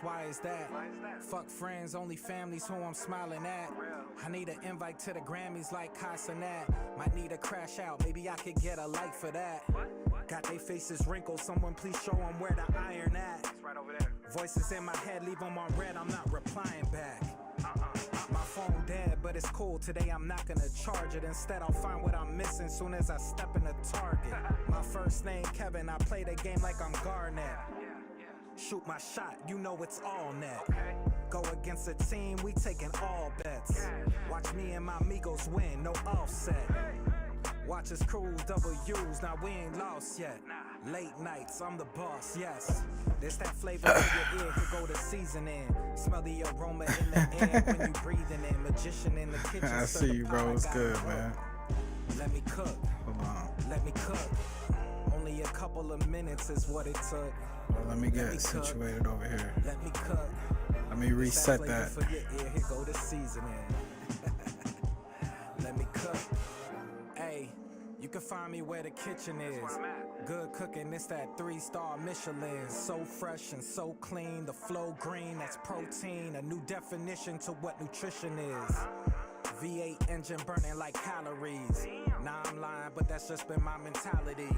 Why is that? Fuck friends, only families who I'm smiling at. I need an invite to the Grammys like Casanat. Might need a crash out, maybe I could get a light for that. Got they faces wrinkled, someone please show them where the iron at. Voices in my head, leave them on red, I'm not replying back. My phone dead, but it's cool, today I'm not gonna charge it. Instead I'll find what I'm missing soon as I step in the target. My first name Kevin, I play the game like I'm Garnett. Shoot my shot, you know it's all net. Go against a team, we taking all bets. Watch me and my amigos win, no offset. Watch us cruise W's, now we ain't lost yet. Late nights, I'm the boss, yes. This that flavor in your ear, could go the seasoning. Smell the aroma in the air when you breathing in. Magician in the kitchen. I see you, bro. It's good, man. Let me cook. Hold on. Let me cook. Only a couple of minutes is what it took. Well, let me get situated over here. Let me cook. Let me reset that. For your ear, here go the seasoning. Let me cook. Hey, you can find me where the kitchen is. Good cooking, it's that 3-star Michelin. So fresh and so clean, the flow green, that's protein. A new definition to what nutrition is. V8 engine burning like calories. Nah, I'm lying, but that's just been my mentality.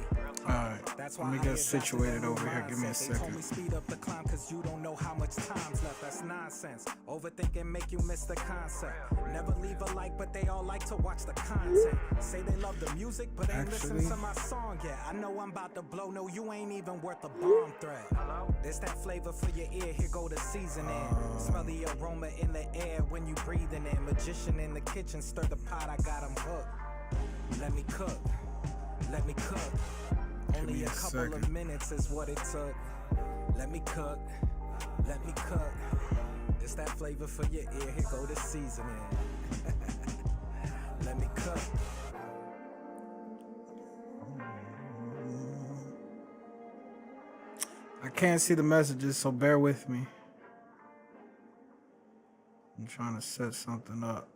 Alright, let me get situated over here. Give me a second. They told me speed up the climb cause you don't know how much time's left. That's nonsense. Overthinking make you miss the concept. Never leave a like, but they all like to watch the content. Say they love the music, but ain't listen to my song yet. I know I'm about to blow, no, you ain't even worth a bomb threat. There's that flavor for your ear, here go the seasoning. Smell the aroma in the air when you breathing in. Magician in the kitchen, stir the pot, I got him hooked. Let me cook, let me cook. Only a couple of minutes is what it took. Let me cook, let me cook. It's that flavor for your ear, here go the seasoning. Let me cook. I can't see the messages, so bear with me. I'm trying to set something up.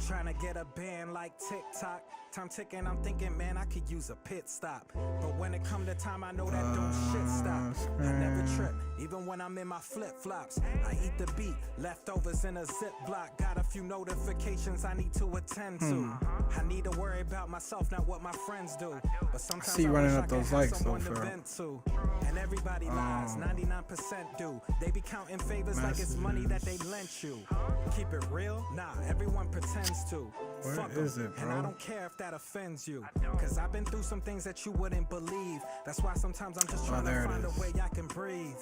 Trying to get a band like TikTok. Time ticking, I'm thinking, man, I could use a pit stop. But when it come to time, I know that don't shit stop. I never trip, even when I'm in my flip-flops. I eat the beat, leftovers in a Ziploc. Got a few notifications I need to attend to. I need to worry about myself, not what my friends do. But sometimes I see you running up those likes though, to. And everybody lies, 99% do. They be counting favors like it's money that they lent you. Keep it real? Nah, everyone pretends to. Where Fuck is 'em. it, bro? And I don't care if that offends you. Cause I've been through some things that you wouldn't believe. That's why sometimes I'm just trying to find a way I can breathe.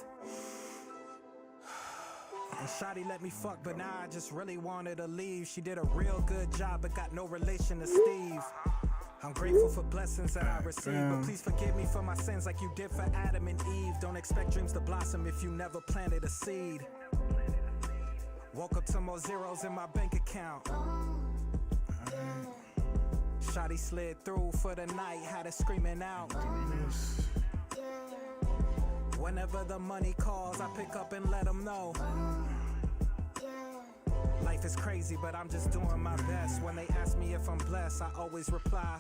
And Shawty let me fuck, but now I just really wanted to leave. She did a real good job, but got no relation to Steve. I'm grateful for blessings that I receive, but please forgive me for my sins like you did for Adam and Eve. Don't expect dreams to blossom if you never planted a seed. Woke up to more zeros in my bank account. Shawty slid through for the night, had her screaming out. Whenever the money calls, I pick up and let them know. Life is crazy, but I'm just doing my best. When they ask me if I'm blessed, I always reply.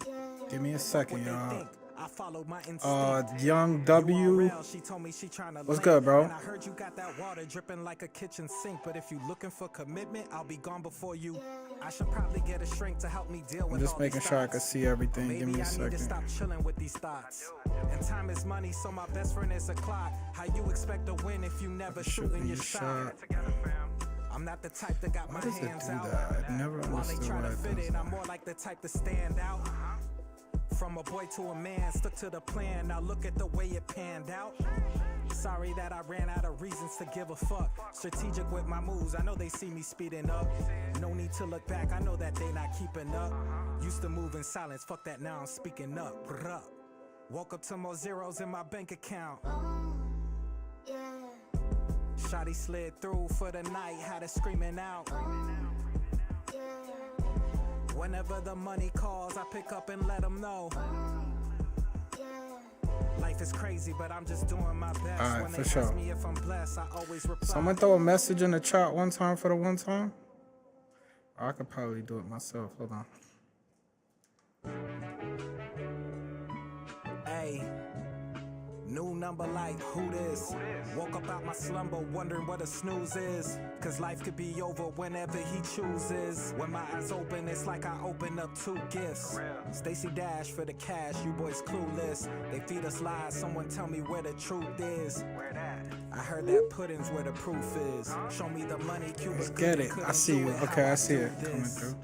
Give me a second, y'all. I followed my instinct. Young W. She told me she trying to What's good, bro? And I heard you got that water dripping like a kitchen sink. But if you looking for commitment, I'll be gone before you. I should probably get a shrink to help me deal with I'm just all making these sure I thoughts. can see everything. Maybe Give me a I need to second. stop chilling with these thoughts. And time is money, so my best friend is a clock. How you expect to win if you never shooting your shot? I'm not the type that got my hands out. I never While they understood try why to it fit does in, that. I'm more like the type to stand out. From a boy to a man, stuck to the plan. Now look at the way it panned out. Sorry that I ran out of reasons to give a fuck. Strategic with my moves, I know they see me speeding up. No need to look back, I know that they not keeping up. Used to move in silence, fuck that, now I'm speaking up. Bruh. Woke up to more zeros in my bank account. Shawty slid through for the night, had her screaming out. Whenever the money calls, I pick up and let them know. Life is crazy, but I'm just doing my best. Alright, when for they sure. ask me if I'm blessed, I always reply. Someone throw a message in the chat one time for the one time. I could probably do it myself. Hold on. Hey, new number like who this? Woke up out my slumber wondering what a snooze is. Cause life could be over whenever he chooses. When my eyes open, it's like I open up 2 gifts. Stacy Dash for the cash, you boys clueless. They feed us lies, someone tell me where the truth is. Where that? I heard that pudding's where the proof is. Show me the money, Cuba. Let's get it. I see you. Okay, I see it coming through.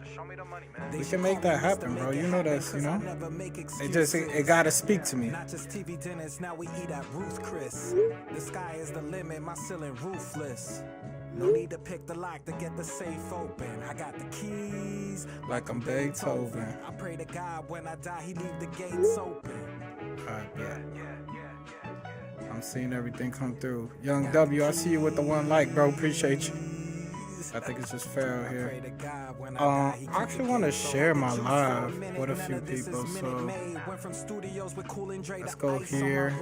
We can make that happen, bro. You know that's, you know. It gotta speak to me. Not just TV dinners, now we eat at Ruth Chris. The sky is the limit, my ceiling roofless. No need to pick the lock to get the safe open. I got the keys, like I'm Beethoven. I pray to God when I die, he leave the gates open. Alright, yeah. I'm seeing everything come through. Young W, I see you with the 1 like, bro. Appreciate you. I think it's just fair out here. I actually want to share my live with a few people, so let's go here.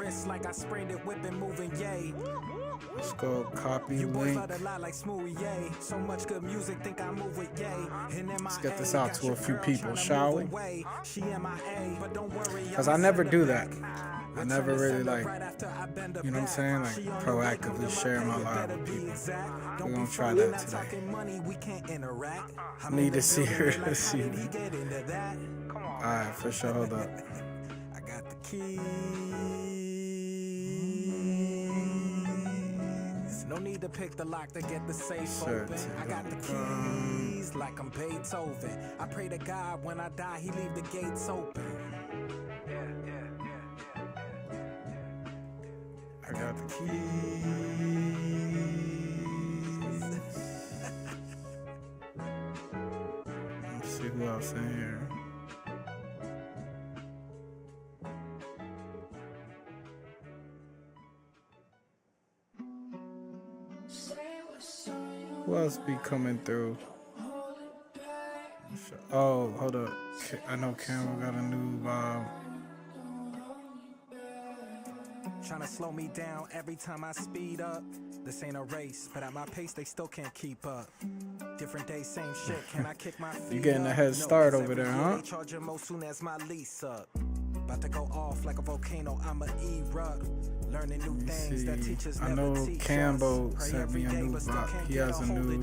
Let's go copy link. Let's get this out to a few people, shall we? Because I never do that. I never really like, you know what I'm saying? Like proactively share my life with people. We're gonna try that today. Need to see her this evening. Alright, for sure, hold up. I got the keys. No need to pick the lock to get the safe open. I got the keys like I'm Beethoven. I pray to God when I die, he leave the gates open. I got the keys. Let's see who else in here. Who else be coming through? Oh, hold up. I know Cameron got a new vibe. Trying to slow me down every time I speed up. This ain't a race, but at my pace they still can't keep up. Different day, same shit. Can I kick my feet? You getting a head start over there, huh? They charging most soon as my lease up. About to go off like a volcano, I'ma erupt. Learning new things that teachers never teach us. I know Cambo sent me a new vibe. He has a new.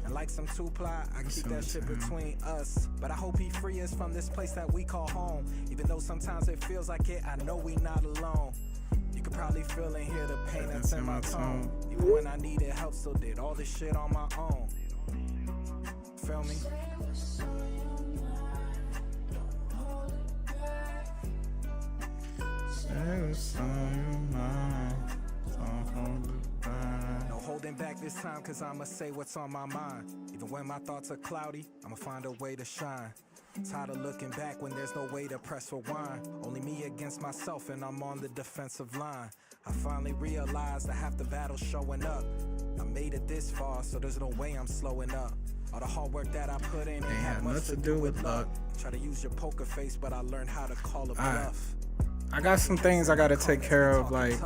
And like some Tupac, I keep that shit between us. But I hope he free us from this place that we call home. Even though sometimes it feels like it, I know we not alone. You could probably feel and hear the pain that's in my tone. Even when I needed help, still did all this shit on my own. Feel me? No holding back this time, cause I'ma say what's on my mind. Even when my thoughts are cloudy, I'ma find a way to shine. Tired of looking back when there's no way to press rewind. Only me against myself and I'm on the defensive line. I finally realized I have the battle showing up. I made it this far, so there's no way I'm slowing up. All the hard work that I put in, it had much to do with luck. Try to use your poker face, but I learned how to call a bluff. I got some things I gotta take care of, like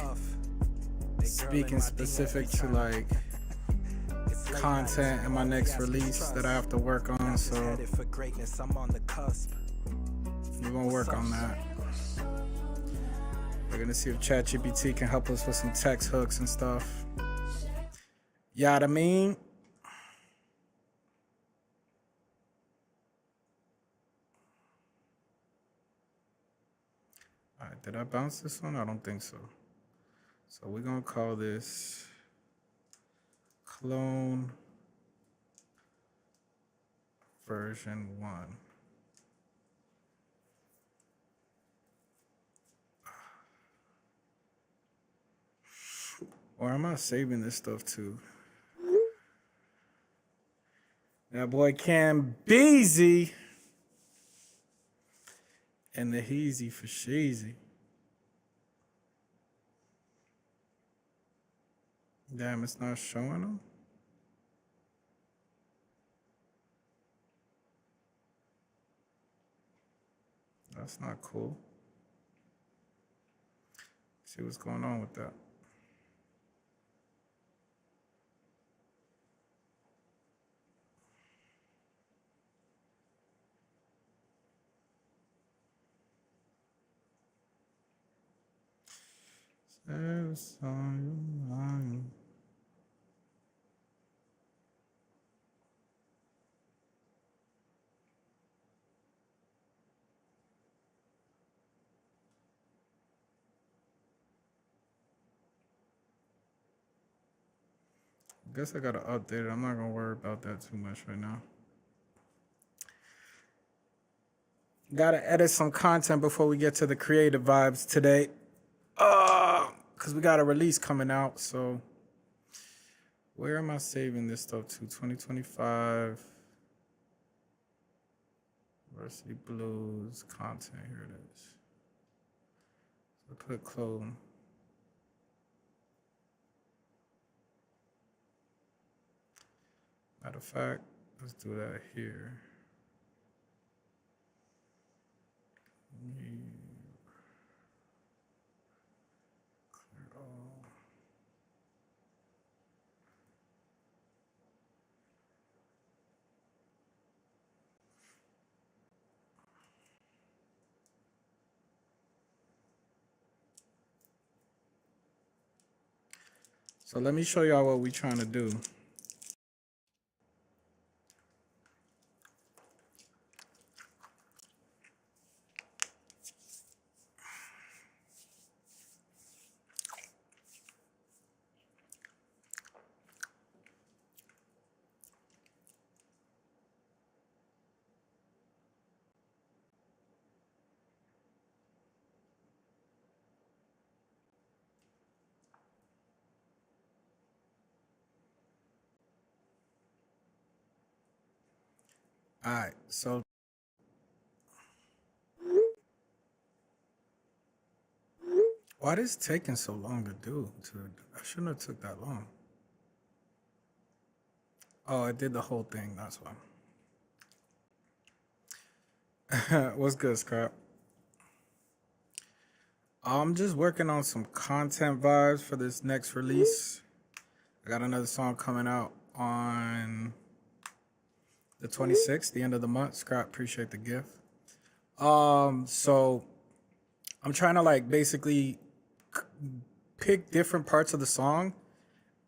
speaking specific to like content in my next release that I have to work on, so we're gonna work on that. We're gonna see if ChatGPT can help us with some text hooks and stuff. You know what I mean? Alright, did I bounce this one? I don't think so. So we're gonna call this Clone version 1. Or am I saving this stuff too? That boy Cam Beezy and the Heezy for Sheezy. Damn, it's not showing them. That's not cool. See what's going on with that. There's on your mind. Guess I gotta update it. I'm not gonna worry about that too much right now. Gotta edit some content before we get to the creative vibes today. Cause we got a release coming out. So where am I saving this stuff to? 2025 Varsity Blues content. Here it is. So put clone. Matter of fact, let's do that here. Clear all. So let me show y'all what we're trying to do. All right, so why is it taking so long to do? I shouldn't have took that long. Oh, I did the whole thing. That's why. What's good, Scrap? I'm just working on some content vibes for this next release. I got another song coming out on the 26th, the end of the month. Scrap, appreciate the gift. So I'm trying to like basically pick different parts of the song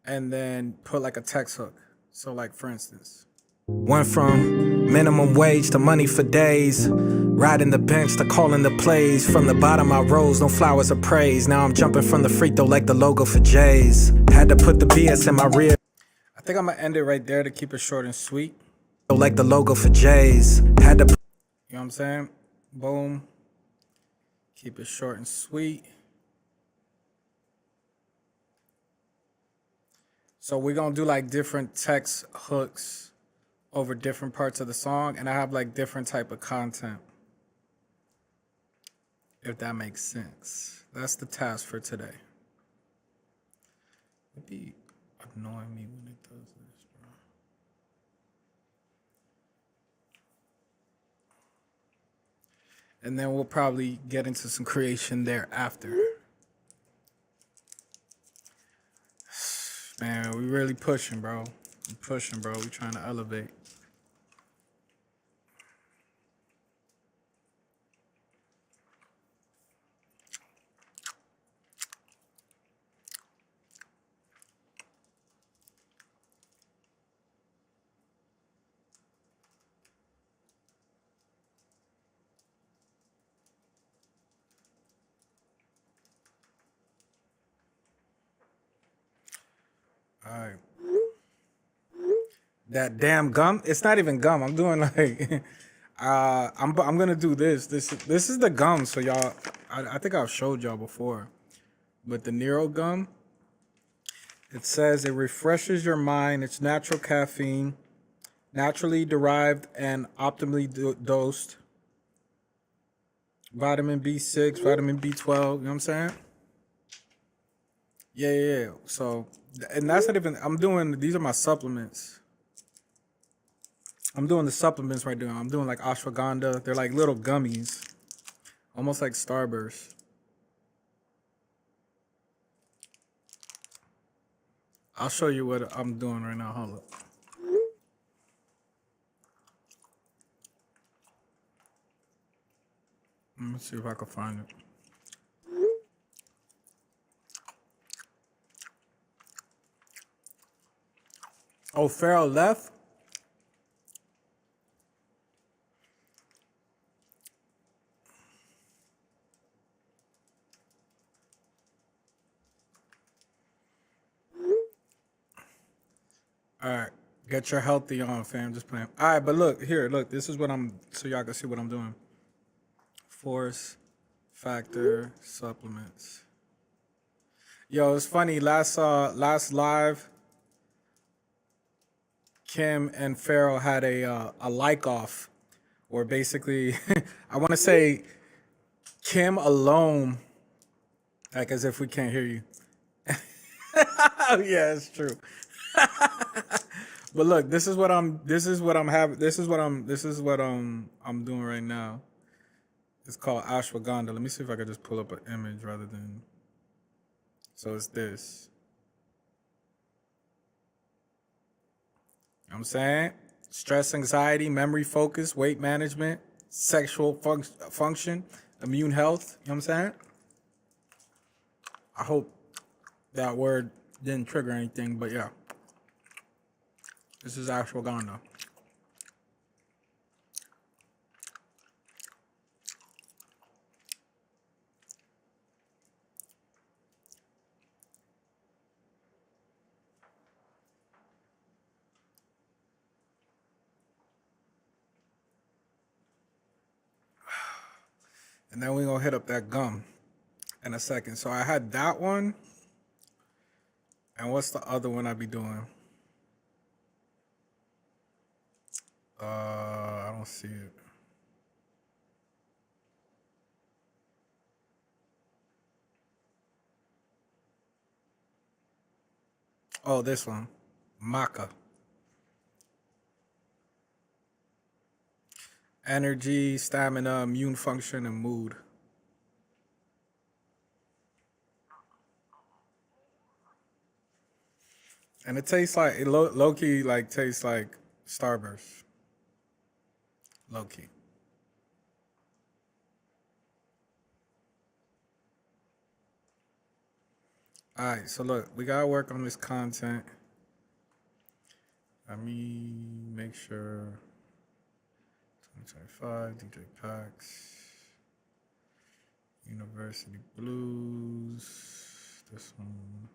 and then put like a text hook. So like for instance, went from minimum wage to money for days, riding the bench to calling the plays. From the bottom I rose, no flowers of praise. Now I'm jumping from the free throw like the logo for Jays. Had to put the BS in my rear. I think I'm gonna end it right there to keep it short and sweet. Like the logo for Jays. Had to, you know what I'm saying? Boom. Keep it short and sweet. So we're gonna do like different text hooks over different parts of the song, and I have like different type of content, if that makes sense. That's the task for today. It'd be annoying me when it does this, bro. And then we'll probably get into some creation thereafter. Man, we really pushing, bro. We pushing, bro. We trying to elevate. All right. That damn gum. It's not even gum. I'm doing like, I'm gonna do this. This is the gum. So y'all, I think I've showed y'all before, but the Nero gum. It says it refreshes your mind. It's natural caffeine, naturally derived and optimally dosed. Vitamin B6, vitamin B12. You know what I'm saying? Yeah. So, and that's not even. I'm doing. These are my supplements. I'm doing the supplements right now. I'm doing like ashwagandha. They're like little gummies, almost like Starburst. I'll show you what I'm doing right now. Hold up. Let me see if I can find it. Oh, Pharaoh left? All right. Get your healthy on, fam. Just playing. All right, but look, here, look. This is what I'm, so y'all can see what I'm doing. Force, factor, supplements. Yo, it's funny. Last live, Kim and Pharaoh had a like off, where basically, I want to say, Kim alone, like as if we can't hear you. Oh yeah, it's true. But look, this is what I'm doing right now. It's called ashwagandha. Let me see if I could just pull up an image rather than. So it's this. You know what I'm saying? Stress, anxiety, memory, focus, weight management, sexual function, immune health. You know what I'm saying? I hope that word didn't trigger anything, but yeah. This is ashwagandha. And then we're going to hit up that gum in a second. So I had that one. And what's the other one I be doing? I don't see it. Oh, this one. Maca. Energy, stamina, immune function, and mood. And it tastes like, it low-key like tastes like Starburst. Low-key. All right, so look, we gotta work on this content. Let me make sure. 2025, DJ Pax, University Blues, this one.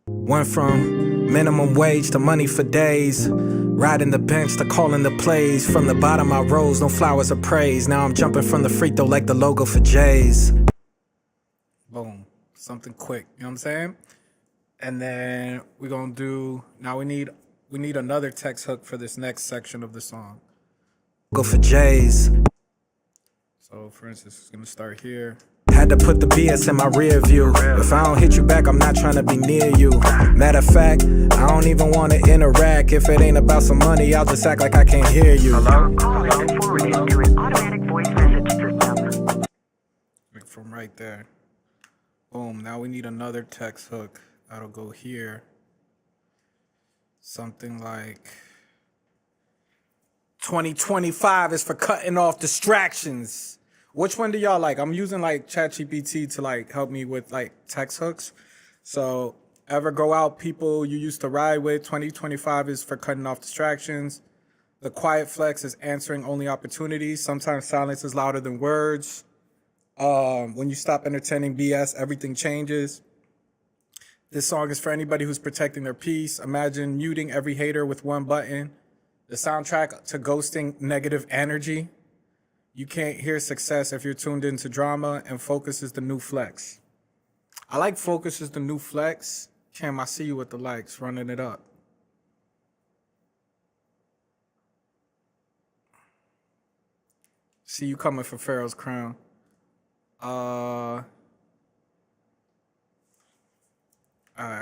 Went from minimum wage to money for days, riding the bench to calling the plays. From the bottom I rose, no flowers of praise. Now I'm jumping from the free throw like the logo for Jays. Boom, something quick, you know what I'm saying? And then we're gonna do, now we need another text hook for this next section of the song. Go for Jays. So for instance, it's gonna start here. Had to put the BS in my rear view. If I don't hit you back, I'm not trying to be near you. Matter of fact, I don't even want to interact. If it ain't about some money, I'll just act like I can't hear you. Hello? Call has been forwarded to an automatic voice message system. From right there. Boom, now we need another text hook. That'll go here. Something like 2025 is for cutting off distractions. Which one do y'all like? I'm using like ChatGPT to like help me with like text hooks. So ever go out people you used to ride with, 2025 is for cutting off distractions. The quiet flex is answering only opportunities. Sometimes silence is louder than words. When you stop entertaining BS, everything changes. This song is for anybody who's protecting their peace. Imagine muting every hater with one button. The soundtrack to ghosting negative energy. You can't hear success if you're tuned into drama, and focus is the new flex. I like focus is the new flex. Cam, I see you with the likes, running it up. See you coming for Pharaoh's crown. I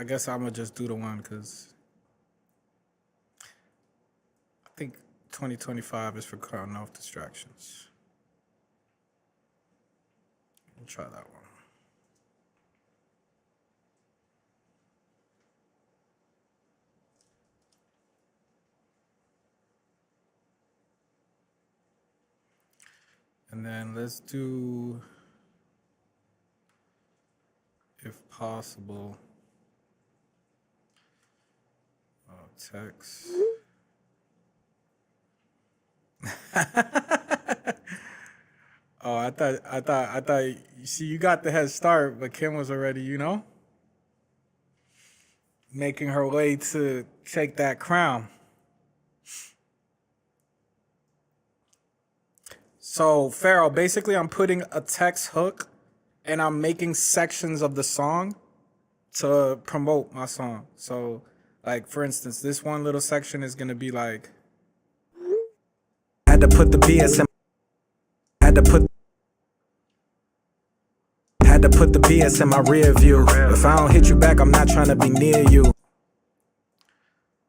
guess I'm gonna just do the one because I think 2025 is for cutting off distractions. We'll try that one. And then let's do, if possible, Text. Oh, I thought. You see, you got the head start, but Kim was already, making her way to take that crown. So, Pharaoh, basically, I'm putting a text hook, and I'm making sections of the song to promote my song. So, like, for instance, this one little section is gonna be like, had to put the BS in, had to put the BS in my rear view. If I don't hit you back, I'm not trying to be near you.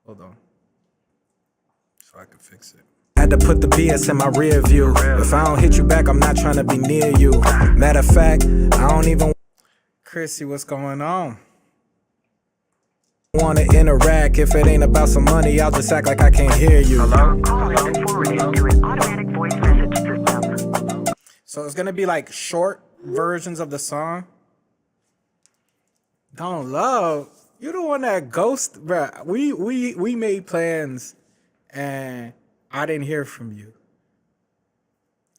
Hold on, so I can fix it. Had to put the BS in my rear view. If I don't hit you back, I'm not trying to be near you. Matter of fact, I don't even. Chrissy, what's going on? Wanna interact. If it ain't about some money, I'll just act like I can't hear you. Call has been forwarded to an automatic voice message system. So it's gonna be like short versions of the song. Don't love. You the one that ghost, bruh. We made plans and I didn't hear from you.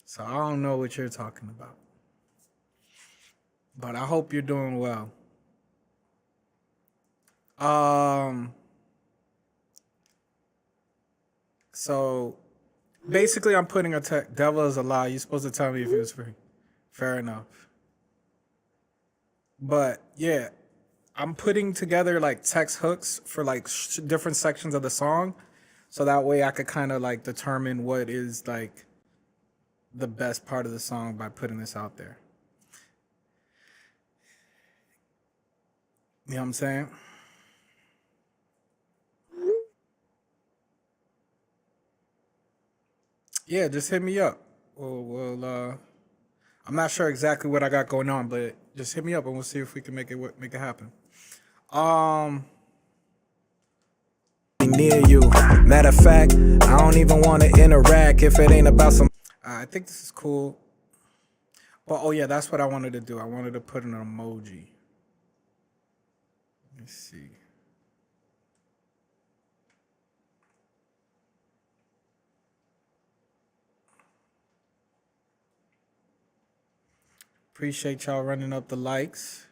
So I don't know what you're talking about. But I hope you're doing well. So basically I'm putting a devil is a lie. You're supposed to tell me if it was free. Fair enough. But yeah, I'm putting together like text hooks for like different sections of the song. So that way I could kind of like determine what is like the best part of the song by putting this out there. You know what I'm saying? Yeah, just hit me up. I'm not sure exactly what I got going on, but just hit me up and we'll see if we can make it happen. Near you. Matter of fact, I don't even want to interact if it ain't about some. I think this is cool. But oh yeah, that's what I wanted to do. I wanted to put an emoji. Let me see. Appreciate y'all running up the likes.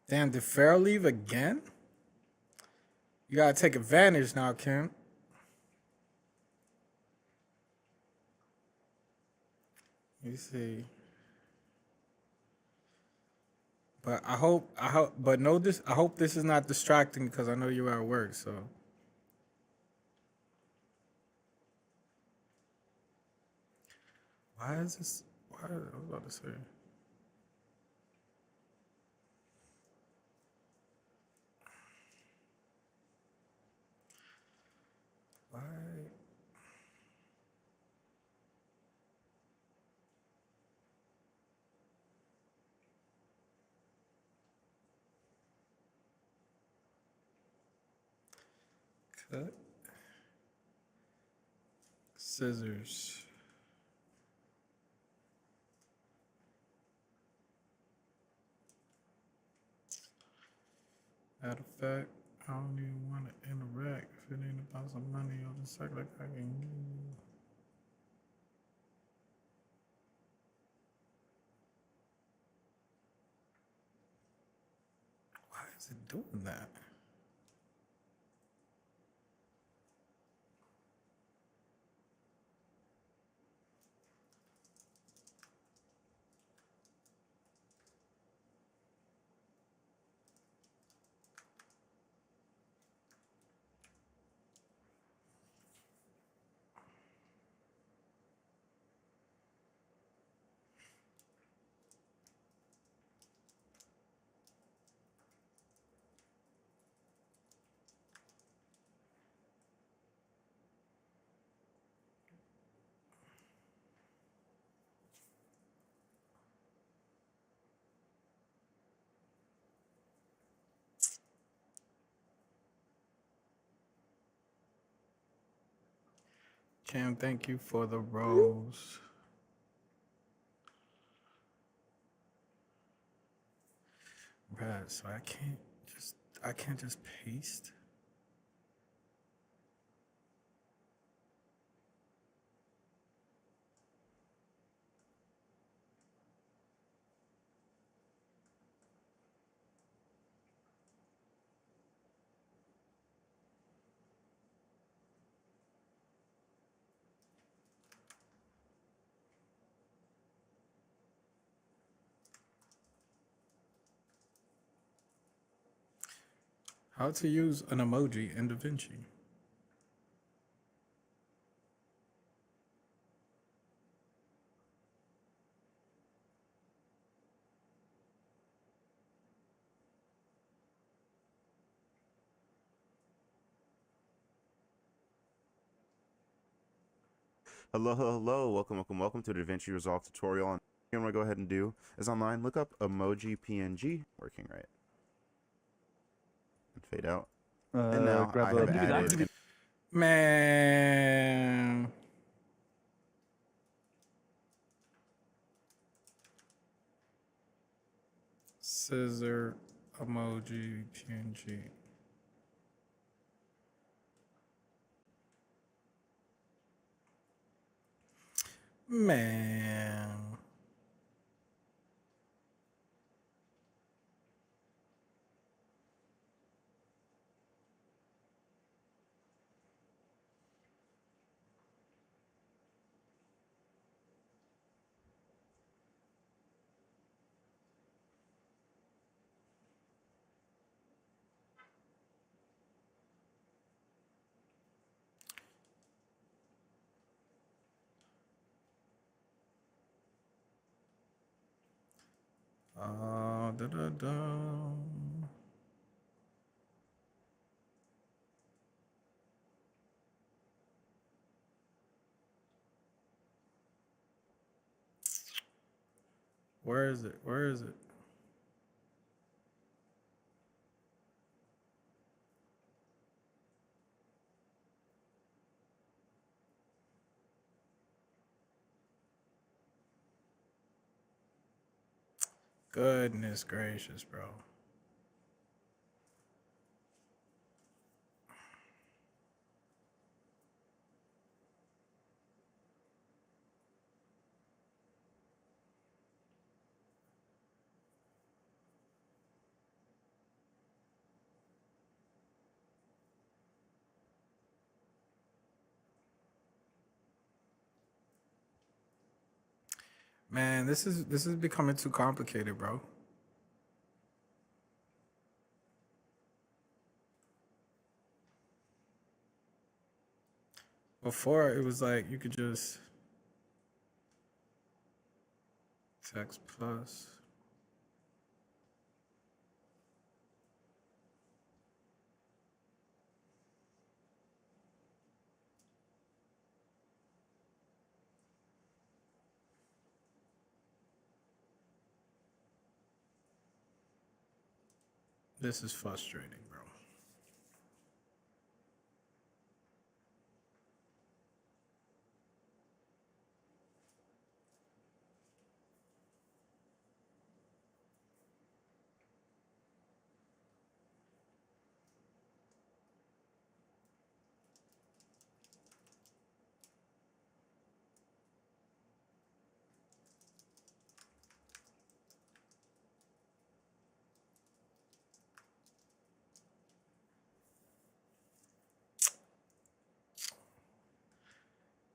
Damn, did Pharaoh leave again? You gotta take advantage now, Kim. Let me see. But I hope, but know this. I hope this is not distracting because I know you're at work. So. Why is this? Why? I was about to say. Why? Cut. Scissors. Matter of fact, I don't even want to interact if it ain't about some money. I'll just act like I can. Why is it doing that? Cam, thank you for the rose. notepad, so I can't just paste. How to use an emoji in DaVinci. Hello. Welcome to the DaVinci Resolve tutorial. And I'm going to go ahead and do is online. Look up emoji PNG. Working right. And fade out. And now I have added. Man. Scissor emoji PNG. Man. Da da da. Where is it? Where is it? Goodness gracious, bro. Man, this is becoming too complicated, bro. Before it was like you could just text plus. This is frustrating, bro.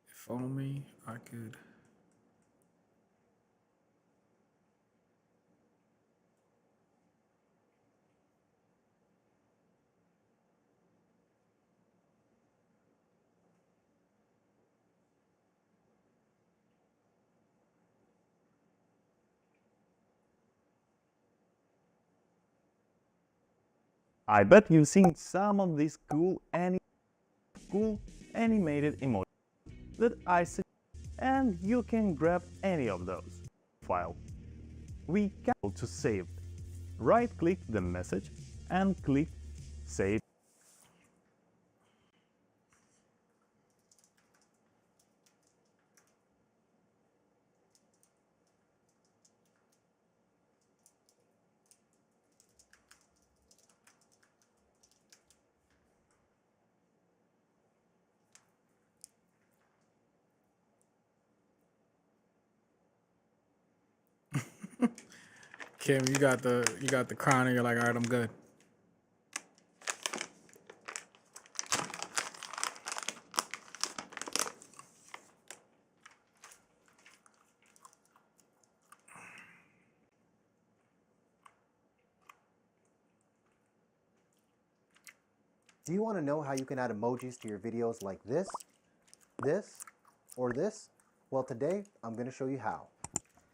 If only I could. I bet you've seen some of these cool animated emojis that I suggest, and you can grab any of those file. We can to save. Right-click the message and click Save. Kim, you got the crown, and you're like, all right, I'm good. Do you want to know how you can add emojis to your videos like this, or this? Well, today I'm going to show you how.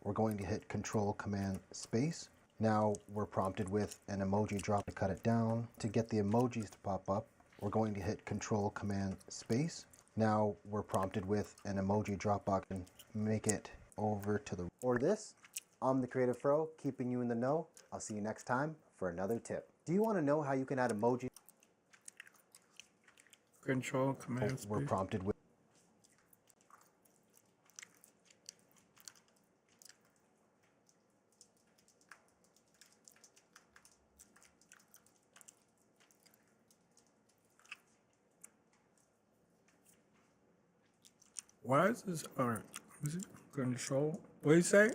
We're going to hit Control Command Space. Now we're prompted with an emoji drop to cut it down. To get the emojis to pop up, we're going to hit Control Command Space. Now we're prompted with an emoji drop box and make it over to the or this. I'm the Creative Fro, keeping you in the know. I'll see you next time for another tip. Do you want to know how you can add emojis? Control Command Space. We're prompted with Why is this? All right. Is it Control? What do you say?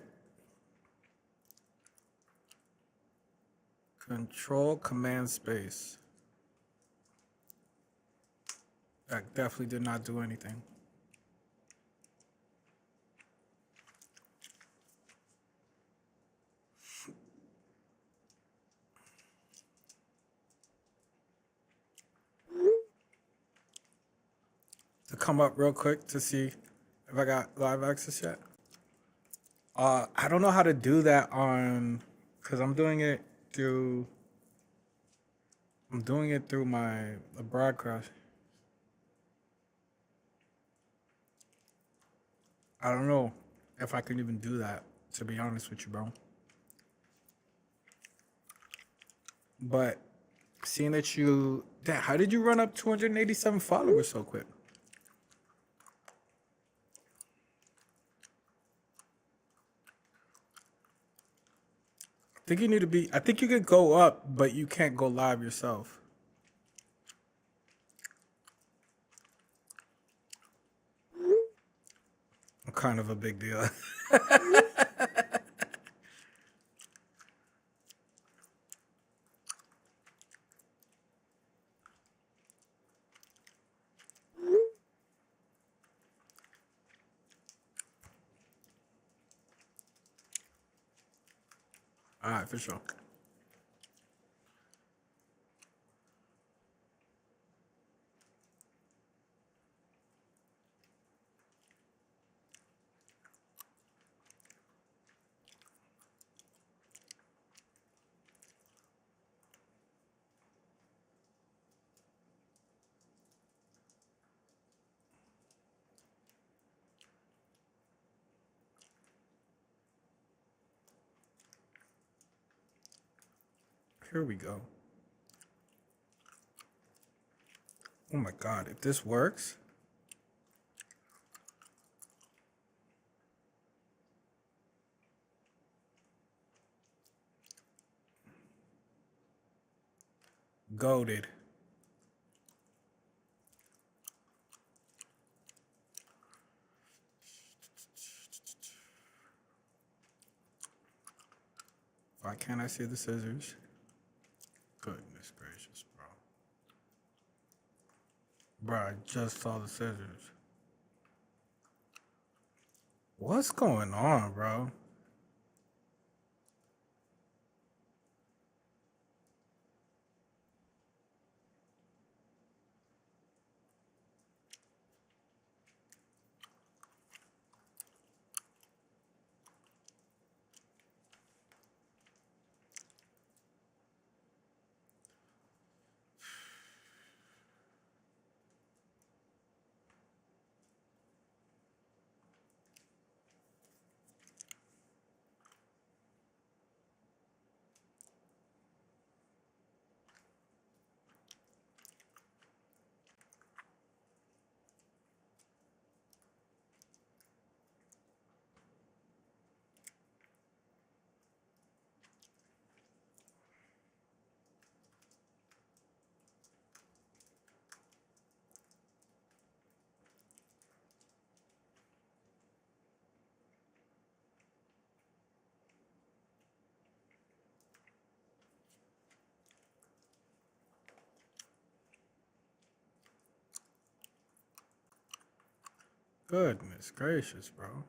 Control Command Space. That definitely did not do anything. To come up real quick to see if I got live access yet. I don't know how to do that on, because I'm doing it through my broadcast. I don't know if I can even do that, to be honest with you, bro. But seeing that how did you run up 287 followers so quick? I think you could go up, but you can't go live yourself. Kind of a big deal. All right, for sure. Here we go. Oh my God, if this works. Goated. Why can't I see the scissors? Goodness gracious, bro. Bro, I just saw the scissors. What's going on, bro? Goodness gracious, bro.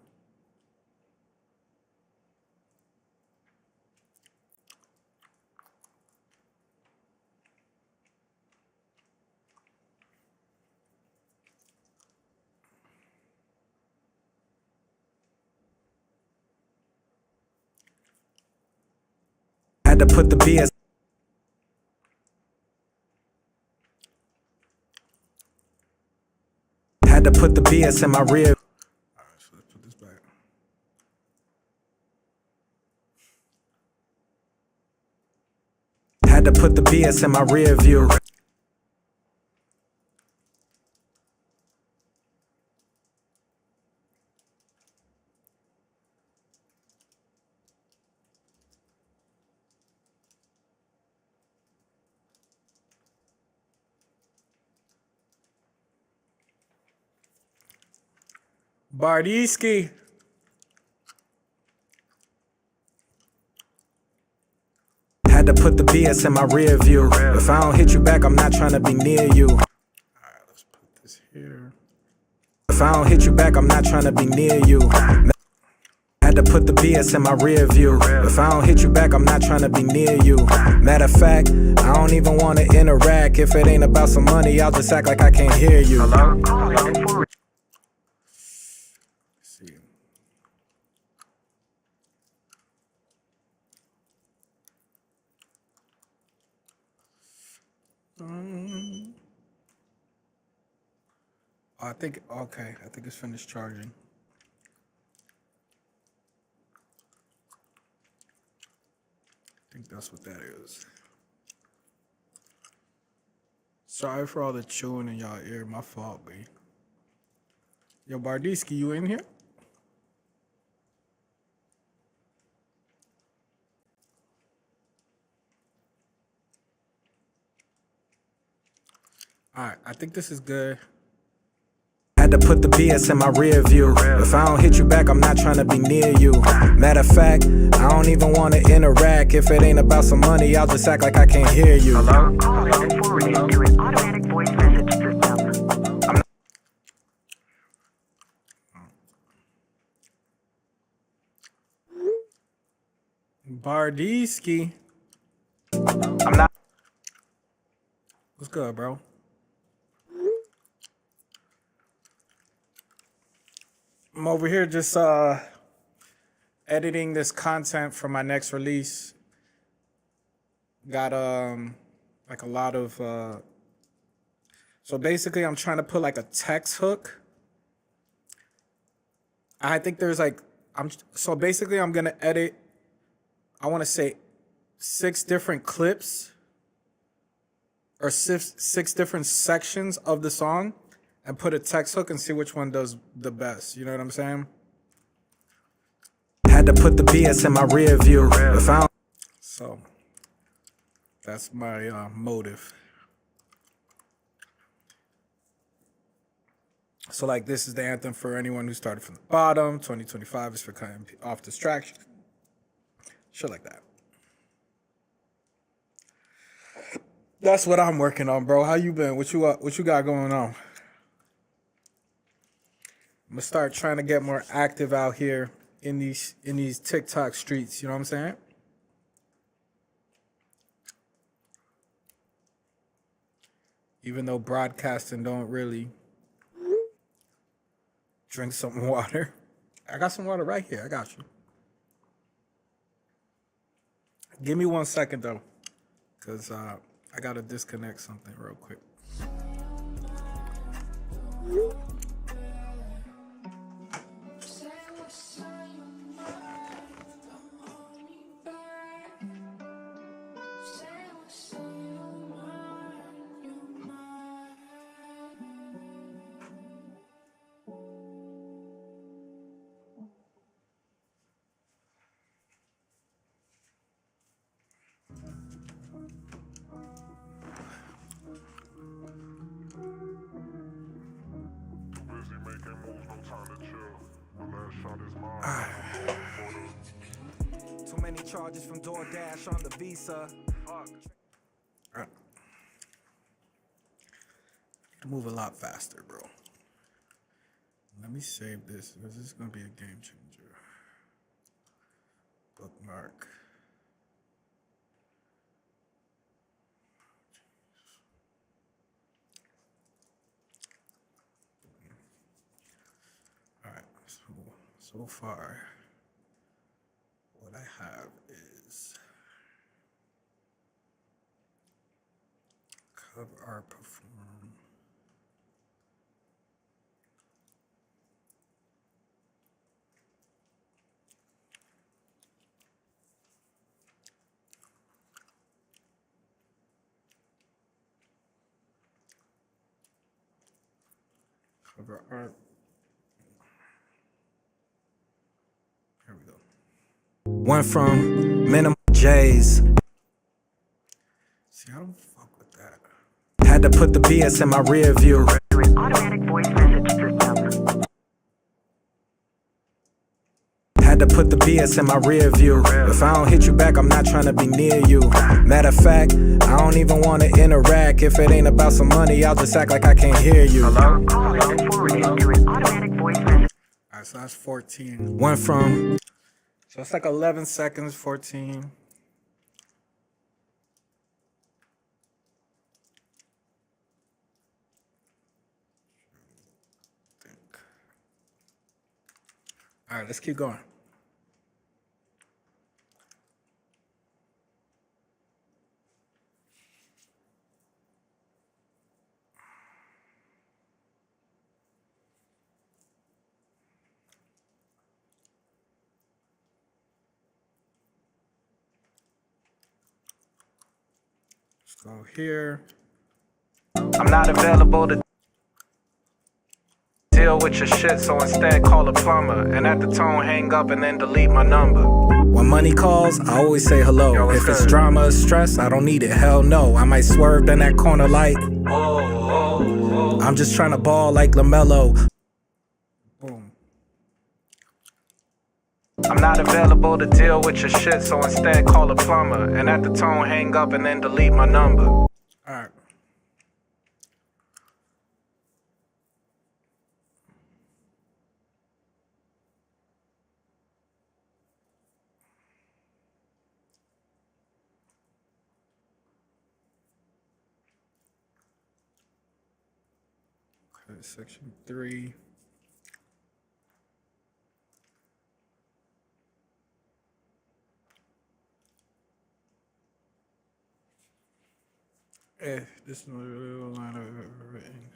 Had to put the BS. Had to put the BS in my rear. Alright, so let's put this back. Had to put the BS in my rear view. Bardiski. Had to put the BS in my rear view. If I don't hit you back, I'm not trying to be near you. Alright, let's put this here. If I don't hit you back, I'm not trying to be near you. Had to put the BS in my rear view. If I don't hit you back, I'm not trying to be near you. Matter of fact, I don't even want to interact. If it ain't about some money, I'll just act like I can't hear you. Call has been forwarded. Let's see. I think, okay, I think it's finished charging. I think that's what that is. Sorry for all the chewing in y'all ear, my fault, B. Yo, Bardiski, you in here? Alright, I think this is good. Had to put the BS in my rear view. If I don't hit you back, I'm not trying to be near you. Matter of fact, I don't even want to interact. If it ain't about some money, I'll just act like I can't hear you. Call has been forwarded to an automatic voice message system. Bardiski. I'm not. What's good, bro? I'm over here just editing this content for my next release. Got like a lot of so basically I'm trying to put like a text hook. I think there's like so basically I'm gonna edit, I want to say 6 different clips or six different sections of the song and put a text hook and see which one does the best. You know what I'm saying? Had to put the BS in my rear view. If I don't. So that's my motive. So like this is the anthem for anyone who started from the bottom. 2025 is for cutting off distraction. Shit like that. That's what I'm working on, bro. How you been? What you got going on? I'm gonna start trying to get more active out here in these TikTok streets. You know what I'm saying? Even though broadcasting don't really. Drink some water. I got some water right here. I got you. Give me 1 second though, cause I gotta disconnect something real quick. Too many charges from DoorDash on the visa. Fuck. Move a lot faster, bro. Let me save this because this is gonna be a game changer. Bookmark. All right. So far, what I have is cover art perform. Cover art. Here we go. Went from minimum J's. See, I don't fuck with that. Had to put the BS in my rear view. To an automatic voice message system. Had to put the BS in my rear view. If I don't hit you back, I'm not trying to be near you. Matter of fact, I don't even want to interact. If it ain't about some money, I'll just act like I can't hear you. Your call has been forwarded to an automatic voice message. All right, so that's 14. Went from So it's like 11 seconds, 14. All right, let's keep going. Let's go here. I'm not available to deal with your shit, so instead call a plumber. And at the tone, hang up and then delete my number. When money calls, I always say hello. If it's drama or stress, I don't need it, hell no. I might swerve in that corner like I'm just trying to ball like LaMelo. Boom. I'm not available to deal with your shit, so instead call a plumber. And at the tone, hang up and then delete my number. All right. Okay, section 3. This is a line I've ever written.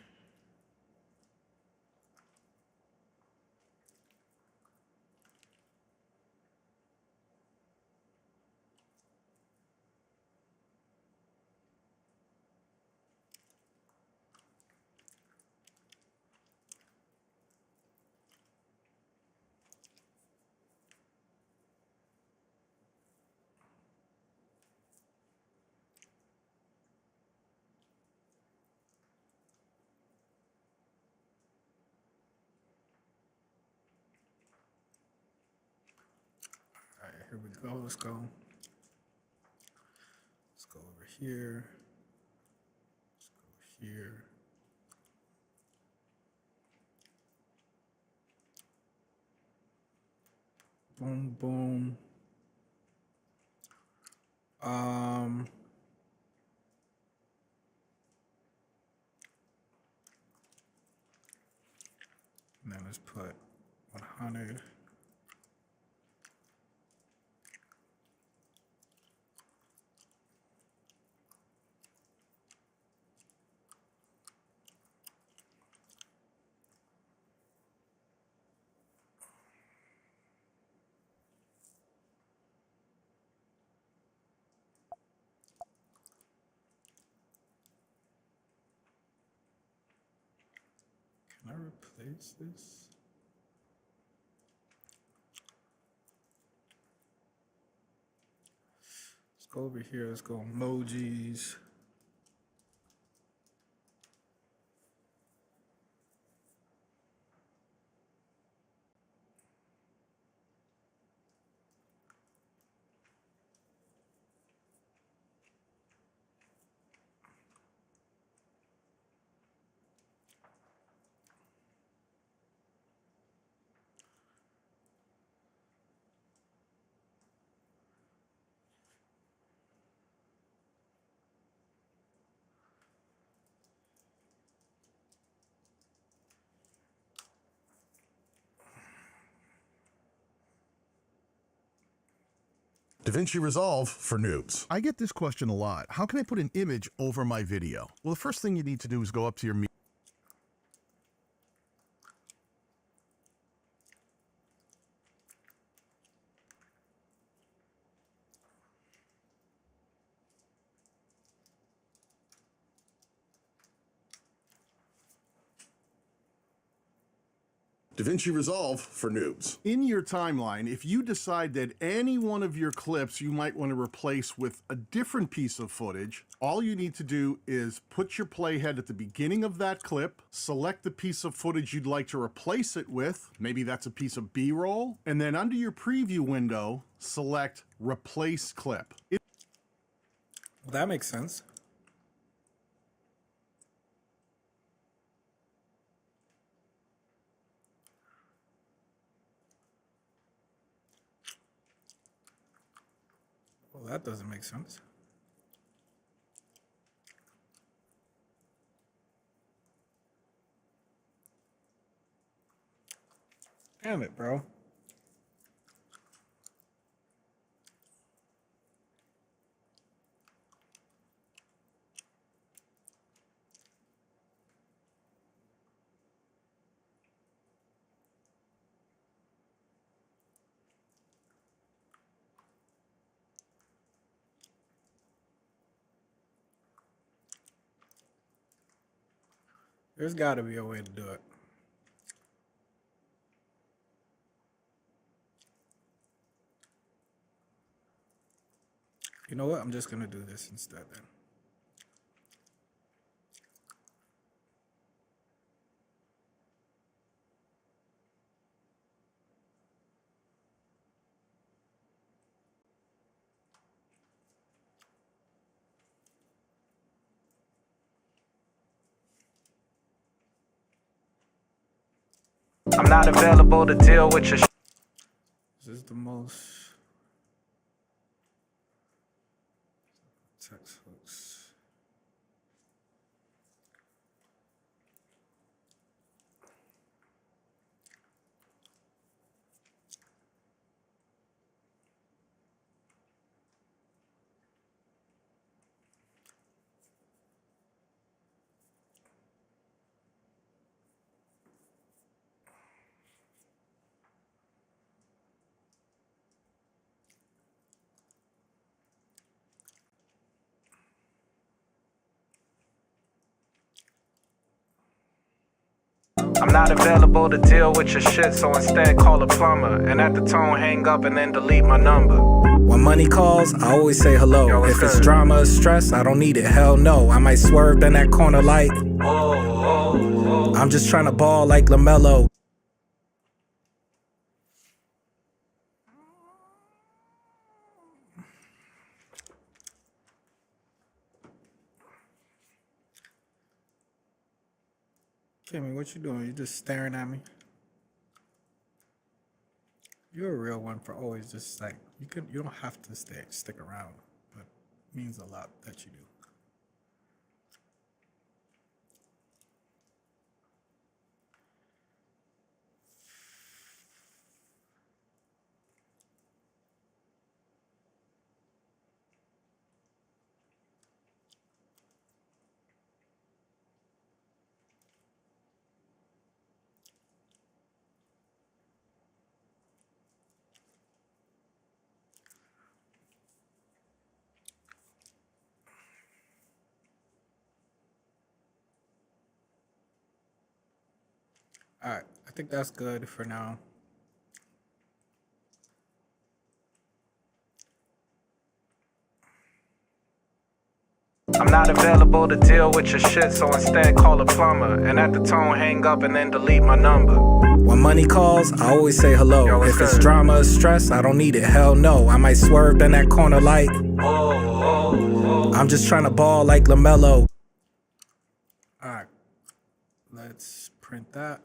All right, here we go. Let's go. Let's go over here. Let's go here. Boom, boom. And then let's put 100. Can I replace this? Let's go over here. Let's go emojis. DaVinci Resolve for noobs. I get this question a lot. How can I put an image over my video? Well, the first thing you need to do is go up to your DaVinci Resolve for noobs. In your timeline, if you decide that any one of your clips you might want to replace with a different piece of footage, all you need to do is put your playhead at the beginning of that clip, select the piece of footage you'd like to replace it with, maybe that's a piece of B-roll, and then under your preview window, select Replace Clip. Well, that makes sense. Well, that doesn't make sense. Damn it, bro. There's got to be a way to do it. You know what? I'm just going to do this instead then. I'm not available to deal with your This is the most text hooks. I'm not available to deal with your shit, so instead call a plumber. And at the tone, hang up and then delete my number. When money calls, I always say hello. Yo, if it's good? drama or stress, I don't need it. Hell no. I might swerve in that corner like I'm just trying to ball like LaMelo. Kimmy, what you doing? You just staring at me? You're a real one for always just like you don't have to stick around, but it means a lot that you do. All right, I think that's good for now. I'm not available to deal with your shit, so instead call a plumber. And at the tone, hang up and then delete my number. When money calls, I always say hello. Yo, if it's good? drama or stress, I don't need it. Hell no. I might swerve in that corner like I'm just trying to ball like LaMelo. All right, let's print that.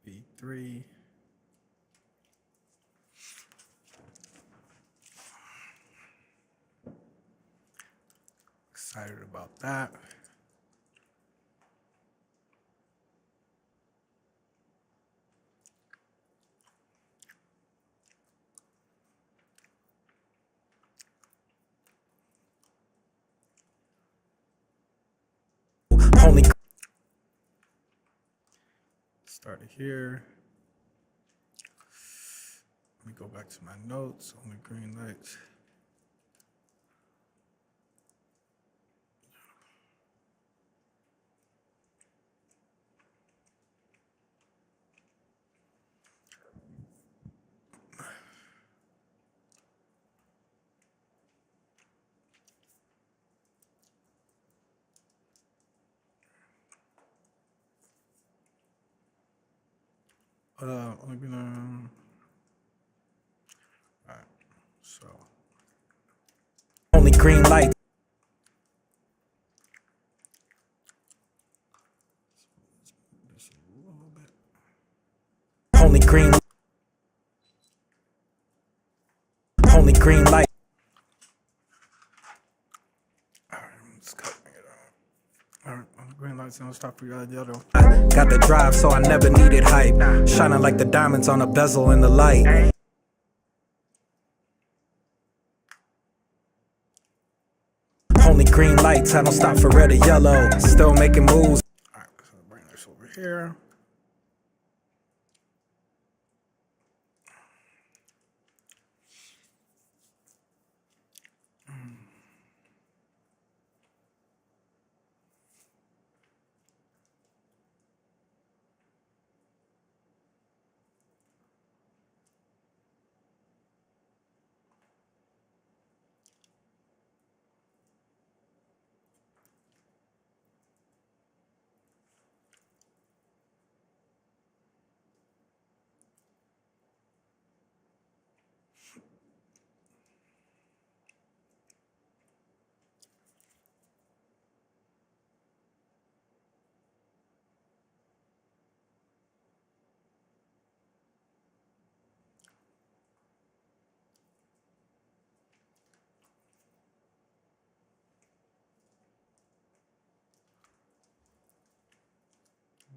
V3. Excited about that. started here. Let me go back to my notes on the green lights. I'm gonna. All right, so Only green light. just a little bit. Only green. Only green light. All right, I'm just cutting it out. All right, on the green lights, and I'll stop for you the other one. Got the drive, so I never needed hype. Shining like the diamonds on a bezel in the light. Only green lights, I don't stop for red or yellow. Still making moves. All right, so I'll bring this over here.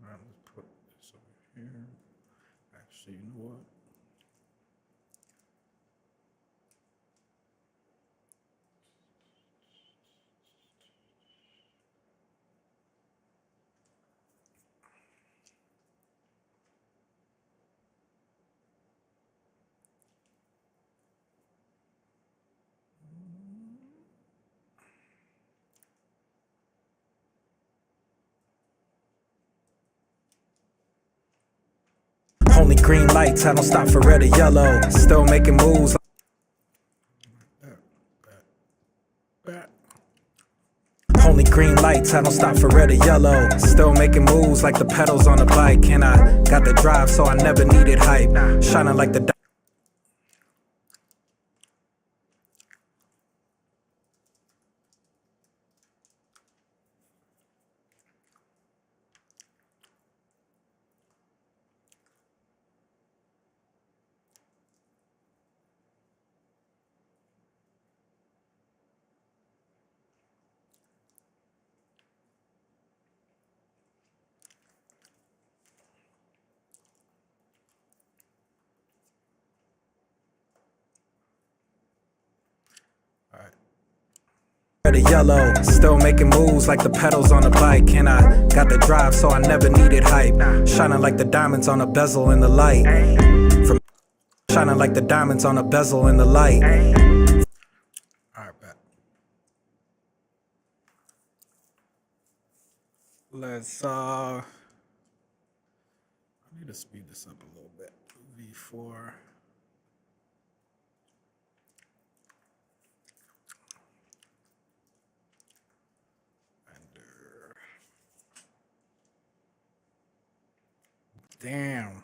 All right, let's put this over here. Actually, you know what? Only green lights, I don't stop for red or yellow. Still making moves. Only green lights, I don't stop for red or yellow. Still making moves like the pedals on a bike. And I got the drive, so I never needed hype. Shining like the red or yellow. Still making moves like the pedals on a bike. And I got the drive, so I never needed hype. Shining like the diamonds on a bezel in the light. From shining like the diamonds on a bezel in the light. All right, bet. Let's I need to speed this up a little bit. V4. Damn.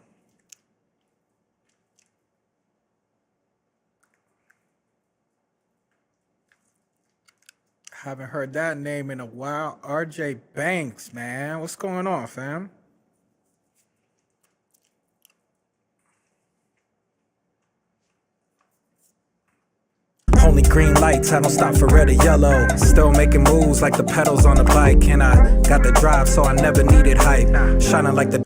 Haven't heard that name in a while. RJ Banks, man. What's going on, fam? Only green lights, I don't stop for red or yellow. Still making moves like the pedals on a bike. And I got the drive, so I never needed hype. Shining like the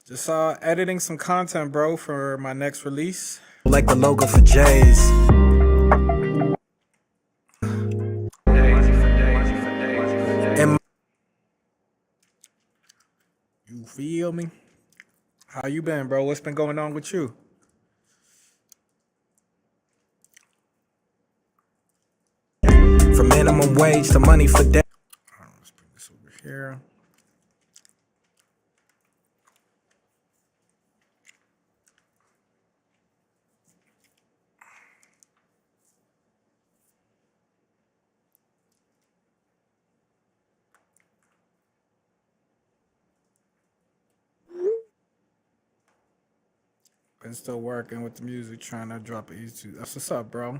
Just editing some content, bro, for my next release. like the logo for J's. You feel me? How you been, bro? What's been going on with you? From minimum wage to money for day. Let's bring this over here. Been still working with the music, trying to drop it easy. That's what's up, bro.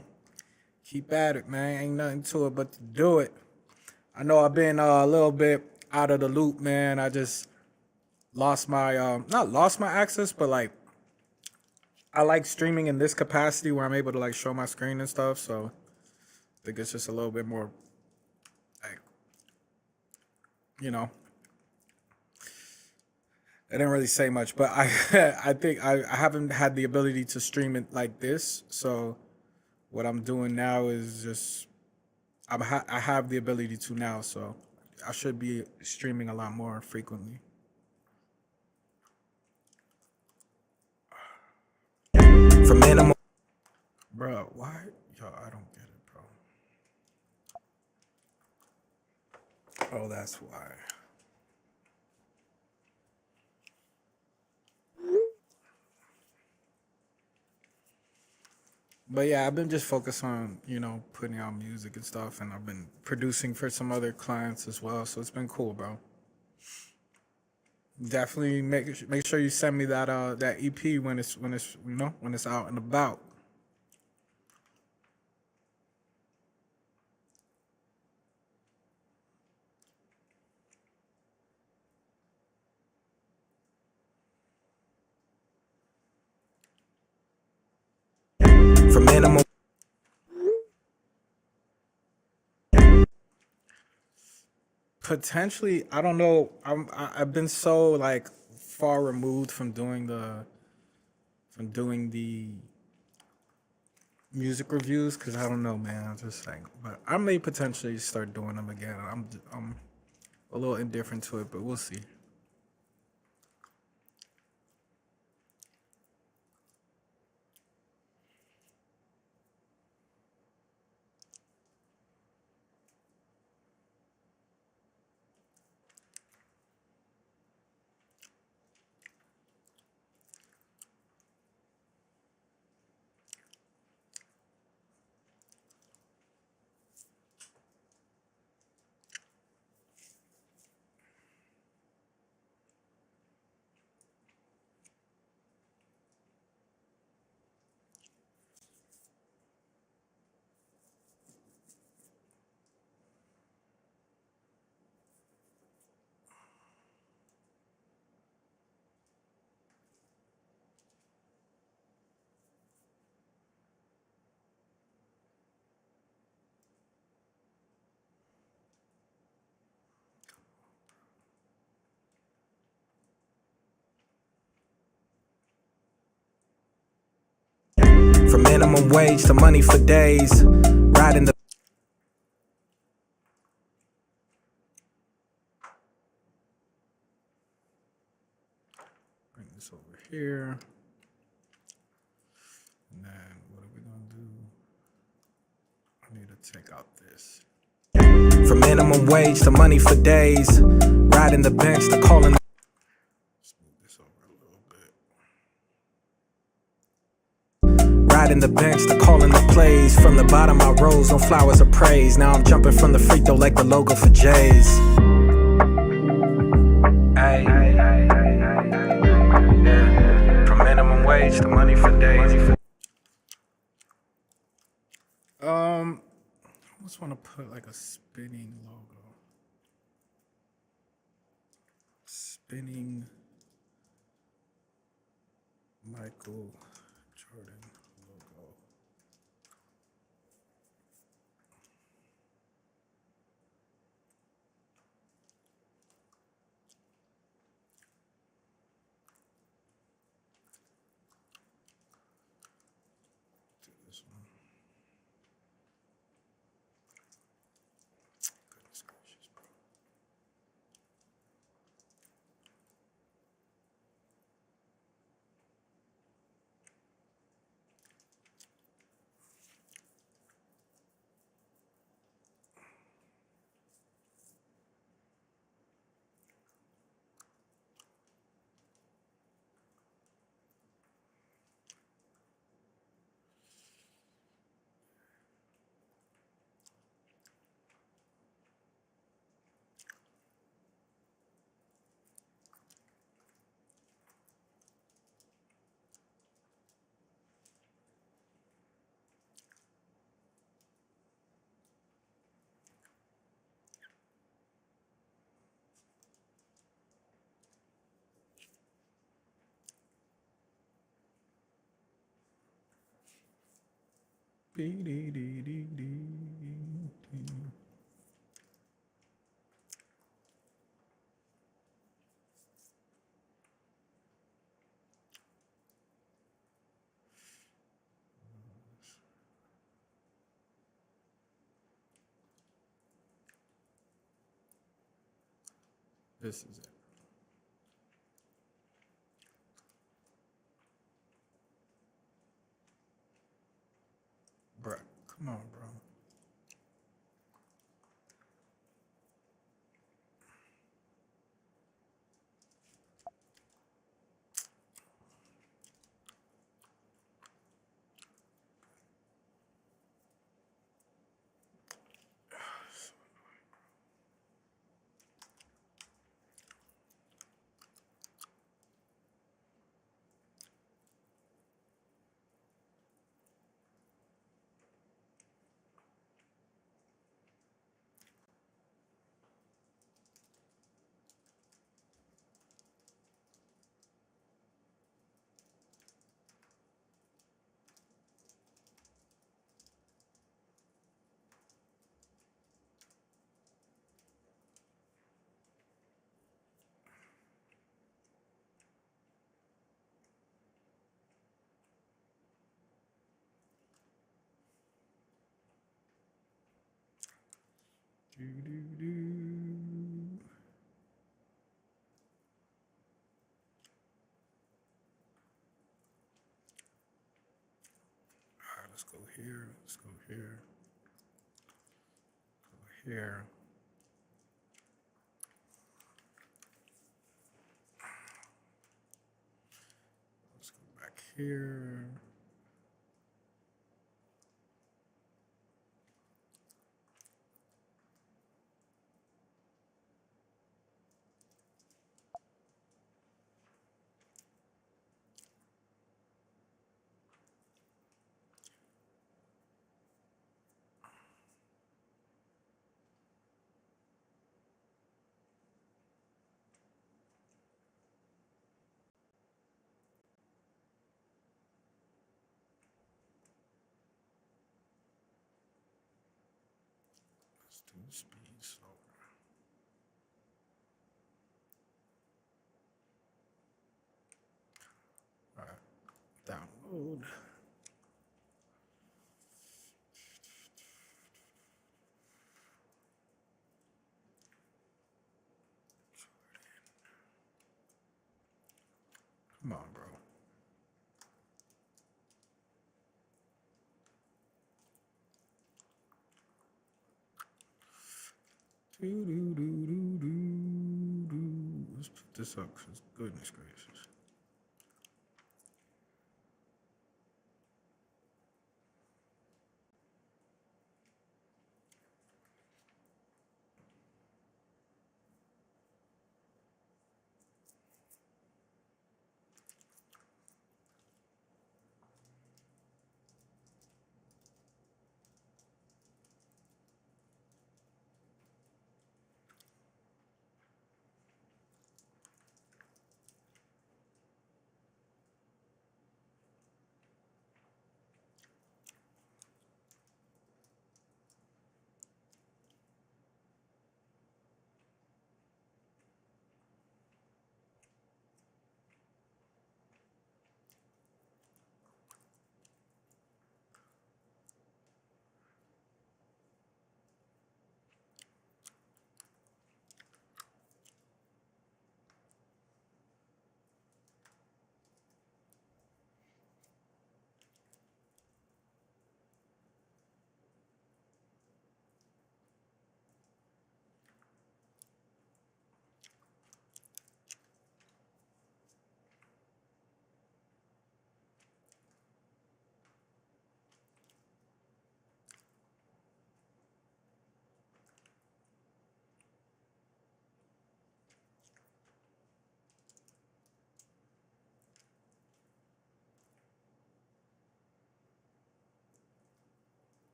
Keep at it, man. Ain't nothing to it but to do it. I know I've been a little bit out of the loop, man. I just lost my not lost my access, but like I like streaming in this capacity where I'm able to like show my screen and stuff. So I think it's just a little bit more like, you know. I didn't really say much, but I I think I haven't had the ability to stream it like this. So what I'm doing now is just I have the ability to now, so I should be streaming a lot more frequently. From minimum. Bro, why? Yo, I don't get it, bro. Oh, that's why. But yeah, I've been just focused on, you know, putting out music and stuff, and I've been producing for some other clients as well, so it's been cool, bro. Definitely make sure you send me that that EP when it's you know when it's out and about. From minimum. Potentially, I don't know. I've been so like far removed from doing the music reviews because I don't know, man. I'm just saying, but I may potentially start doing them again. I'm a little indifferent to it, but we'll see. From minimum wage to money for days. Riding the. Bring this over here, and then what are we gonna do? I need to take out this. From minimum wage to money for days. Riding the bench to calling. Let's move this over a little bit. Riding the bench to calling the plays. From the bottom I rose on flowers of praise. Now I'm jumping from the free throw like the logo for Jays. Ay. Yeah. From minimum wage to money for days. I just want to put like a spinning logo. Spinning Michael Jordan logo. Do this one. Goodness gracious, bro. From minimum wage to money for days. Riding the bench to calling the plays. From the bottom I rose on flowers of praise. Now I'm jumping from the free throw like the logo for Jays. Ay. Yeah. From minimum wage to money for days. Riding the bench to calling the plays. From the bottom I rose on flowers of praise. Now I'm jumping from the free throw like the logo for Jays. This is it. Bruh, come on, bro. Alright, let's go here. Let's go here. Go here. Let's go back here. Let's do speed slower. Alright, download. Come on, bro. Let's put this up, cause goodness gracious.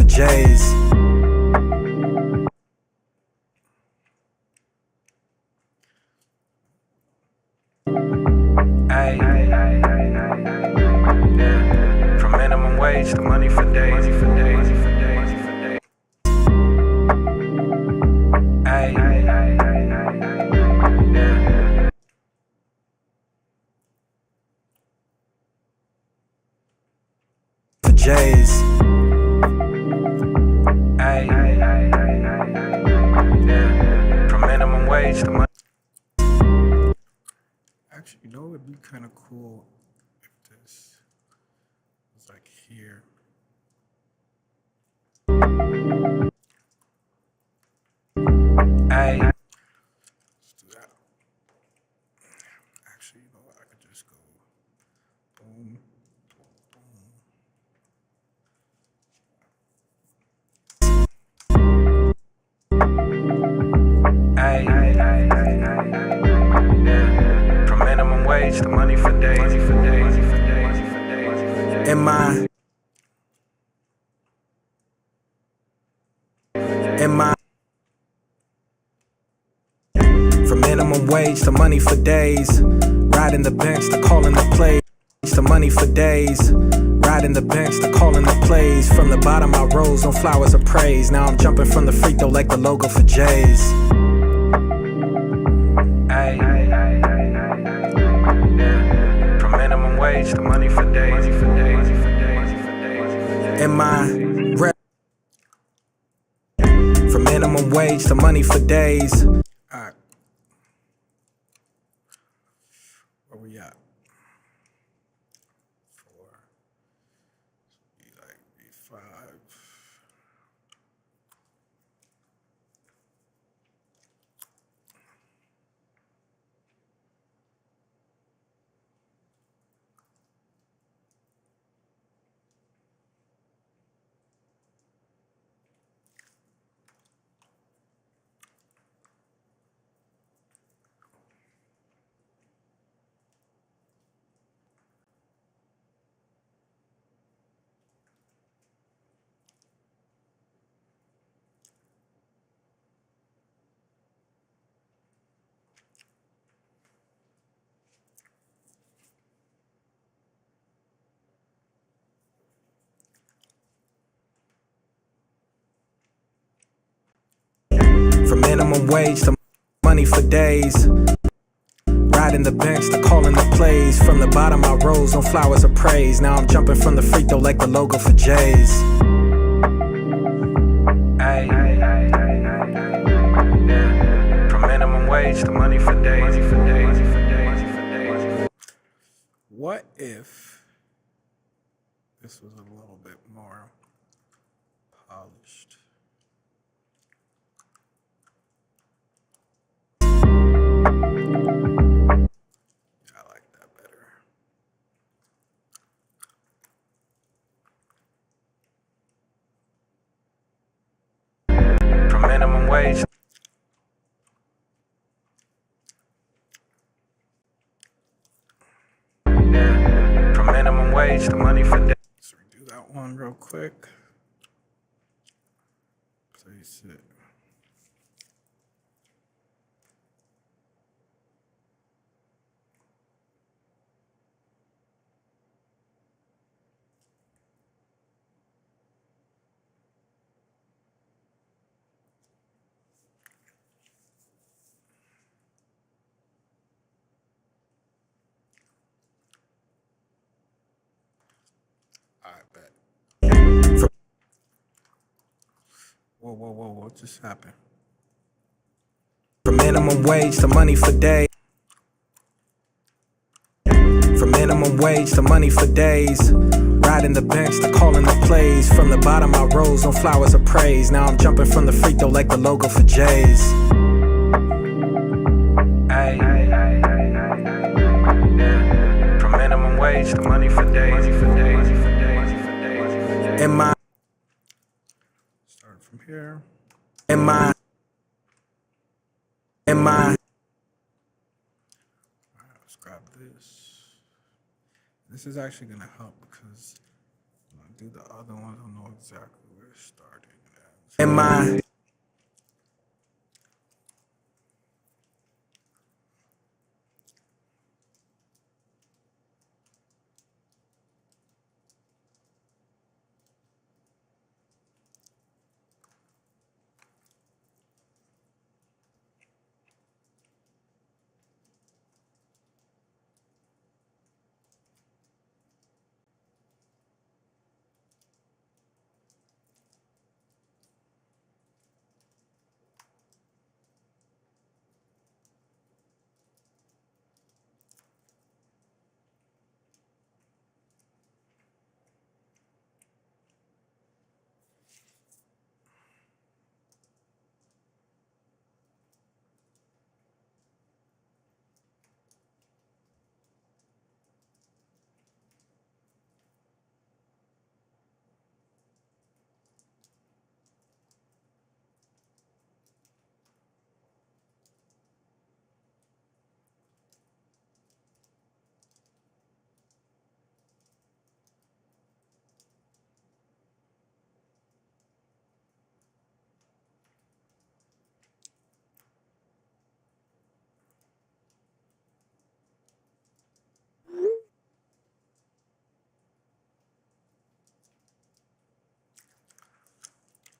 J's. Ay, yeah. From minimum wage to money for days, for days, for days, for days. Ay, yeah. For J's. Ay, yeah. From minimum wage to money. Actually, you know what would be kind of cool if this was like here. Ay. Let's do that. Actually, you know what? I could just go boom, Ay, yeah. From minimum wage to money for days, for days, for days, for days, for days. In my from minimum wage to money for days, riding the bench to calling the plays, to money for days, riding the bench to calling the plays. From the bottom I rose on flowers of praise. Now I'm jumping from the free throw like the logo for J's. Ay, yeah. From minimum wage to money for days, for days, for days, for days, for days. In my rep. From minimum wage to money for days. Alright. Where we at? 4. Be like B5. From minimum wage to money for days, riding the bench to calling the plays. From the bottom I rose on flowers of praise. Now I'm jumping from the free throw like the logo for J's. Ay, yeah. From minimum wage to money for days, for days, for days, for days. What if this was a little bit more polished? Yeah, I like that better. From minimum wage. Yeah. From minimum wage to money for days. Let's redo that one real quick. Place it. I bet. Whoa, what just happened? From minimum wage to money for days. From minimum wage to money for days, riding the bench to calling the plays. From the bottom I rose on flowers of praise. Now I'm jumping from the free throw like the logo for J's. Ay, yeah. From minimum wage to money for days, for days, for days, for days, for days. In my Start from here. Alright, Let's grab this. This is actually gonna help because when I do the other ones, I know exactly where Starting in my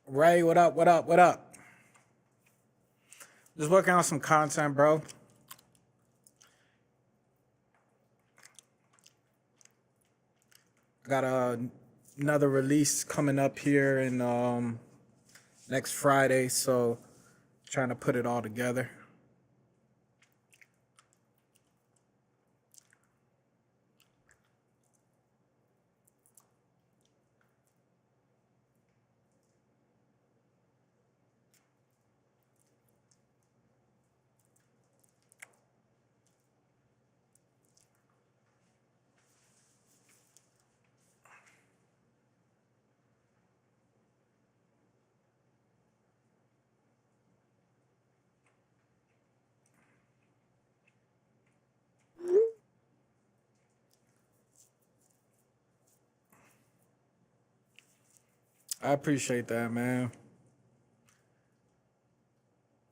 Ray, what up? What up? What up? Just working on some content, bro. I got another release coming up here in next Friday, so trying to put it all together. I appreciate that, man.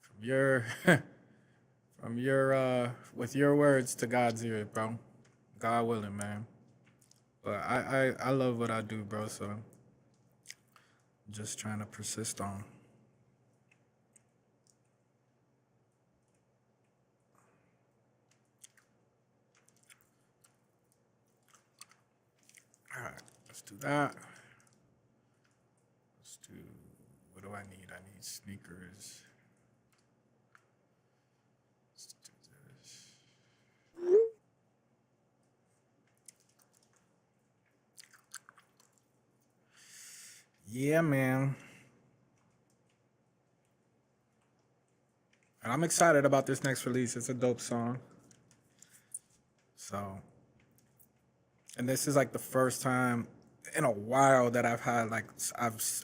From your from your with your words to God's ears, bro. God willing, man. But I love what I do, bro, so I'm just trying to persist on. All right, let's do that. Let's do, what do I need? I need sneakers. Let's do this. Yeah, man. And I'm excited about this next release. It's a dope song. So, and this is like the first time in a while that I've had like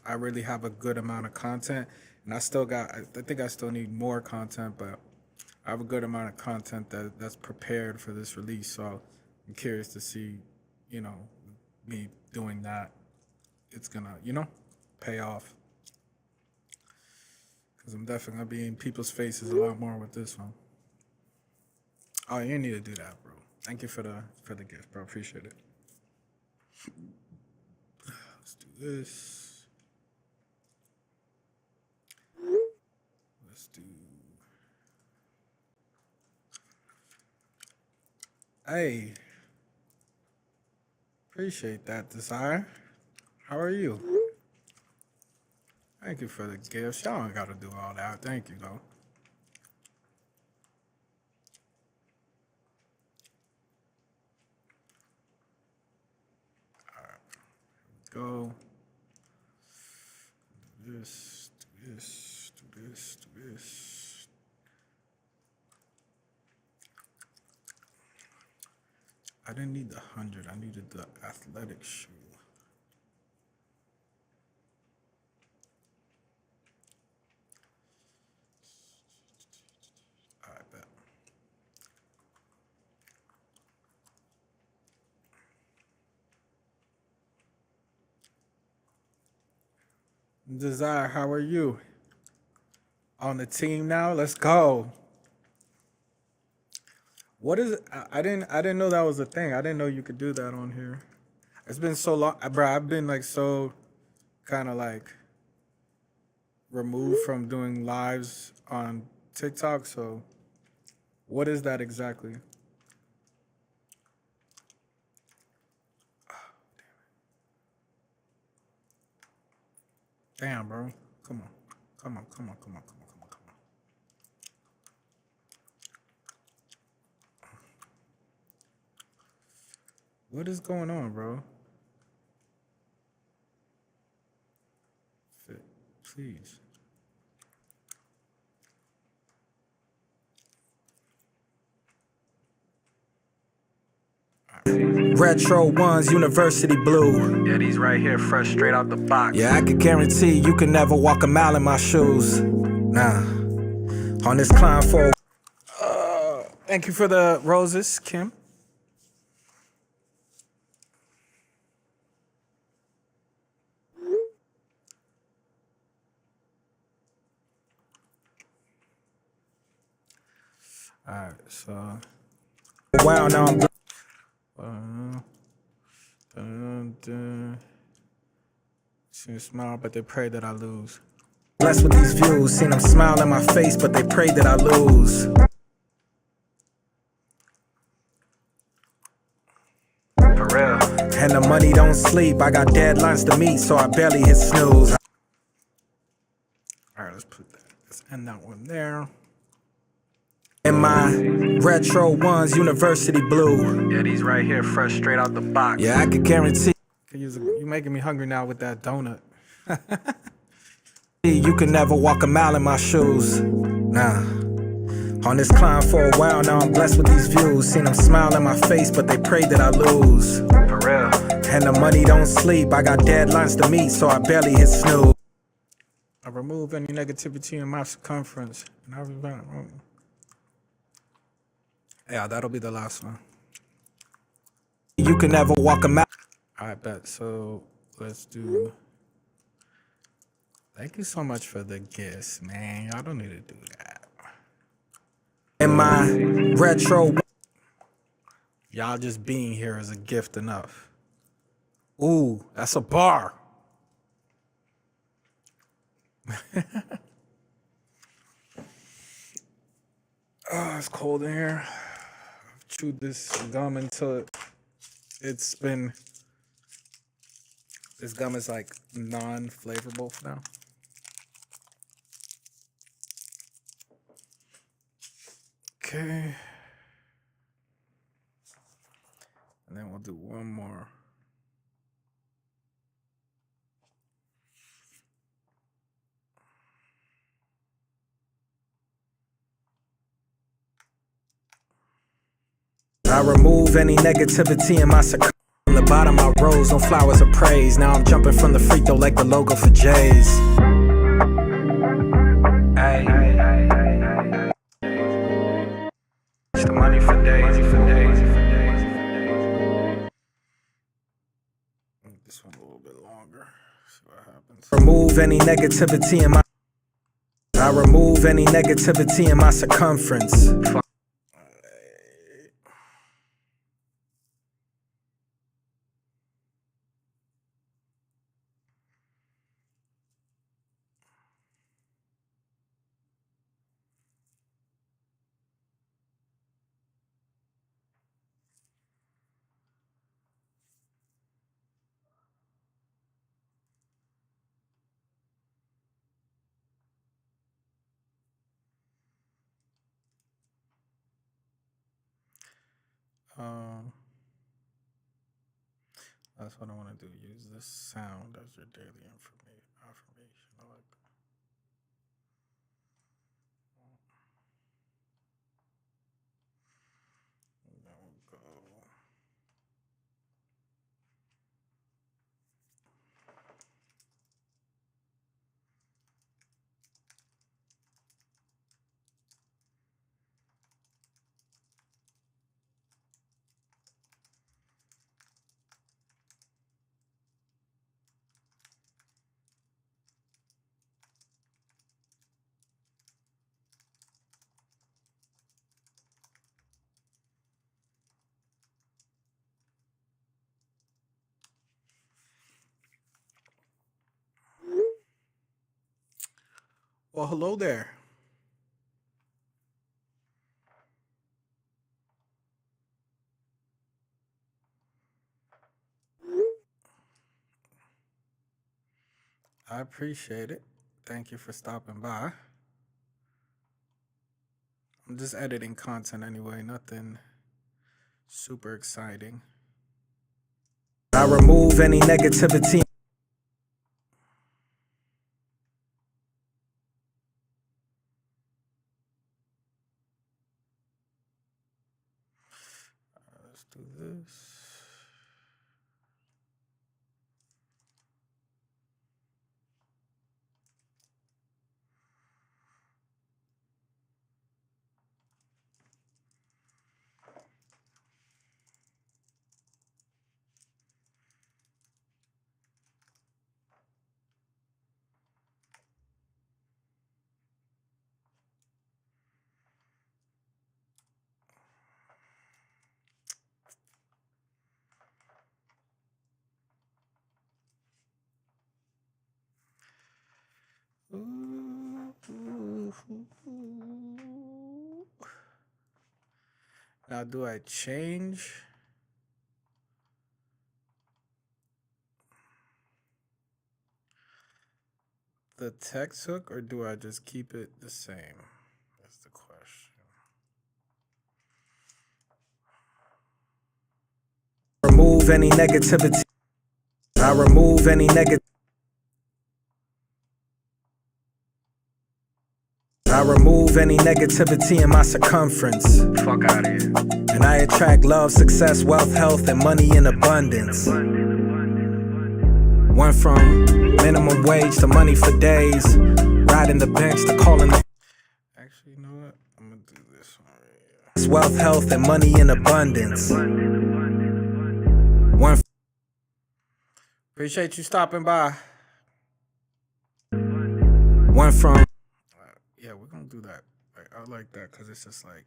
I really have a good amount of content, and I think I still need more content, but I have a good amount of content that's prepared for this release. So I'm curious to see, you know, me doing that. It's gonna, pay off. Because I'm definitely gonna be in people's faces a lot more with this one. Oh, you need to do that, bro. Thank you for the gift, bro. Appreciate it. Let's do this. Let's do. Hey. Appreciate that, Desire. How are you? Thank you for the gifts. Y'all don't gotta do all that. Thank you, though. Go. Do this, do this, do this, do this. I didn't need the 100. I needed the athletic shoe. I bet. Desire, how are you? On the team now? Let's go. What is it? I didn't know that was a thing. I didn't know you could do that on here. It's been so long, bro. I've been like so kind of like removed from doing lives on TikTok. So what is that exactly? Damn, bro. Come on. Come on, come on, come on, come on, come on, come on. What is going on, bro? Fit, please. Retro ones, University Blue. Yeah, these right here, fresh straight out the box. Yeah, I can guarantee you can never walk a mile in my shoes. Nah. On this climb for. Thank you for the roses, Kim. All right, so. Wow, now I'm. See a smile, but they pray that I lose. Blessed with these views. Seen them smile in my face, but they pray that I lose. For real. And the money don't sleep. I got deadlines to meet, so I barely hit snooze. All right, let's end that one there. In my retro ones, University Blue. Yeah, these right here, fresh straight out the box. Yeah, I can guarantee. You're making me hungry now with that donut. You can never walk a mile in my shoes. Nah. On this climb for a while, now I'm blessed with these views. Seen them smile in my face, but they pray that I lose. For real. And the money don't sleep. I got deadlines to meet, so I barely hit snooze. I remove any negativity in my circumference. And I remember. Yeah, that'll be the last one. You can never walk a mile. I bet. So let's do. Thank you so much for the gifts, man. Y'all don't need to do that. In my retro. Y'all just being here is a gift enough. Ooh, that's a bar. Oh, it's cold in here. I've chewed this gum until it's been. This gum is like non-flavorable for now. Okay. And then we'll do one more. I remove any negativity in my circumference. From the bottom I rose on flowers of praise. Now I'm jumping from the free throw like the logo for Jay's. Hey. It's the money for days, This one a little bit longer. See what happens. Remove any negativity in my. I remove any negativity in my circumference. That's what I want to do. Use this sound as your daily affirmation. I like that. There we go. Well, hello there. I appreciate it. Thank you for stopping by. I'm just editing content anyway, nothing super exciting. I remove any negativity. Let's do this. Now, do I change the text hook or do I just keep it the same? That's the question. Remove any negativity. I remove any negativity. I remove any negativity in my circumference. Fuck out of here. And I attract love, success, wealth, health, and money in abundance. Went from minimum wage to money for days. Riding the bench to calling the... Actually, you know what? I'm gonna do this one right here. It's wealth, health, and money in abundance. Appreciate you stopping by. Went from... Yeah, we're gonna do that. I like that because it's just like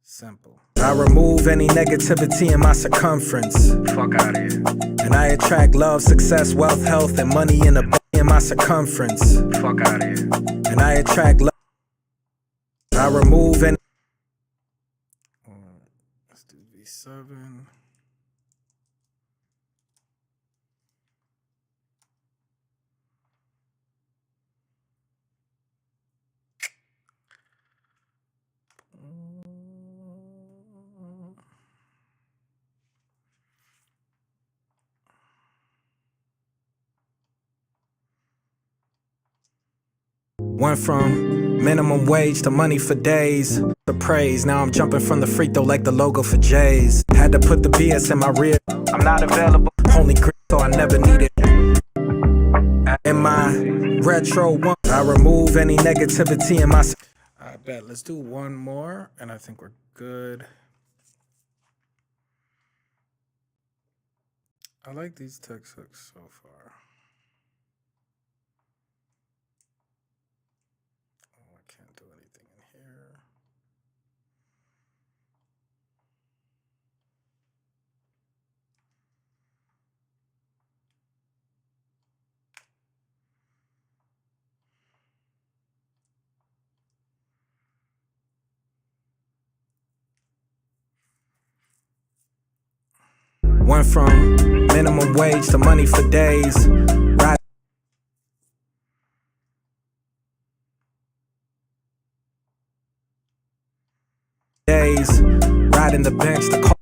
simple. I remove any negativity in my circumference. Fuck out of here. And I attract love, success, wealth, health, and money in my circumference. Fuck out of here. And I attract love. I remove any. Let's do V7. Went from minimum wage to money for days. The praise, now I'm jumping from the free throw like the logo for J's. Had to put the BS in my rear. I'm not available. Only green, so I never need it. In my retro one, I remove any negativity in my... I bet. Let's do one more, and I think we're good. I like these text hooks so far. Oh, I can't do anything in here. Went from minimum wage to money for days. Riding the bench to call.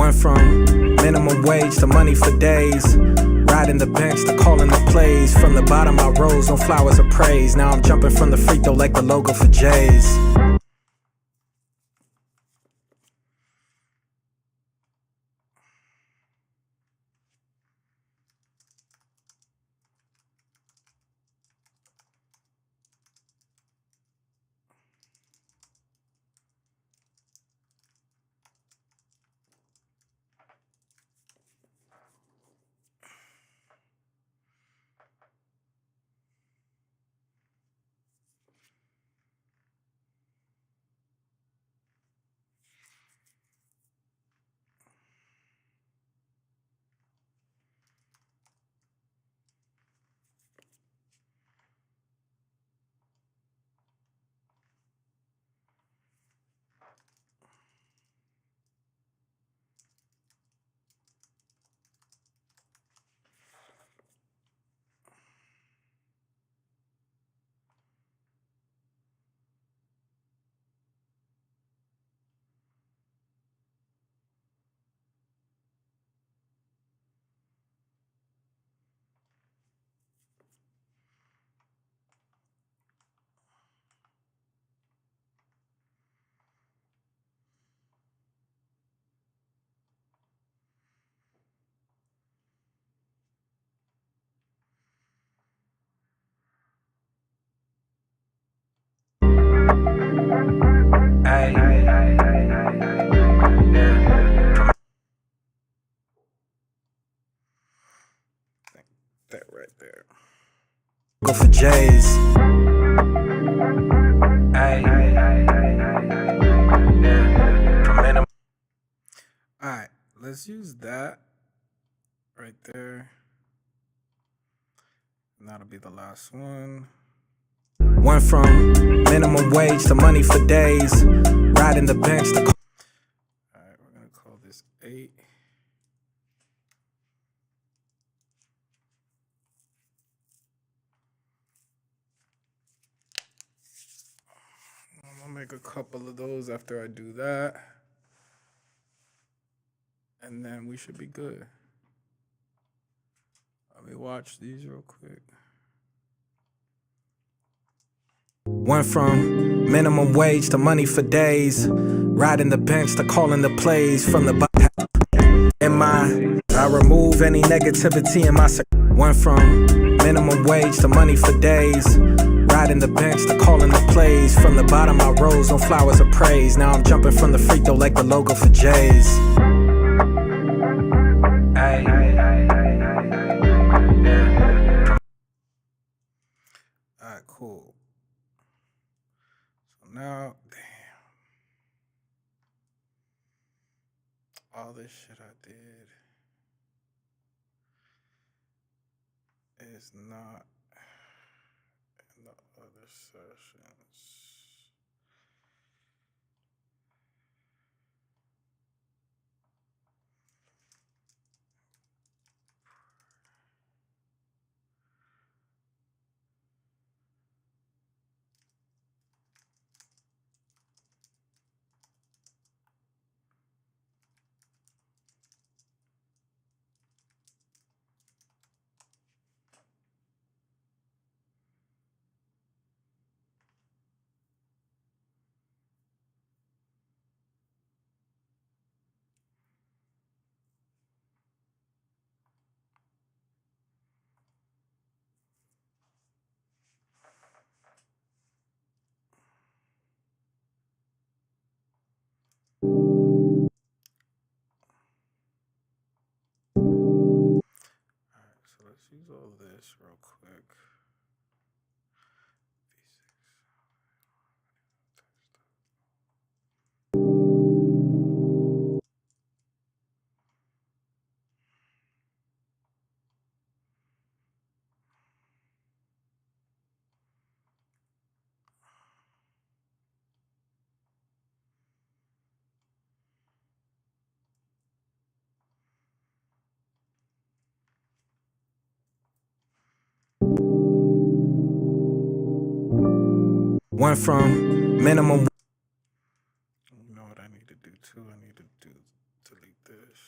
Went from minimum wage to money for days. Riding the bench to calling the plays. From the bottom I rose on flowers of praise. Now I'm jumping from the free throw like the logo for Jays. That right there. Go for Jays. Alright, let's use that right there. And that'll be the last one. Went from minimum wage to money for days. Riding the bench to Alright, we're gonna call this 8. I'm gonna make a couple of those after I do that. And then we should be good. Let me watch these real quick. Went from minimum wage to money for days. Riding the bench to calling the plays. From the I remove any negativity in my went from minimum wage to money for days. Riding the bench to calling the plays. From the bottom I rose on flowers of praise. Now I'm jumping from the free throw like the logo for Jays. Alright, cool. So now, damn. All this shit I did is not in the other sessions. Alright, so let's use all this real quick. Went from minimum. You know what I need to do too? I need to delete this.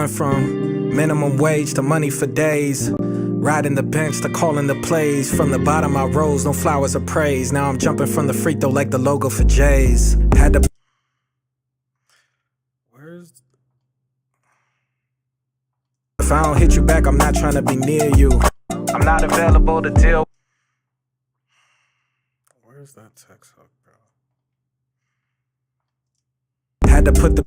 Went from minimum wage to money for days. Riding the bench to calling the plays. From the bottom I rose, no flowers of praise. Now I'm jumping from the free throw like the logo for Jays. Had to. Where's If I don't hit you back, I'm not trying to be near you. I'm not available to deal. where's that text hook, bro? Had to put the.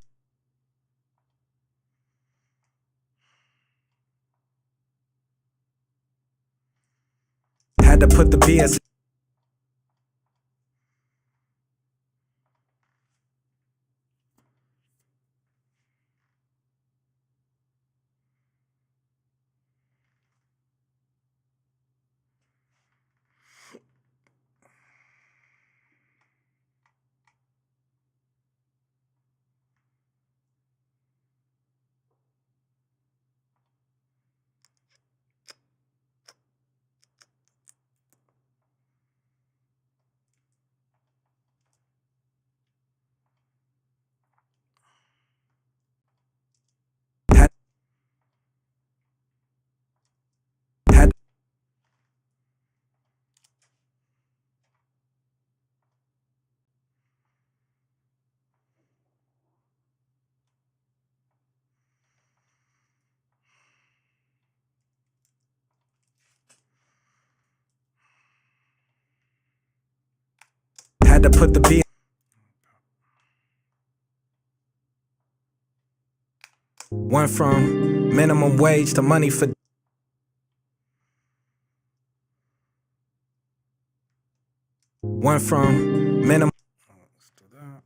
Had to put the BS. Had, had, had to put the BS. Went from minimum wage to money for. Went from minimum. Let's do that.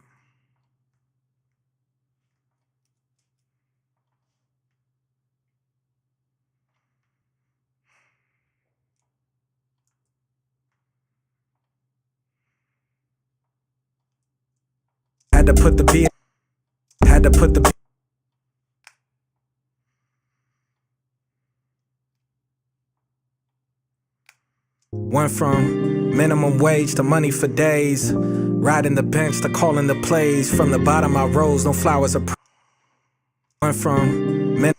Had to put the BS. Had to put the. Went from minimum wage to money for days. Riding the bench to calling the plays. From the bottom I rose, no flowers of. Went from min.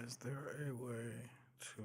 Is there a way to?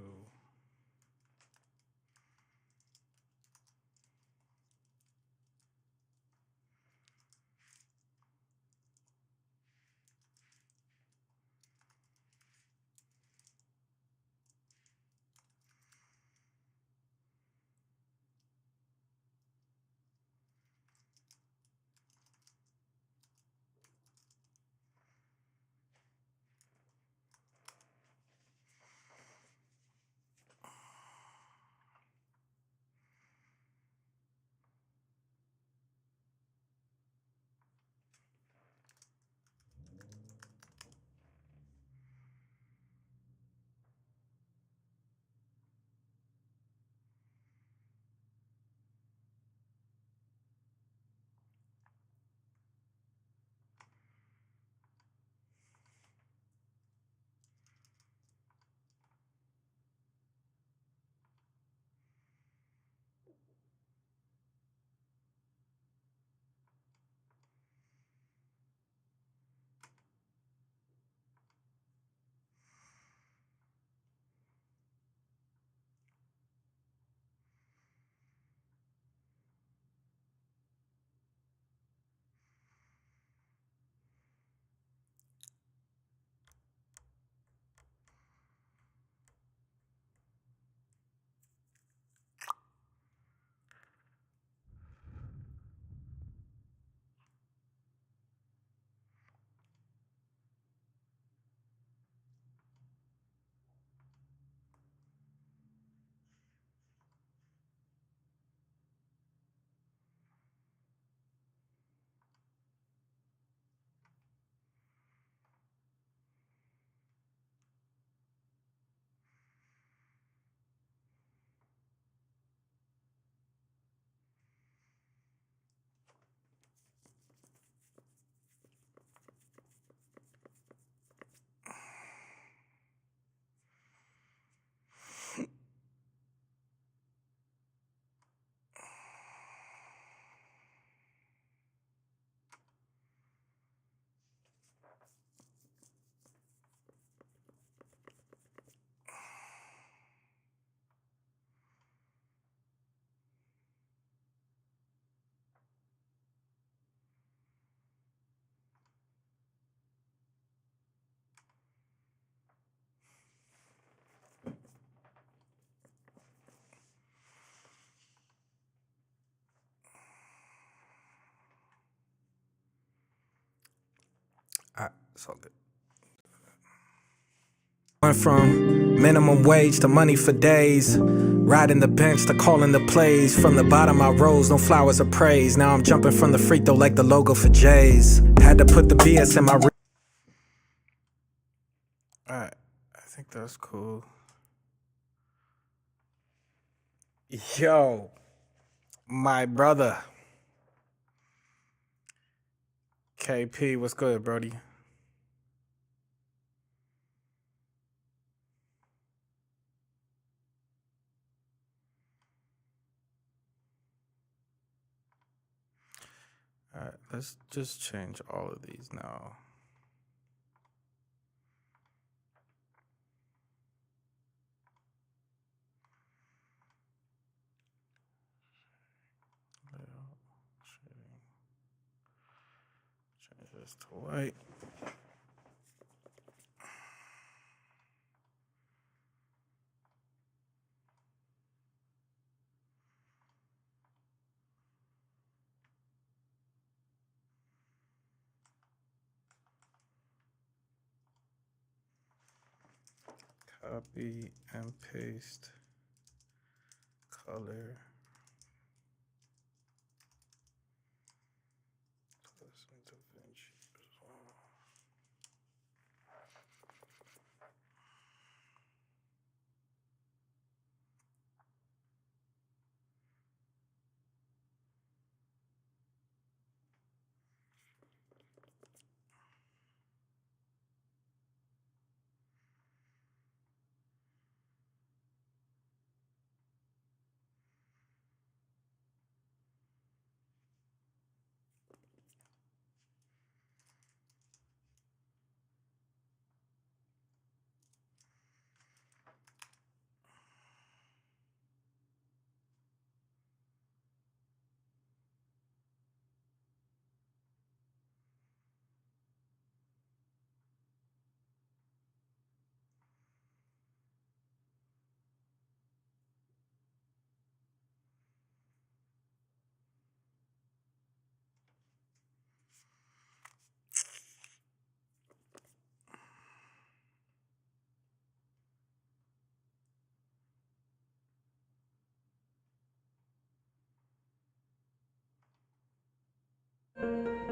It's all good. Went from minimum wage to money for days. Riding the bench to calling the plays. From the bottom I rose, no flowers of praise. Now I'm jumping from the free throw like the logo for Jays. Had to put the BS in my Alright, I think that's cool. Yo, my brother. KP, what's good, Brody? Alright, let's just change all of these now. Change this to white. Copy and paste color. Plus DaVinci as well.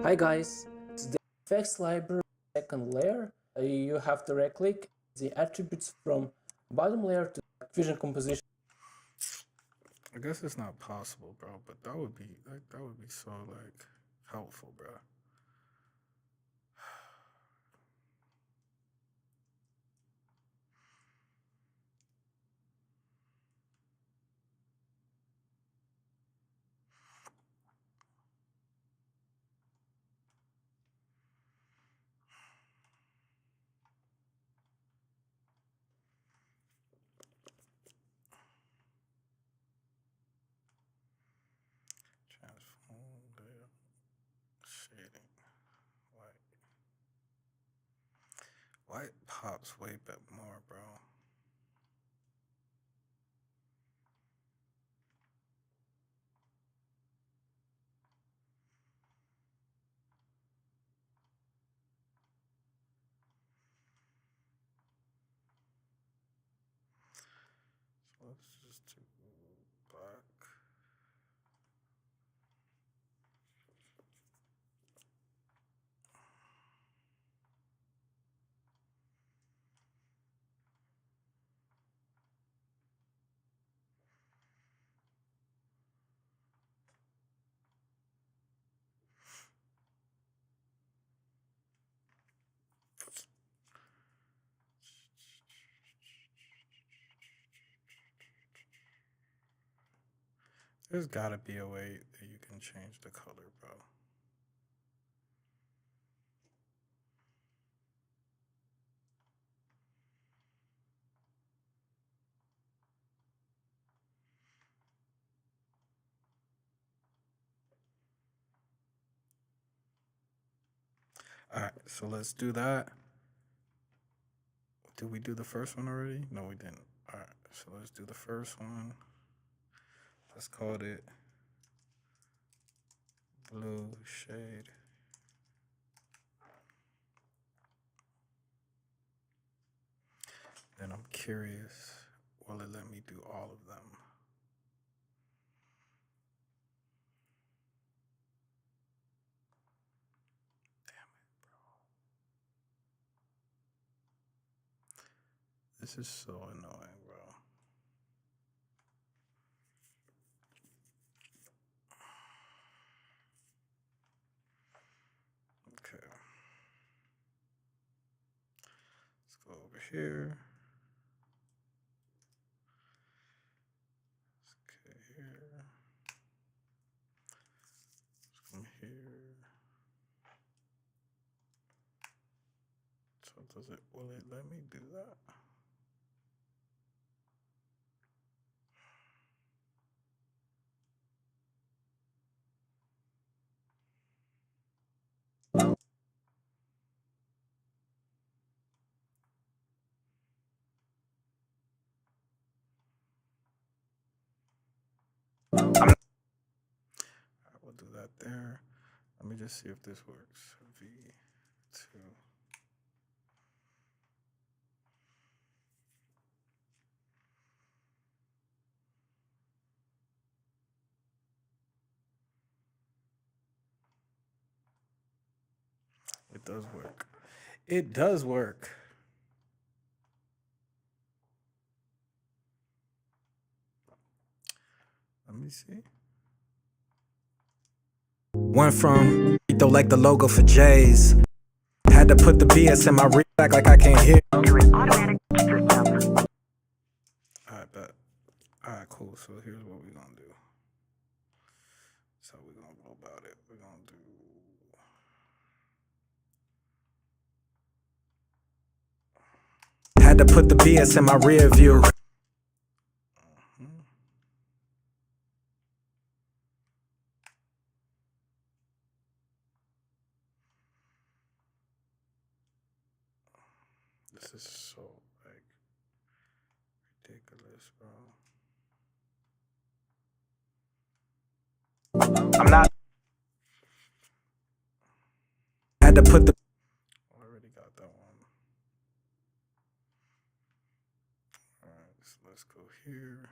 Hi guys, it's the effects library second layer. You have to right click the attributes from bottom layer to Fusion Composition. I guess it's not possible, bro, but that would be so helpful, bro. Transform layer shading white. White pops way bit more, bro. So let's just do black. There's gotta be a way that you can change the color, bro. Alright, so let's do that. Did we do the first one already? No, we didn't. Alright, so let's do the first one. Let's call it blue shade. Then I'm curious, will it let me do all of them? This is so annoying, bro. Okay. Let's go over here. Okay, here. Let's come here. So will it let me do that? I will do that there. Let me just see if this works. V2. It does work. It does work. Let me see. Went from though like the logo for J's. Had to put the BS in my rear back like I can't hear. To an automatic system. Alright, bet. Alright, cool. So here's what we're gonna do. That's how we're gonna go about it. We're gonna do Had to put the BS in my rear view. This is so like ridiculous, bro. I'm not. Had to put the. I already got that one. Alright, so let's go here.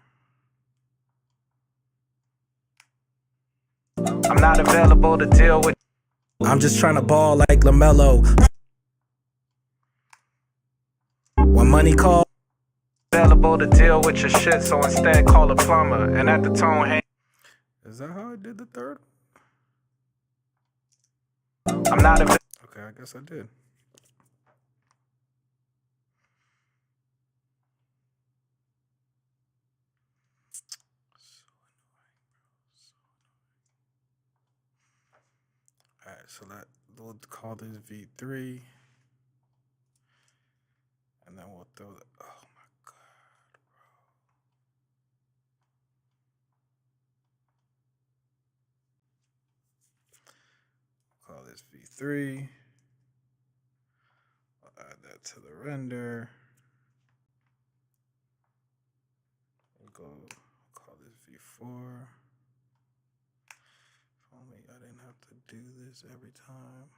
I'm not available to deal with. I'm just trying to ball like LaMelo. When money calls, available to deal with your shit, so instead call a plumber. And at the tone, hey. Is that how I did the third? I'm not available. Okay, I guess I did. Alright, so we'll call this V3. And then we'll throw the, oh my God, bro. Call this V3. I'll add that to the render. We'll call this V4. If only I didn't have to do this every time.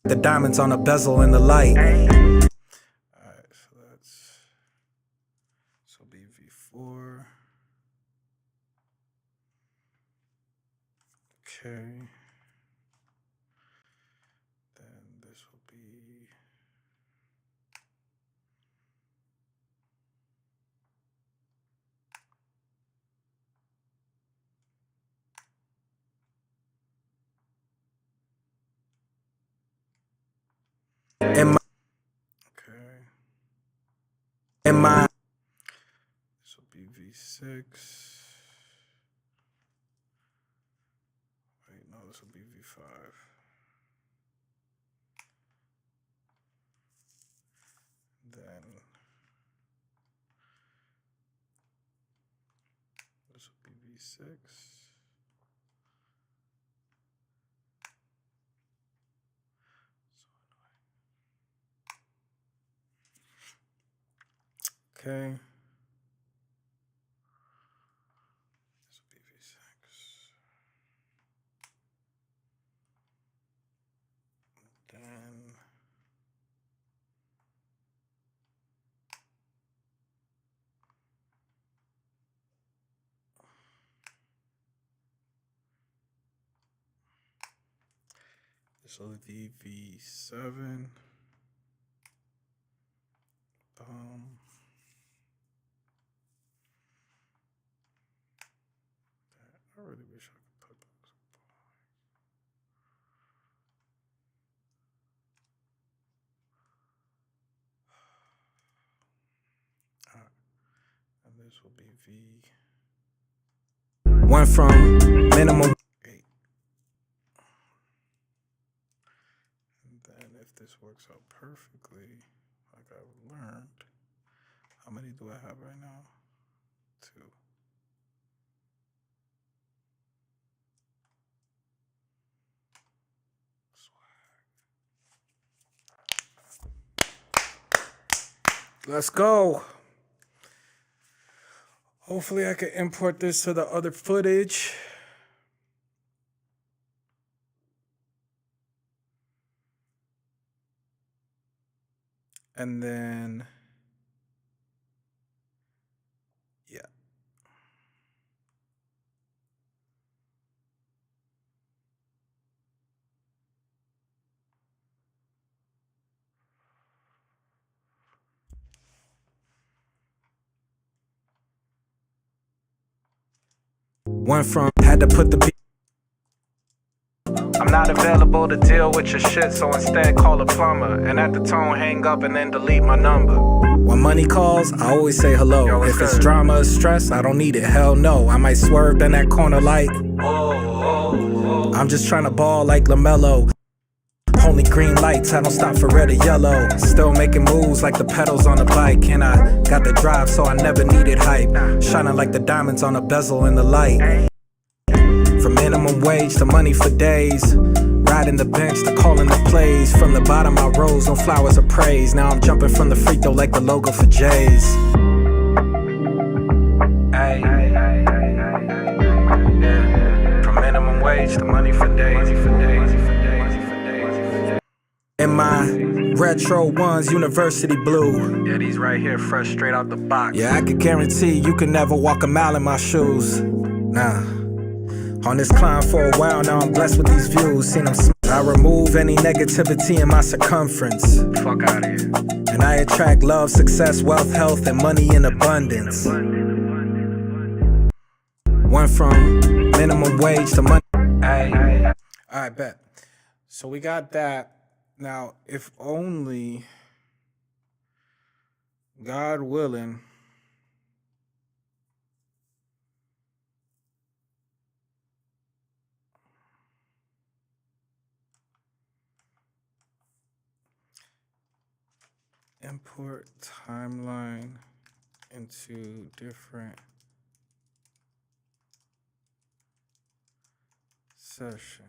The diamonds on a bezel in the light. Alright, so be V4. Okay. Then this will be In my, okay. in my. This will be V6. Wait, no, this will be V5. Then this will be V6. Okay. This will be V6. Then So the V7. I really wish I could put those. And this will be V. Went from minimum. 8. And then if this works out perfectly, like I've learned, how many do I have right now? 2. Let's go. Hopefully I can import this to the other footage. And then, yeah. Went from had to put the beat. I'm not available to deal with your shit, so instead call a plumber. And at the tone, hang up and then delete my number. When money calls, I always say hello. Yo, if it's drama or stress, I don't need it, hell no. I might swerve in that corner like I'm just trying to ball like LaMelo. Only green lights, I don't stop for red or yellow. Still making moves like the pedals on the bike. And I got the drive, so I never needed hype. Shining like the diamonds on a bezel in the light. From minimum wage to money for days. Riding the bench to calling the plays. From the bottom I rose, no flowers of praise. Now I'm jumping from the free throw like the logo for J's. Ay. Yeah. From minimum wage to money for days. In my retro ones, university blue. Yeah, these right here, fresh straight out the box. Yeah, I could guarantee you can never walk a mile in my shoes. Nah. On this climb for a while, now I'm blessed with these views. Seen them I remove any negativity in my circumference. Fuck out of here. And I attract love, success, wealth, health, and money in abundance. Went from minimum wage to money. Ay. All right, bet. So we got that. Now, if only, God willing, import timeline into different session.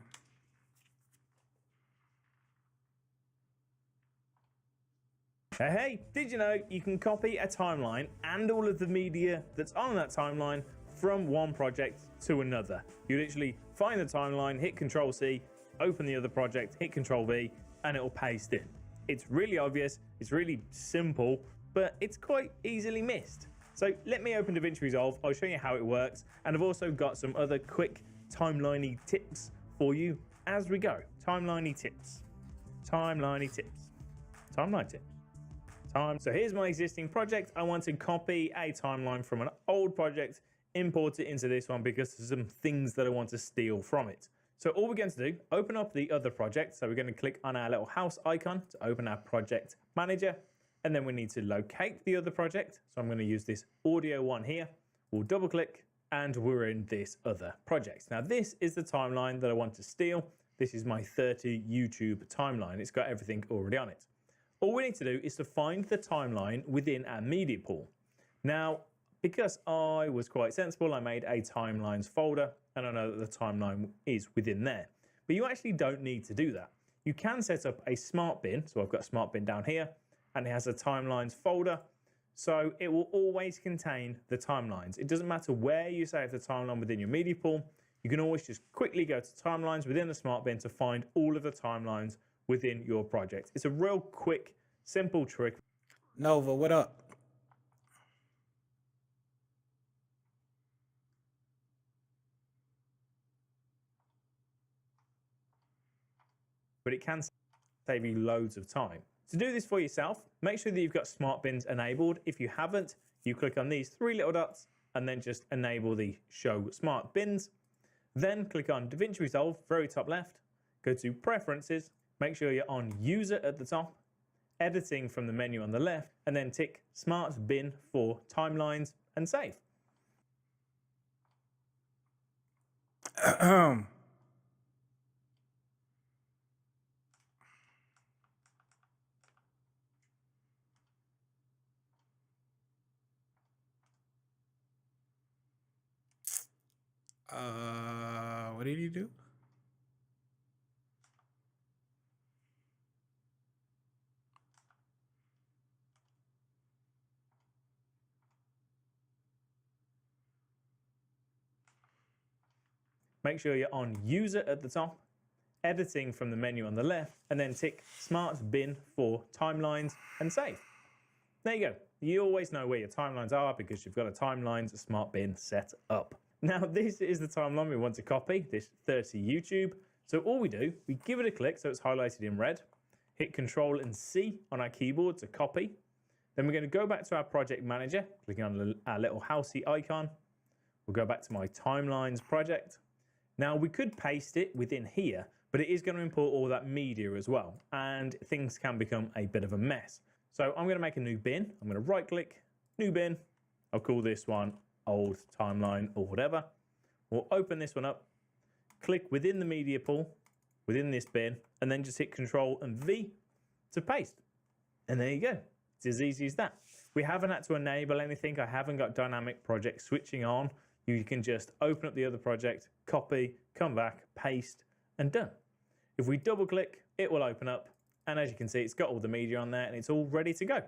Hey, did you know you can copy a timeline and all of the media that's on that timeline from one project to another? You literally find the timeline, hit Control C, open the other project, hit Control V, and it'll paste in. It's really obvious, it's really simple, but it's quite easily missed. So let me open DaVinci Resolve, I'll show you how it works, and I've also got some other quick timeliney tips for you as we go. Timeliney tips. Timeliney tips. Timeline tips. So here's my existing project. I want to copy a timeline from an old project, import it into this one because there's some things that I want to steal from it. So all we're going to do, open up the other project. So we're going to click on our little house icon to open our project manager. And then we need to locate the other project. So I'm going to use this audio one here. We'll double click and we're in this other project. Now this is the timeline that I want to steal. This is my 30 YouTube timeline. It's got everything already on it. All we need to do is to find the timeline within our media pool. Now, because I was quite sensible, I made a timelines folder, and I know that the timeline is within there. But you actually don't need to do that. You can set up a smart bin. So I've got a smart bin down here, and it has a timelines folder. So it will always contain the timelines. It doesn't matter where you save the timeline within your media pool. You can always just quickly go to timelines within the smart bin to find all of the timelines within your project. It's a real quick, simple trick. Nova, what up? but it can save you loads of time. To do this for yourself, make sure that you've got Smart Bins enabled. If you haven't, you click on these 3 little dots and then just enable the Show Smart Bins. Then click on DaVinci Resolve, very top left, go to Preferences, make sure you're on User at the top, Editing from the menu on the left, and then tick Smart Bin for timelines and save. What did he do? Make sure you're on User at the top, Editing from the menu on the left, and then tick Smart Bin for timelines and save. There you go. You always know where your timelines are because you've got a timelines Smart Bin set up. Now, this is the timeline we want to copy, this 30 YouTube. So all we do, we give it a click so it's highlighted in red, hit Control and C on our keyboard to copy. Then we're going to go back to our project manager, clicking on our little housey icon. We'll go back to my timelines project. Now, we could paste it within here, but it is going to import all that media as well, and things can become a bit of a mess. So I'm going to make a new bin. I'm going to right click, new bin. I'll call this one old timeline or whatever. We'll open this one up, click within the media pool, within this bin, and then just hit Control and V to paste. And there you go. It's as easy as that. We haven't had to enable anything. I haven't got dynamic project switching on. You can just open up the other project, copy, come back, paste, and done. If we double click, it will open up. And as you can see, it's got all the media on there and it's all ready to go.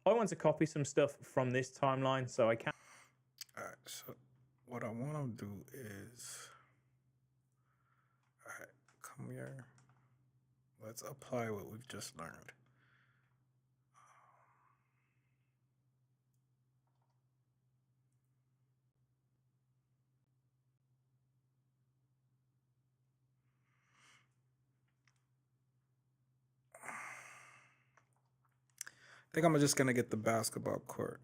I want to copy some stuff from this timeline so I can. All right, so what I want to do is, all right, come here. Let's apply what we've just learned. I think I'm just going to get the basketball court.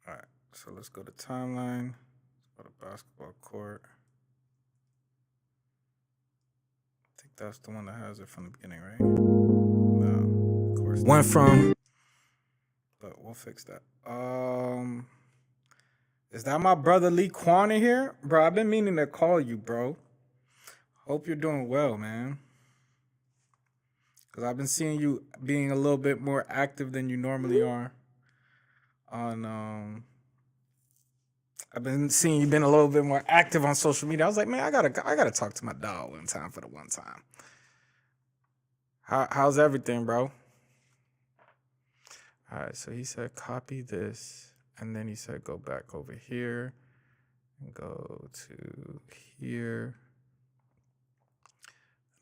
All right, so let's go to timeline. Let's go to basketball court. I think that's the one that has it from the beginning, right? No, of course. Went from. But we'll fix that. Is that my brother Lee Quan in here? Bro, I've been meaning to call you, bro. Hope you're doing well, man. Because I've been seeing you being a little bit more active than you normally are. I've been seeing you been a little bit more active on social media. I was like, man, I gotta talk to my dog one time for the one time. How's everything, bro? All right, so he said copy this. And then he said, go back over here and go to here.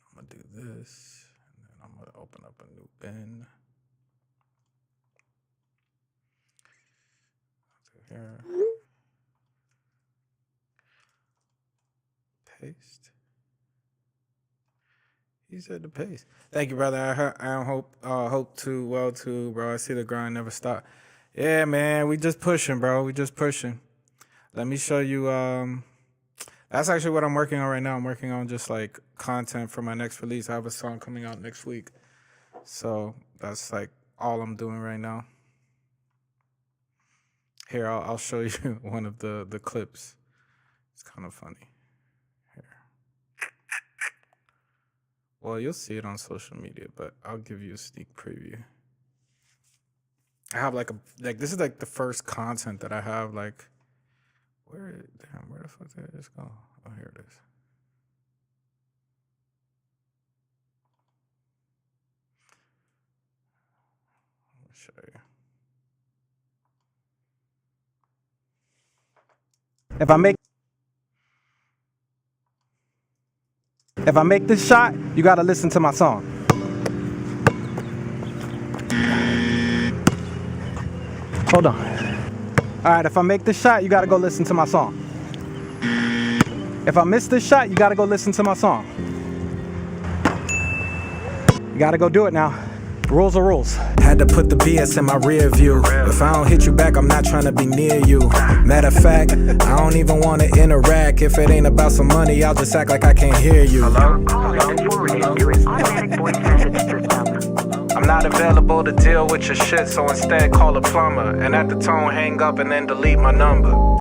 I'm going to do this. And then I'm going to open up a new bin. To here. Paste. He said to paste. Thank you, brother. I hope to well too, bro. I see the grind never stop. Yeah, man, we just pushing, bro. We just pushing. Let me show you. That's actually what I'm working on right now. I'm working on just like content for my next release. I have a song coming out next week. So that's like all I'm doing right now. Here, I'll show you one of the clips. It's kind of funny. Here. Well, you'll see it on social media, but I'll give you a sneak preview. I have like this is like the first content that I have like where the fuck did this go? Oh, here it is. Let me show you. If I make this shot, you gotta listen to my song. Hold on. All right, if I make the shot, you gotta go listen to my song. If I miss this shot, you gotta go listen to my song. You gotta go do it now. Rules are rules. Had to put the BS in my rear view. If I don't hit you back, I'm not trying to be near you. Matter of fact, I don't even want to interact. If it ain't about some money, I'll just act like I can't hear you. Call has been forwarded to an automatic voice message system. I'm not available to deal with your shit, so instead call a plumber. And at the tone, hang up and then delete my number.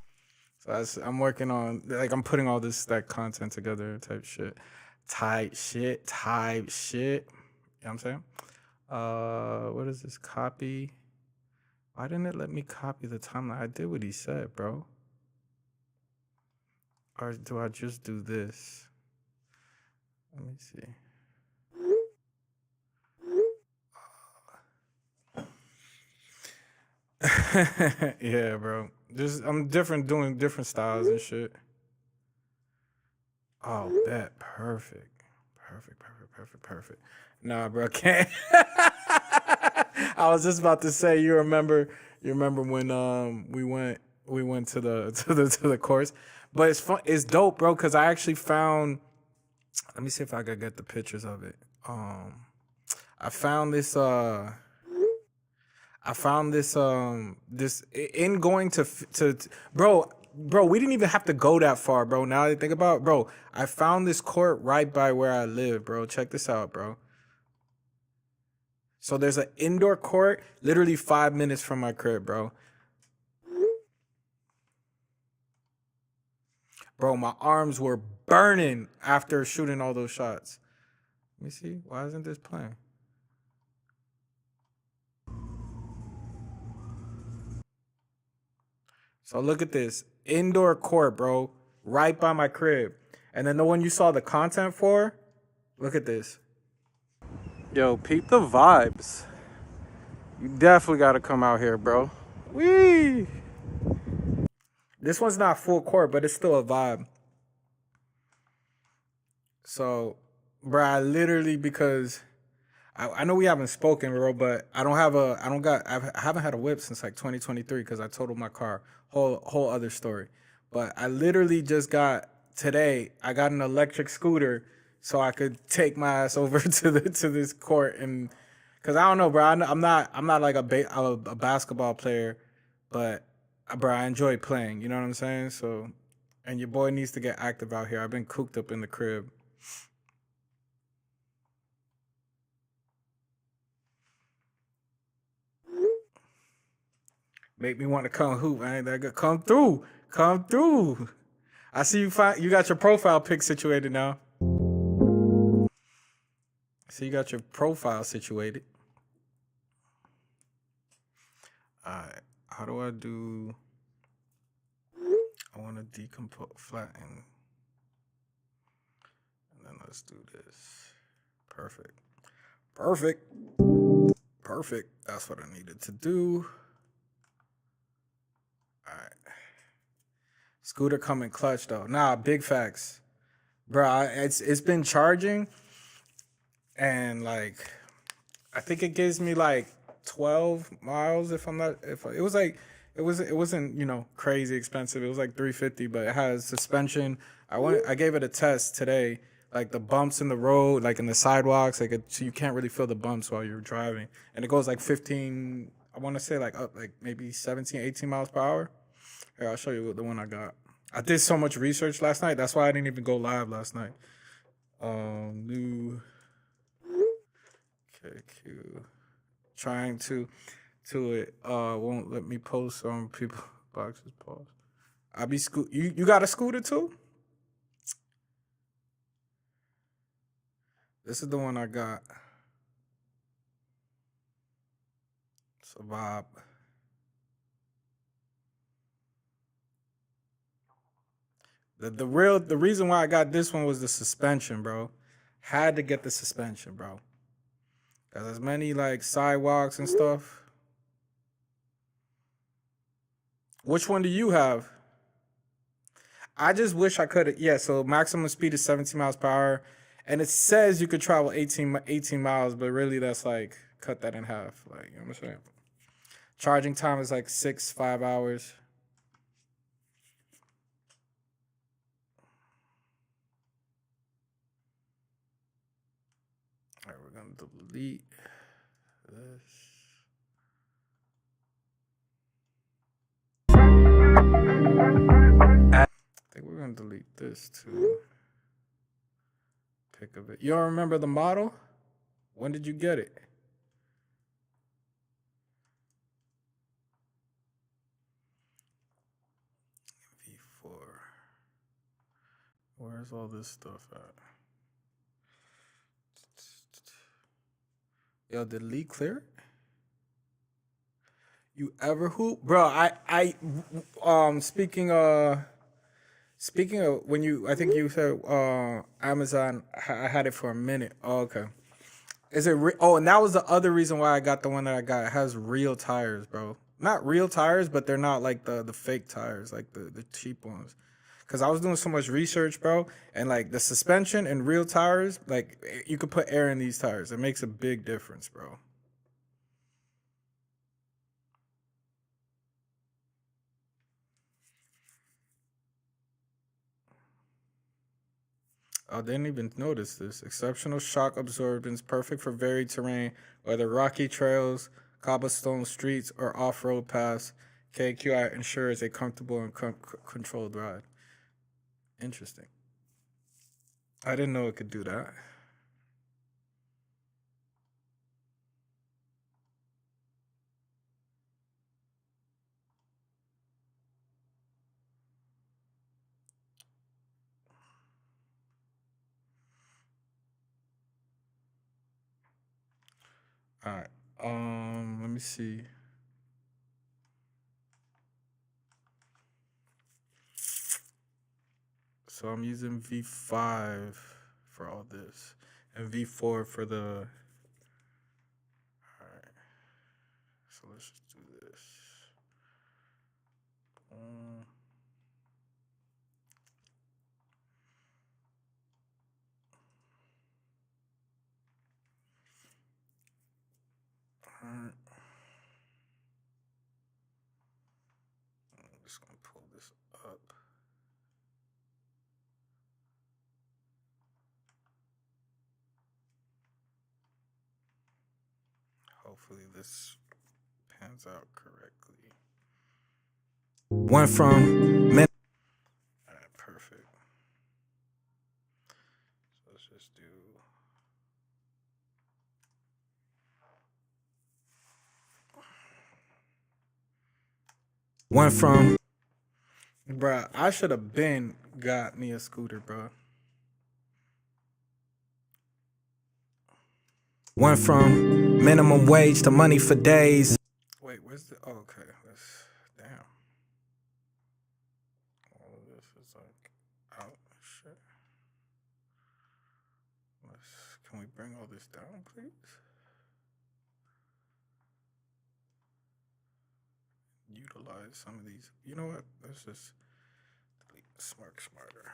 So I'm working on, like, I'm putting all this that content together type shit. Type shit. You know what I'm saying? What is this? Copy. Why didn't it let me copy the timeline? I did what he said, bro. Or do I just do this? Let me see. Yeah, bro. I'm doing different styles and shit. Oh, that perfect. Nah, bro, can't. I was just about to say, you remember when we went to the course, but it's fun, it's dope, bro, because I actually found. Let me see if I could get the pictures of it. I found this this in going to bro, we didn't even have to go that far, bro. Now that I think about it, bro, I found this court right by where I live, bro. Check this out, bro. So there's an indoor court literally 5 minutes from my crib, bro. Bro, my arms were burning after shooting all those shots. Let me see. Why isn't this playing? So look at this. Indoor court, bro. Right by my crib. And then the one you saw the content for, look at this. Yo, peep the vibes. You definitely got to come out here, bro. Wee! This one's not full court, but it's still a vibe. So, bro, I literally, because I know we haven't spoken, bro, but I haven't had a whip since like 2023 because I totaled my car. Whole other story. But I literally just got today. I got an electric scooter so I could take my ass over to this court, and because I don't know, bro. I'm not like a basketball player, but bro, I enjoy playing. You know what I'm saying? So, and your boy needs to get active out here. I've been cooped up in the crib. Make me want to come hoop. I ain't that good. Come through. I see you got your profile pic situated now. So you got your profile situated. All right. How do I do? I want to decompose, flatten. And then let's do this. Perfect. That's what I needed to do. All right. Scooter coming clutch though. Nah, big facts. Bro, it's been charging. And like, I think it gives me like 12 miles it wasn't, you know, crazy expensive. It was like $350, but it has suspension. I gave it a test today, like the bumps in the road, like in the sidewalks, so you can't really feel the bumps while you're driving. And it goes like 15, I want to say like up like maybe 17, 18 miles per hour. Here, I'll show you the one I got. I did so much research last night. That's why I didn't even go live last night. New KQ. Trying to it won't let me post on people boxes. Pause. I be you got a scooter too? This is the one I got. It's a vibe. The reason why I got this one was the suspension, bro. Had to get the suspension, bro. Cause there's many like sidewalks and stuff. Which one do you have? I just wish I could. Yeah, so maximum speed is 17 miles per hour. And it says you could travel 18 miles, but really that's like, cut that in half. Like, you know what I'm saying? Charging time is like 5 hours. We're gonna delete this. I think we're gonna delete this too. Pick of it. You don't remember the model? When did you get it? V4. Where's all this stuff at? Yo, did Lee clear it? You ever hoop? Bro, speaking of when you, I think you said Amazon, I had it for a minute. Oh, okay. Is it and that was the other reason why I got the one that I got. It has real tires, bro. Not real tires, but they're not like the fake tires, like the cheap ones. Cause I was doing so much research, bro, and like the suspension and real tires, like you could put air in these tires. It makes a big difference, bro. I didn't even notice this. Exceptional shock absorbance, perfect for varied terrain, whether rocky trails, cobblestone streets, or off-road paths. KQI ensures a comfortable and controlled ride. Interesting. I didn't know it could do that. All right. Let me see. So I'm using V5 for all this, and V4 for the. All right. So let's just do this. Alright. I'm just gonna pull this up. Hopefully this pans out correctly. Went from men. Alright, perfect. So let's just do. Went from. Bruh, I should have been got me a scooter, bro. Went from minimum wage to money for days. Wait, where's the? Oh, okay, let's. Damn. All of this is like out. Shit. Can we bring all this down, please? Utilize some of these. You know what? Let's just delete Smarter.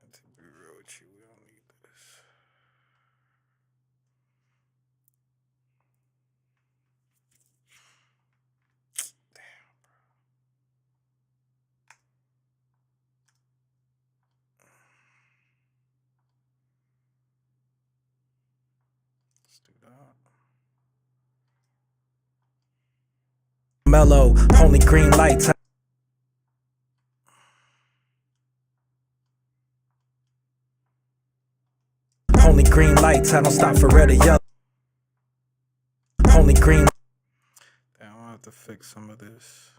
And to be real with you, we don't need this. Damn, bro. Let's do that. Mellow, only green lights. Only green lights, I don't stop for red or yellow. Only green. Damn, I'll have to fix some of this.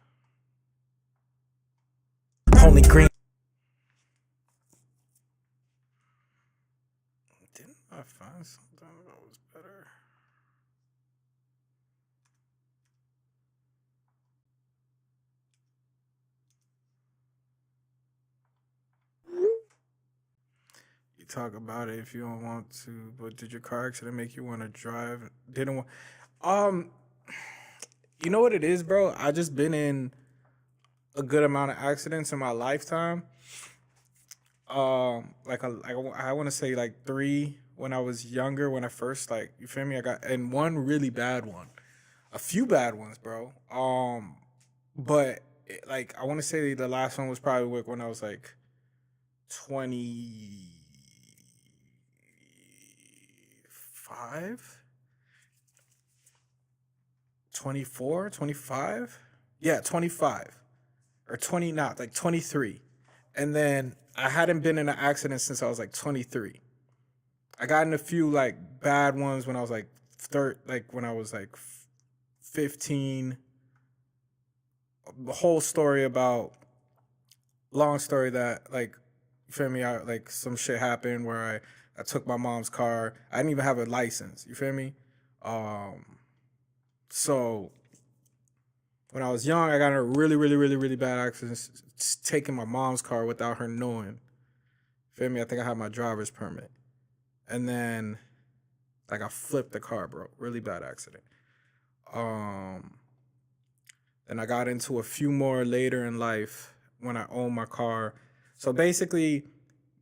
Only green. Didn't I find something that was better? You talk about it if you don't want to, but did your car accident make you want to drive? Didn't want. You know what it is, bro? I just been in a good amount of accidents in my lifetime. I want to say like 3 when I was younger, when I first, like, you feel me? I got, and one really bad one, a few bad ones, bro. But like, I want to say the last one was probably when I was like 20, 25, 24, 25. Yeah, 25 or 20, not like 23. And then I hadn't been in an accident since I was like 23. I got in a few like bad ones when I was like when I was like 15. The whole story about, long story that like, you feel me? Like some shit happened where I took my mom's car. I didn't even have a license. You feel me? So when I was young, I got in a really, really, really, really bad accident taking my mom's car without her knowing. Feel me? I think I had my driver's permit. And then like I flipped the car, bro. Really bad accident. Then I got into a few more later in life when I owned my car. So basically,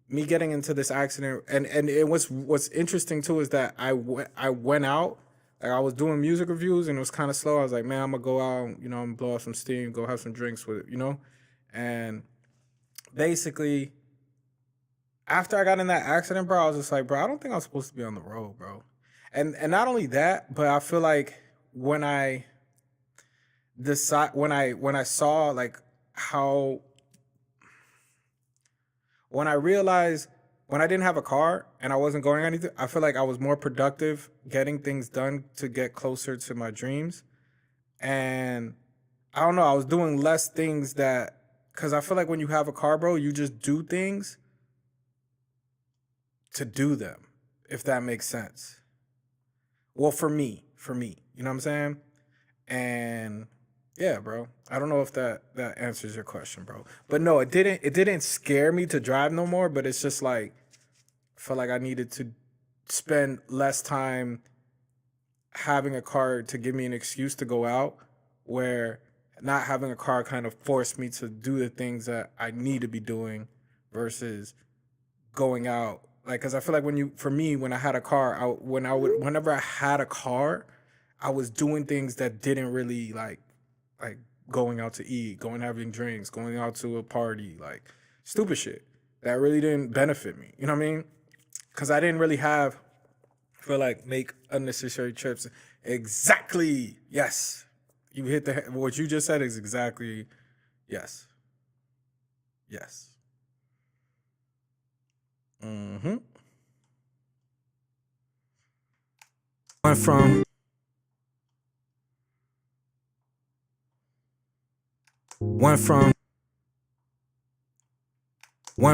me getting into this accident, and it was, what's interesting too is that I went out, like I was doing music reviews and it was kind of slow. I was like, man, I'm gonna go out, you know, I'm gonna blow off some steam, go have some drinks with it, you know? And basically, after I got in that accident, bro, I was just like, bro, I don't think I'm supposed to be on the road, bro. And not only that, but I feel like when I saw like how, when I realized when I didn't have a car and I wasn't going anything, I feel like I was more productive getting things done to get closer to my dreams. And I don't know, I was doing less things because I feel like when you have a car, bro, you just do things to do them, if that makes sense. Well, for me, you know what I'm saying? And yeah, bro, I don't know if that answers your question, bro. But no, it didn't scare me to drive no more, but it's just like, I felt like I needed to spend less time having a car to give me an excuse to go out, where not having a car kind of forced me to do the things that I need to be doing versus going out. Like, cause I feel like when I had a car, whenever I had a car, I was doing things that didn't really like going out to eat, having drinks, going out to a party, like stupid shit that really didn't benefit me. You know what I mean? Cause I didn't really make unnecessary trips. Exactly. Yes. You hit what you just said is exactly. Yes. Yes. Mm-hmm. Went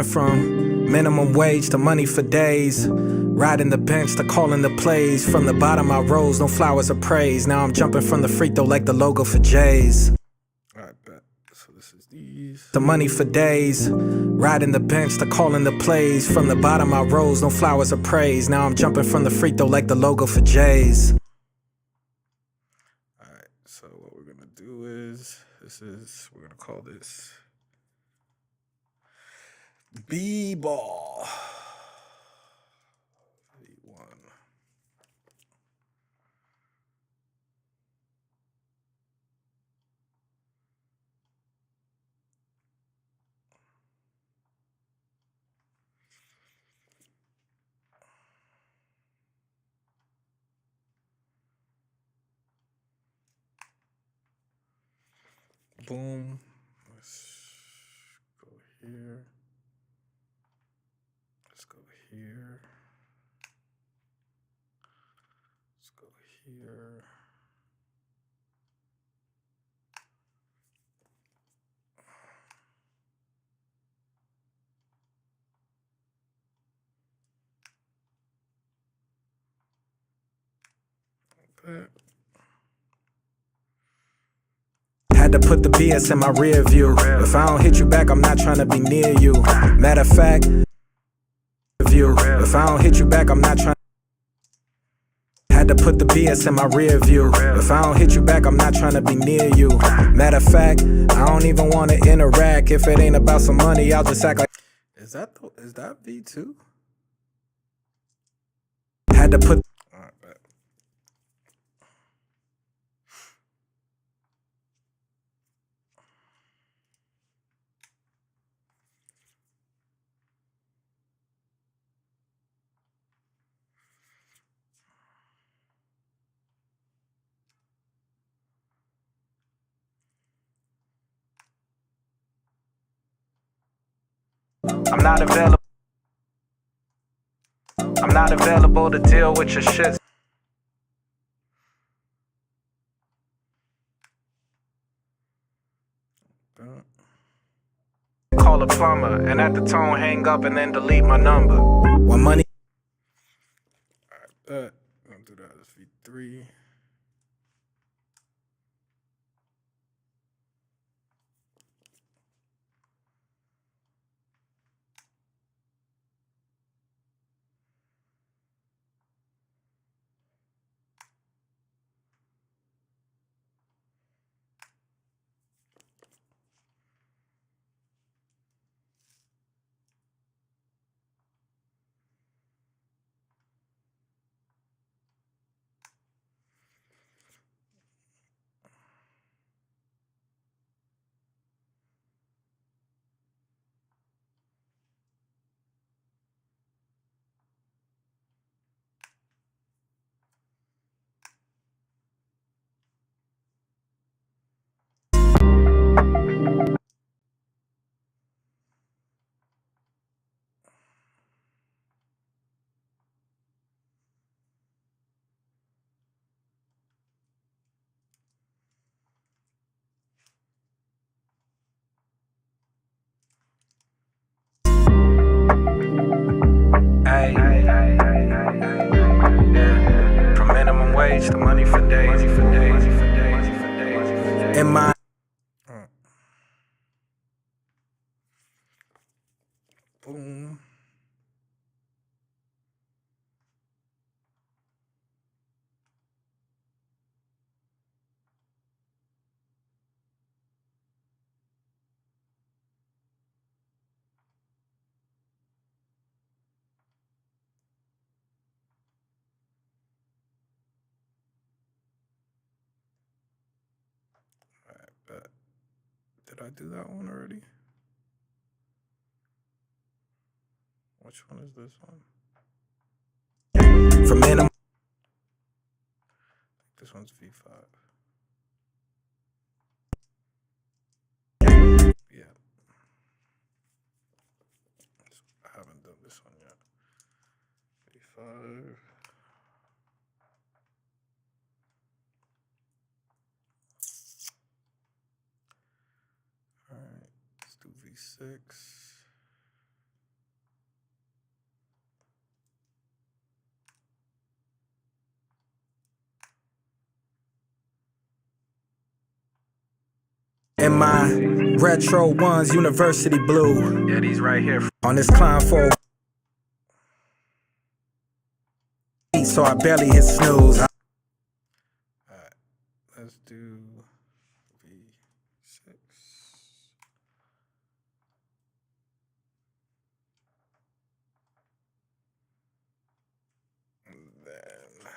from minimum wage to money for days. Riding the bench to calling the plays. From the bottom I rose, no flowers of praise. Now I'm jumping from the free throw like the logo for Jays. Alright, bet. So this is these. The money for days. Riding the bench to calling the plays. From the bottom I rose, no flowers of praise. Now I'm jumping from the free throw like the logo for Jays. Alright, so what we're gonna do is, we're gonna call this B-ball. V1. Boom. Let's go here. Let's go here. Let's go here. Like that. Had to put the BS in my rear view. If I don't hit you back, I'm not trying to be near you. Matter of fact, if I don't hit you back, I'm not trying. Had to put the BS in my rear view. If I don't hit you back, I'm not trying to be near you. Matter of fact, I don't even want to interact. If it ain't about some money, I'll just act like. Is that V2? Had to put. All right, bet. I'm not available. I'm not available to deal with your shit. Call a plumber and at the tone hang up and then delete my number. When money. Alright, I'm gonna do that as V3. Hey, yeah. From minimum wage to money for days, in my Boom. Alright, bet. Did I do that one already? Which one is this one? from minimum. This one's V5. Yeah. I haven't done this one yet. V5. Alright, let's do V6. In my retro ones, university blue. Yeah, these right here. On this climb for so I barely hit snooze. Alright, let's do V6. And then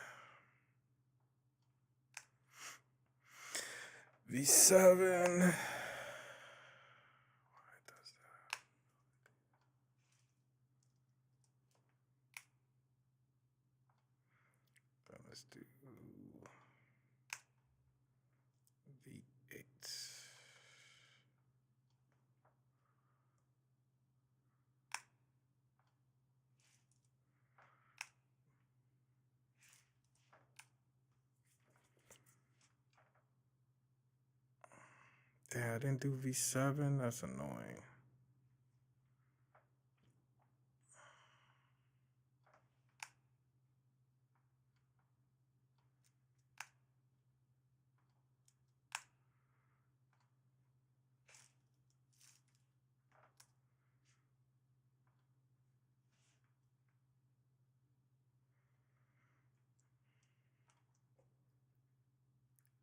V7. Why does that? Then let's do V8. Damn, I didn't do V7. That's annoying.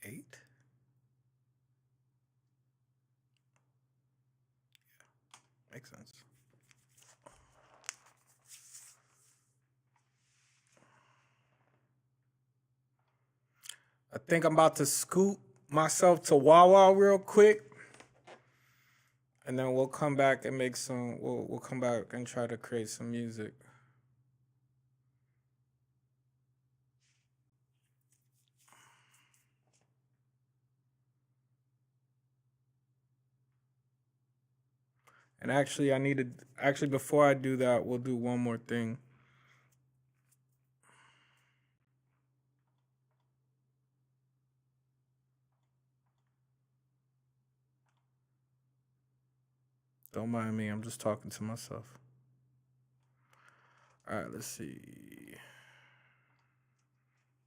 Eight? Yeah, makes sense. I think I'm about to scoot myself to Wawa real quick. And then we'll come back and make some, we'll come back and try to create some music. And And actually, before I do that, we'll do one more thing. Don't mind me, I'm just talking to myself. All right, let's see.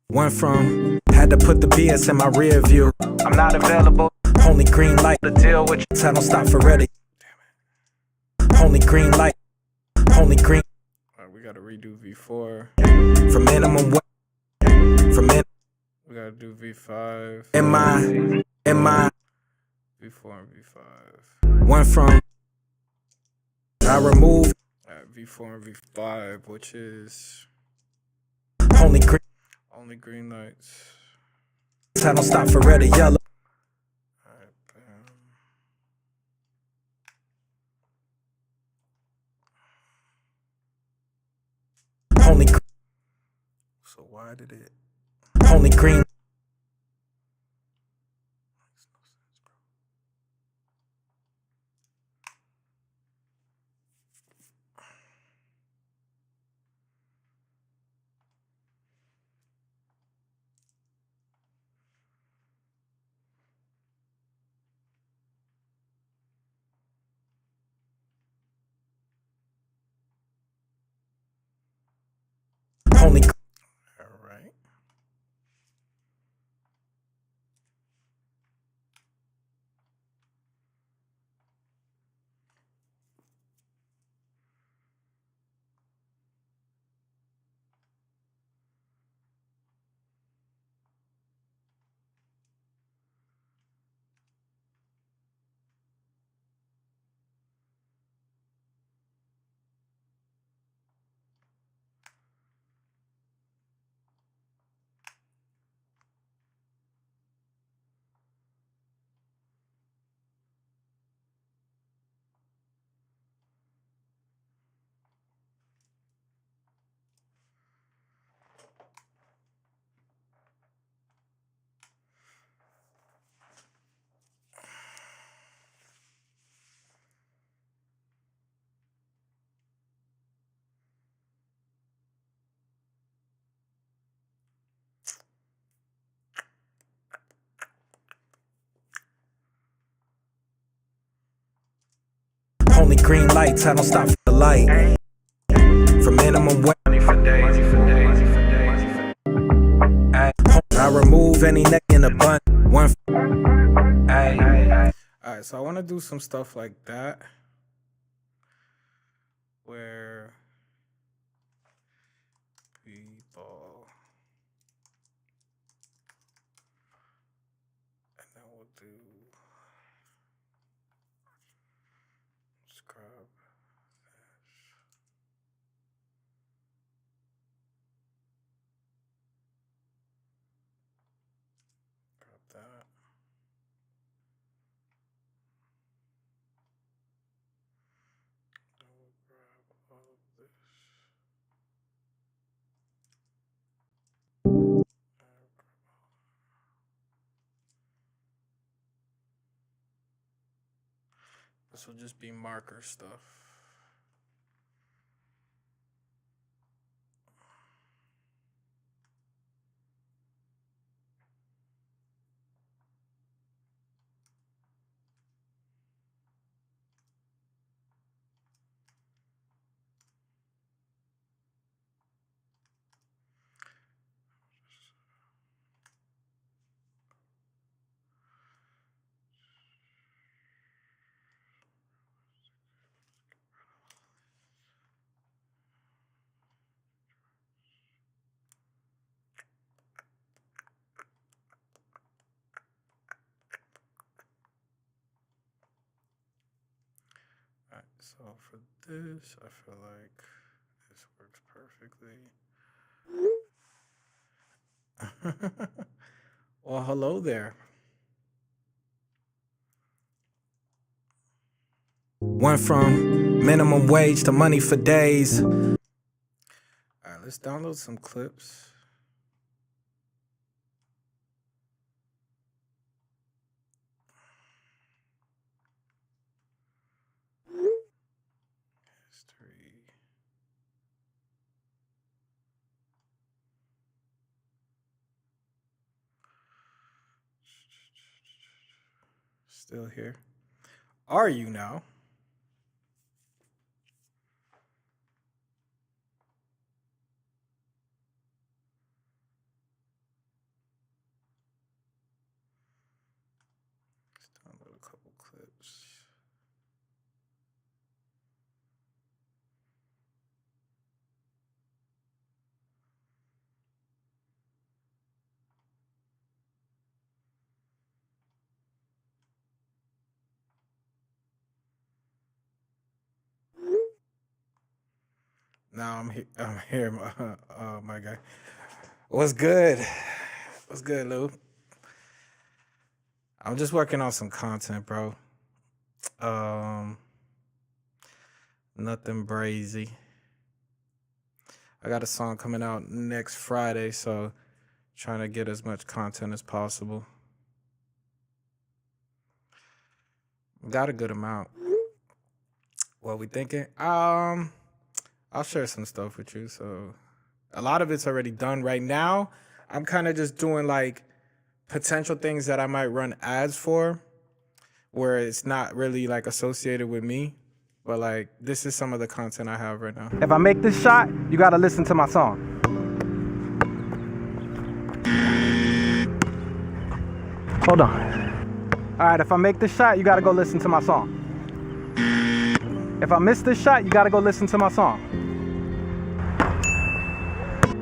Went from had to put the BS in my rear view. I'm not available. Only green light to deal with you. I don't stop for ready. Only green light. Only green. All right, we gotta redo V4. For minimum wage. For min. We gotta do V5. In my. V4 and V5. Went from. I removed. All right, V4 and V5, which is only green. Only green lights. I don't stop for red or yellow. All right, bam. Only. So why did it? Only green. Only. All right. Only green lights. I don't stop for the light. For minimum wage. I remove any neck in a bun. One. All right, so I want to do some stuff like that, where people, and then we'll do scrub hash. Grab that. Then we'll grab all of this. This will just be marker stuff. Alright, so for this, I feel like this works perfectly. Well, hello there. Went from minimum wage to money for days. Alright, let's download some clips. Still here. Are you now? Let's download a couple clips. Now I'm here, my guy. What's good? What's good, Lou? I'm just working on some content, bro. Nothing brazy. I got a song coming out next Friday, so trying to get as much content as possible. Got a good amount. What we thinking? I'll share some stuff with you. So a lot of it's already done right now. I'm kind of just doing like potential things that I might run ads for, where it's not really like associated with me, but like this is some of the content I have right now. If I make this shot, you gotta listen to my song. Hold on. All right, if I make this shot, you gotta go listen to my song. If I miss this shot, you gotta go listen to my song.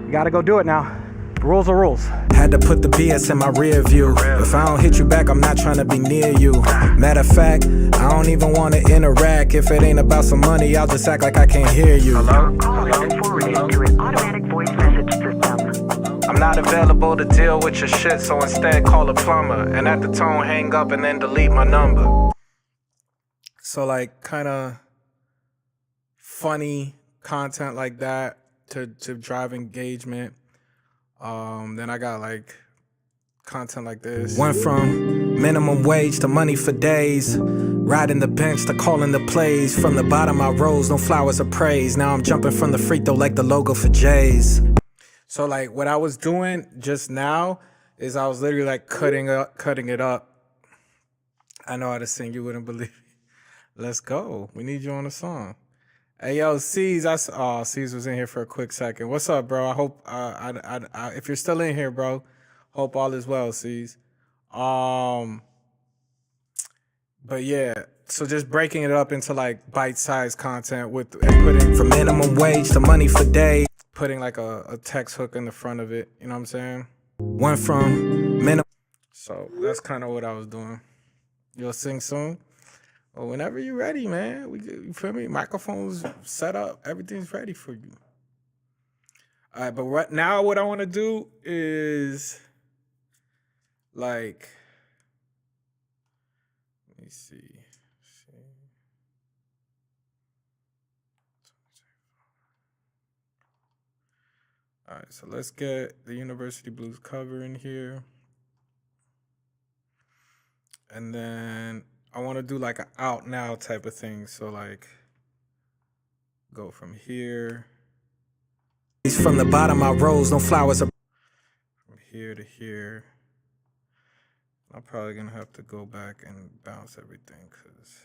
You gotta go do it now. Rules are rules. Had to put the BS in my rear view. If I don't hit you back, I'm not trying to be near you. Matter of fact, I don't even want to interact. If it ain't about some money, I'll just act like I can't hear you. Your call has been forwarded to an automatic voice message system. I'm not available to deal with your shit, so instead call a plumber. And at the tone, hang up and then delete my number. So like kind of funny content like that to drive engagement. Then I got like content like this. Went from minimum wage to money for days. Riding the bench to calling the plays. From the bottom I rose, no flowers of praise. Now I'm jumping from the free throw like the logo for Jays. So like what I was doing just now is I was literally like cutting it up. I know how to sing, you wouldn't believe it. Let's go. We need you on the song. Hey yo, C's, C's was in here for a quick second. What's up, bro? I hope if you're still in here, bro, hope all is well, C's. But yeah, so just breaking it up into like bite-sized content with and putting from minimum wage to money for days. Putting like a text hook in the front of it, you know what I'm saying? Went from minimum. So that's kind of what I was doing. You'll sing soon? Well, whenever you're ready, man. You feel me? Microphones set up. Everything's ready for you. All right, but right now what I want to do is like, let me see. All right, so let's get the University Blues cover in here. And then I want to do like an out now type of thing. So like go from here. From the bottom I rose, no flowers. From here to here. I'm probably going to have to go back and bounce everything because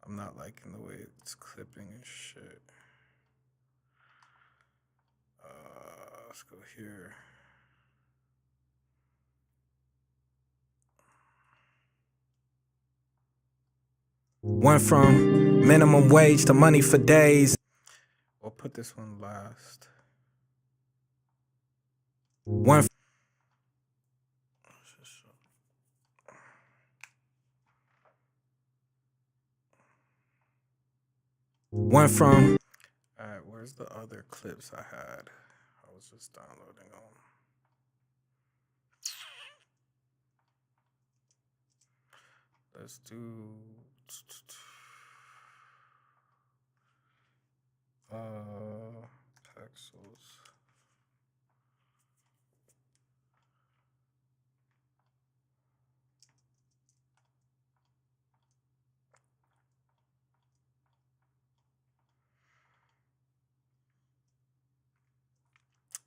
I'm not liking the way it's clipping and shit. Let's go here. Went from minimum wage to money for days. We'll put this one last. Went from. All right, where's the other clips I had? I was just downloading them. Let's do Pexels.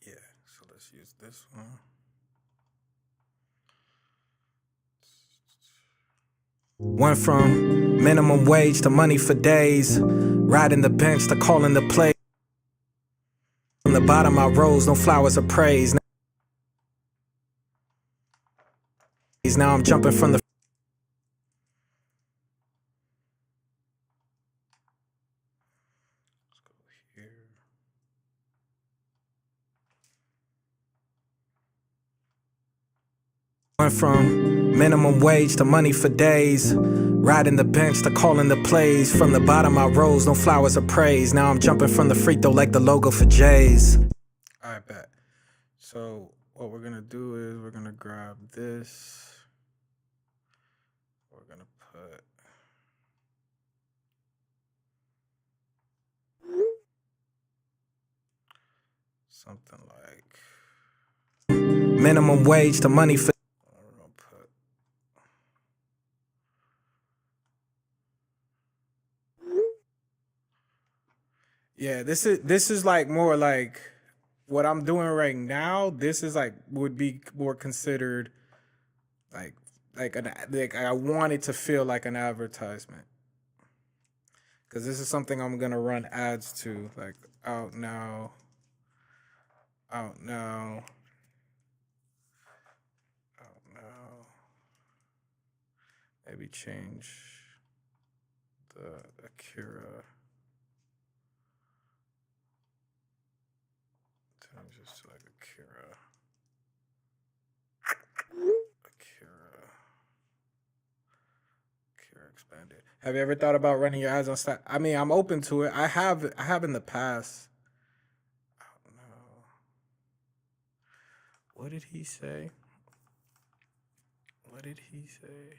Yeah, so let's use this one. Went from minimum wage to money for days, riding the bench to calling the play. From the bottom I rose, no flowers of praise. Now I'm jumping from the Went from minimum wage to money for days, riding the bench to calling the plays. From the bottom I rose, no flowers of praise. Now I'm jumping from the free throw like the logo for Jays. I bet. So what we're gonna do is we're gonna grab this. We're gonna put something like minimum wage to money for. Yeah, this is like more like what I'm doing right now. This is like would be more considered like I want it to feel like an advertisement, because this is something I'm gonna run ads to, like out now, out now, out now. Maybe change the Akira. Change this to like Akira. Akira expanded. Have you ever thought about running your ads on stat? I mean, I'm open to it. I have in the past. I don't know. What did he say? What did he say?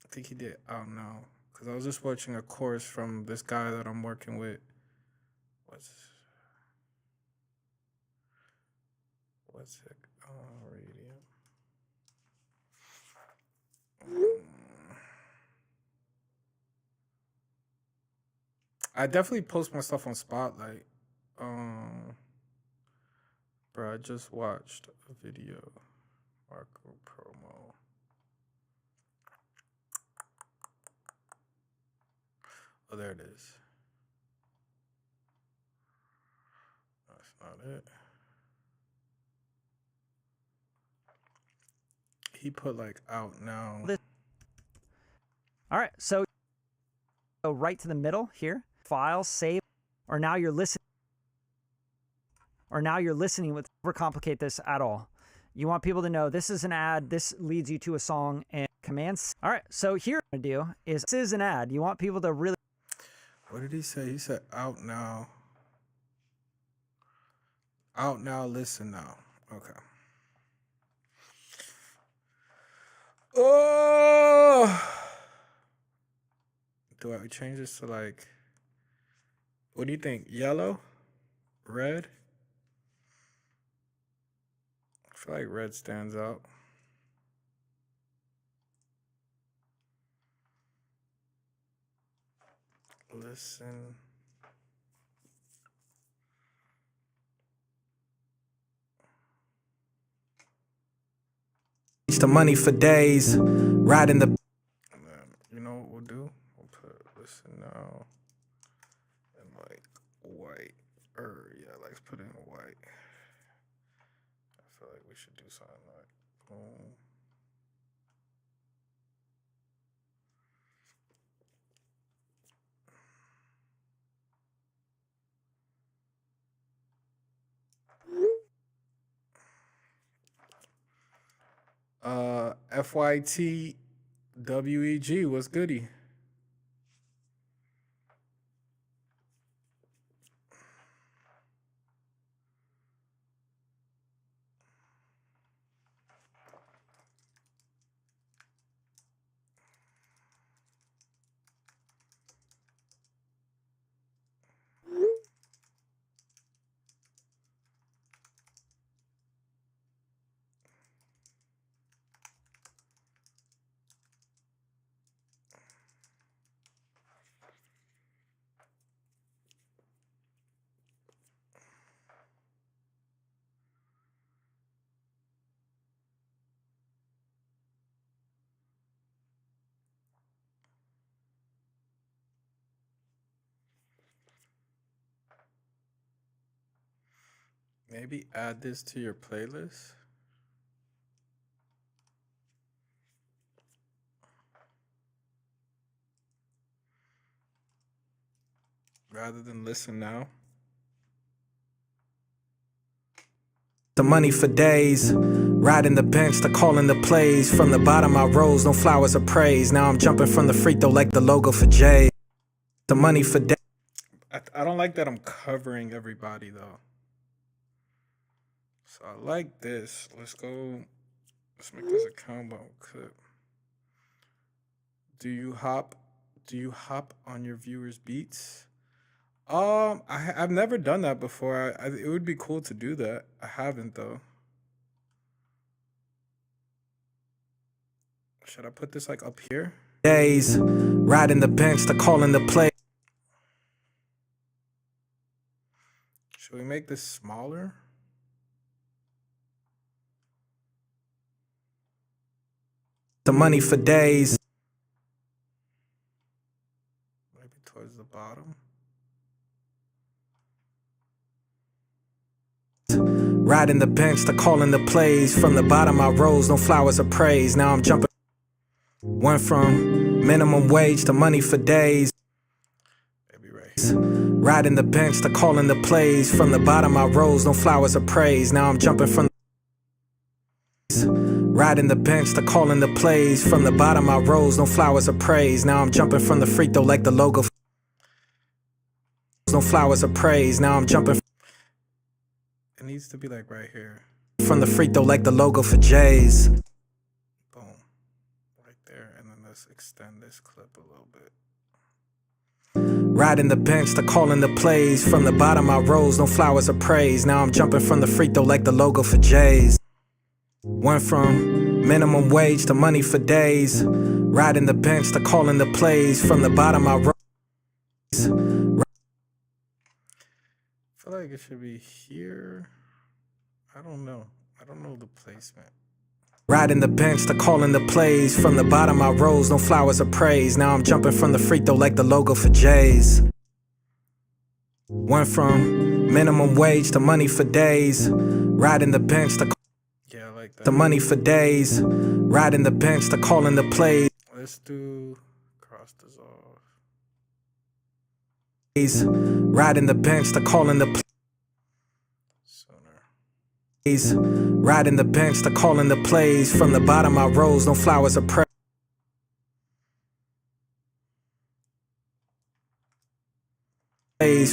I think he did. I don't know. Because I was just watching a course from this guy that I'm working with. What's it? Radium. I definitely post my stuff on Spotlight. Bro, I just watched a video. Marco promo. Oh, there it is. That's not it. He put like out now. All right, so go right to the middle here. File, save, or now you're listening. Or now you're listening with, overcomplicate this at all. You want people to know this is an ad, this leads you to a song and commands. All right, so here what I'm gonna do is this is an ad. You want people to really. What did he say? He said out now. Out now, listen now. Okay. Oh! Do I change this to like, what do you think? Yellow? Red? I feel like red stands out. Listen. To money for days, riding the. You know what we'll do? We'll put listen now and like white. Yeah, let's put in white. I feel like we should do something like boom. FYT WEG, what's goody? Maybe add this to your playlist. Rather than listen now. The money for days, riding the bench to calling the plays. From the bottom I rose, no flowers of praise. Now I'm jumping from the free throw like the logo for Jay. The money for days. I don't like that I'm covering everybody though. So I like this. Let's make this a combo clip. Do you hop on your viewers' beats? I've never done that before. It would be cool to do that. I haven't though. Should I put this like up here? Days, riding the bench to calling the play. Should we make this smaller? The money for days. Maybe towards the bottom. Riding the bench to calling the plays. From the bottom I rose, no flowers of praise. Now I'm jumping. Went from minimum wage to money for days. Maybe right. Riding the bench to calling the plays. From the bottom I rose, no flowers of praise. Now I'm jumping from. Riding the bench to calling the plays. From the bottom I rose, no flowers of praise. Now I'm jumping from the free throw like the logo. No flowers of praise. Now I'm jumping. It needs to be like right here. From the free throw like the logo for Jays. Boom. Right there. And then let's extend this clip a little bit. Riding the bench to calling the plays. From the bottom I rose, no flowers of praise. Now I'm jumping from the free throw like the logo for Jays. Went from minimum wage to money for days. Riding the bench to calling the plays. From the bottom I rose. I feel like it should be here. I don't know the placement. Riding the bench to calling the plays. From the bottom I rose, no flowers of praise. Now I'm jumping from the free throw like the logo for Jays. Went from minimum wage to money for days. Riding the bench to. Yeah, I like that. The money for days. Riding the bench to calling the plays. Let's do cross dissolve. Riding the bench to calling the plays. Riding the bench to calling the plays. From the bottom I rose, no flowers of praise.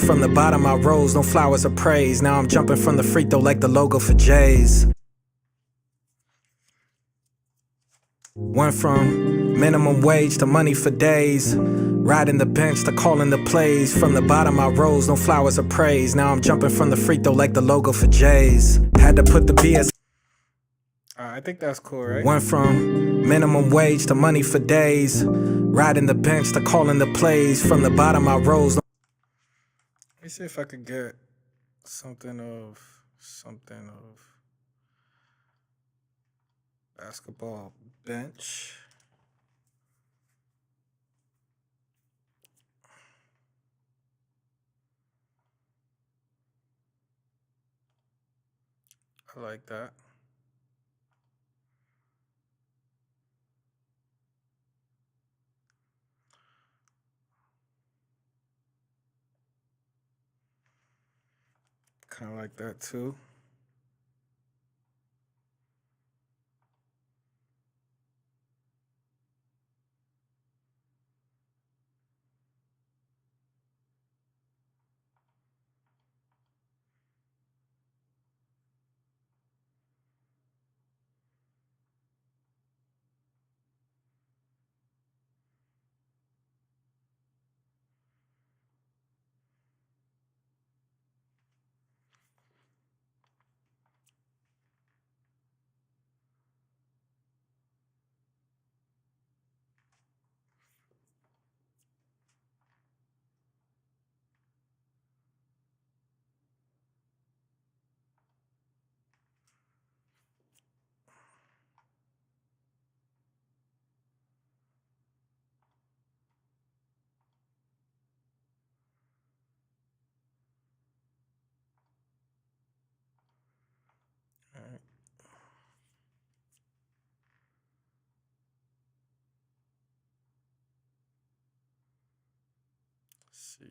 From the bottom I rose, no flowers of praise. Now I'm jumping from the free throw like the logo for Jays. Went from minimum wage to money for days. Riding the bench to calling the plays. From the bottom I rose, no flowers of praise. Now I'm jumping from the free throw like the logo for Jays. Had to put the BS. I think that's cool, right? Went from minimum wage to money for days. Riding the bench to calling the plays. From the bottom I rose. Let me see if I could get something of basketball bench. I like that. Kind of like that too. see.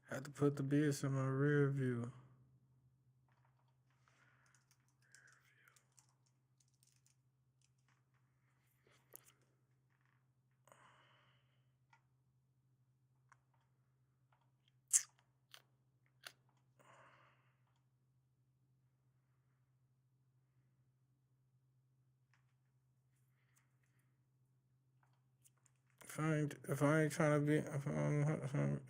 Had to put the BS in my rear view. If I ain't trying to be,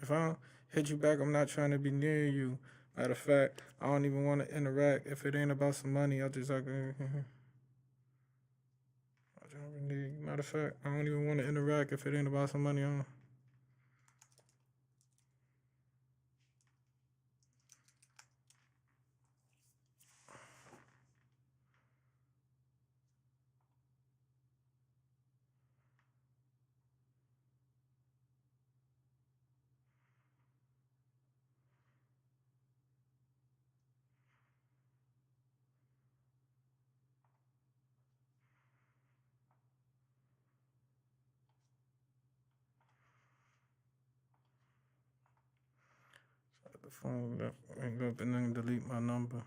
if I don't hit you back, I'm not trying to be near you. Matter of fact, I don't even want to interact. If it ain't about some money, I'll just like. Matter of fact, I don't even want to interact if it ain't about some money. The phone hang up and then delete my number.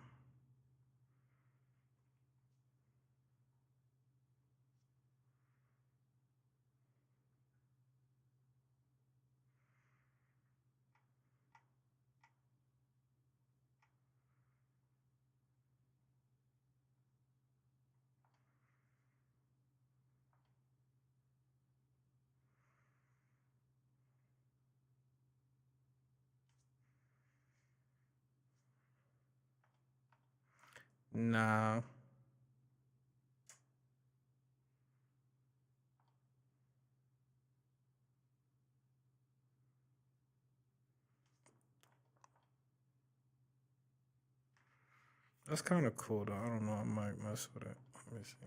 Nah. That's kind of cool though. I don't know. I might mess with it. Let me see.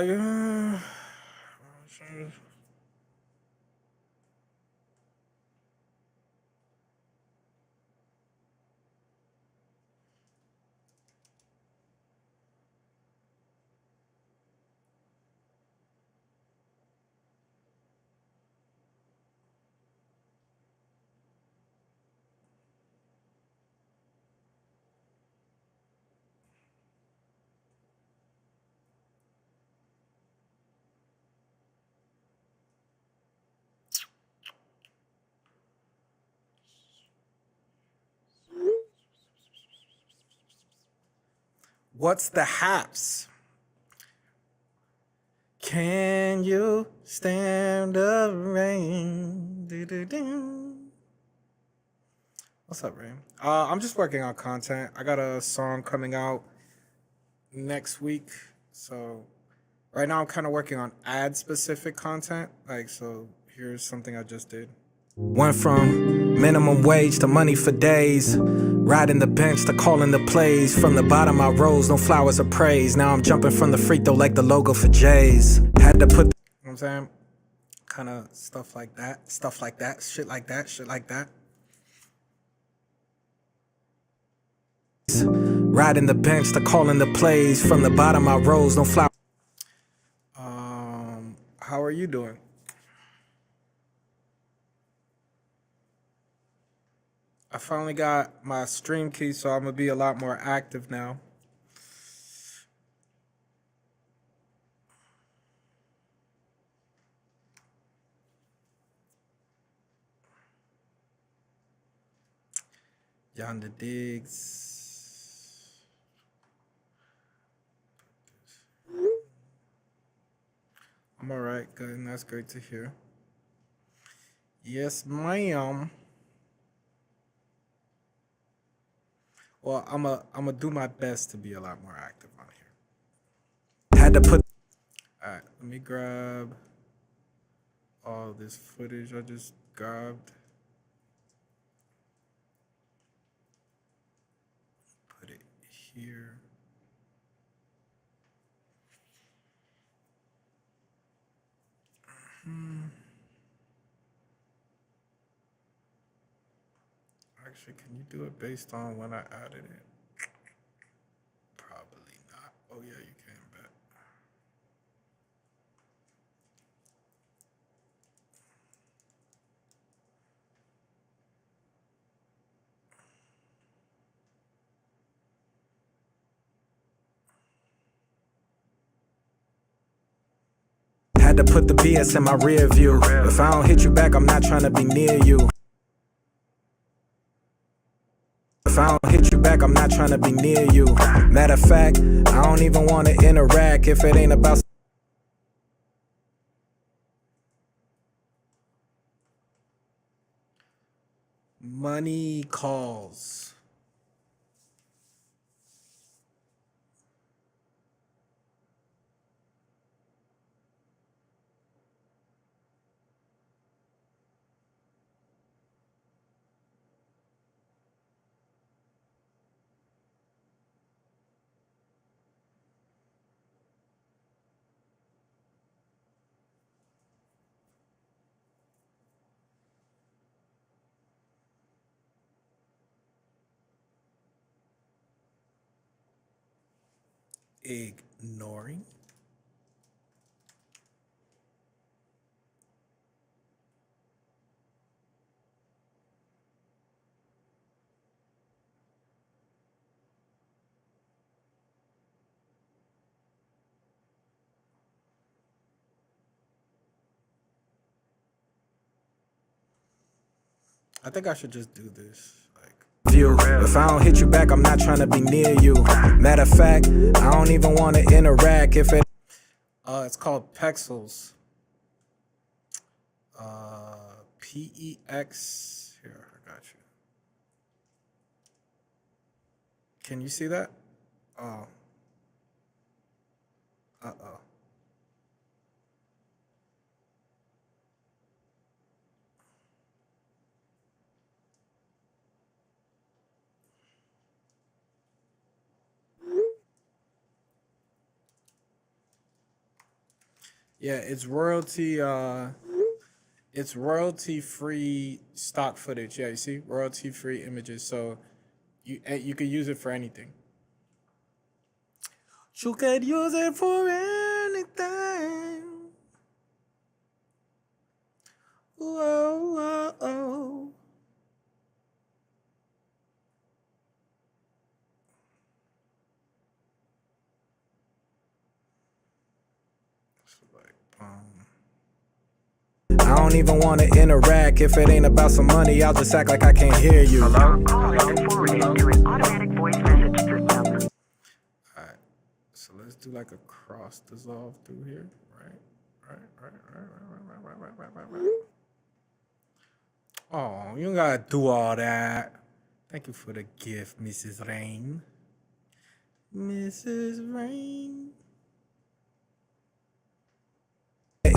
Yeah. What's the haps? Can you stand the rain? Do-do-do. What's up, Rain? I'm just working on content. I got a song coming out next week. So right now I'm kind of working on ad specific content. Like, so here's something I just did. Went from minimum wage to money for days. Riding the bench to calling the plays. From the bottom I rose, no flowers of praise. Now I'm jumping from the free throw like the logo for Jays. Had to put, you know what I'm saying? Kind of stuff like that. Stuff like that. Shit like that. Shit like that. Riding the bench to calling the plays. From the bottom I rose, no flowers. How are you doing? I finally got my stream key, so I'm gonna be a lot more active now. Yonder Diggs. I'm all right, good, and that's great to hear. Yes, ma'am. Well, I'm a do my best to be a lot more active on here. Had to put. All right, let me grab all this footage I just grabbed. Put it here. Actually, can you do it based on when I added it? Probably not. Oh yeah, you can, bet. Had to put the BS in my rear view. If I don't hit you back, I'm not trying to be near you. If I don't hit you back, I'm not trying to be near you. Matter of fact, I don't even want to interact if it ain't about. Money calls. Ignoring. I think I should just do this. View. If I don't hit you back, I'm not trying to be near you. Matter of fact, I don't even want to interact if it. It's called Pexels. PEX. Here, I got you. Can you see that? Oh. Uh-oh. Yeah, it's royalty free stock footage. Yeah, you see, royalty free images. So you could use it for anything. You could use it for anything. Whoa, whoa, oh. I don't even want to interact. If it ain't about some money, I'll just act like I can't hear you. Call has been forwarded to an automatic voice message system. Alright, so let's do like a cross dissolve through here. Right. Oh, you don't gotta do all that. Thank you for the gift, Mrs. Rain. Mrs. Rain.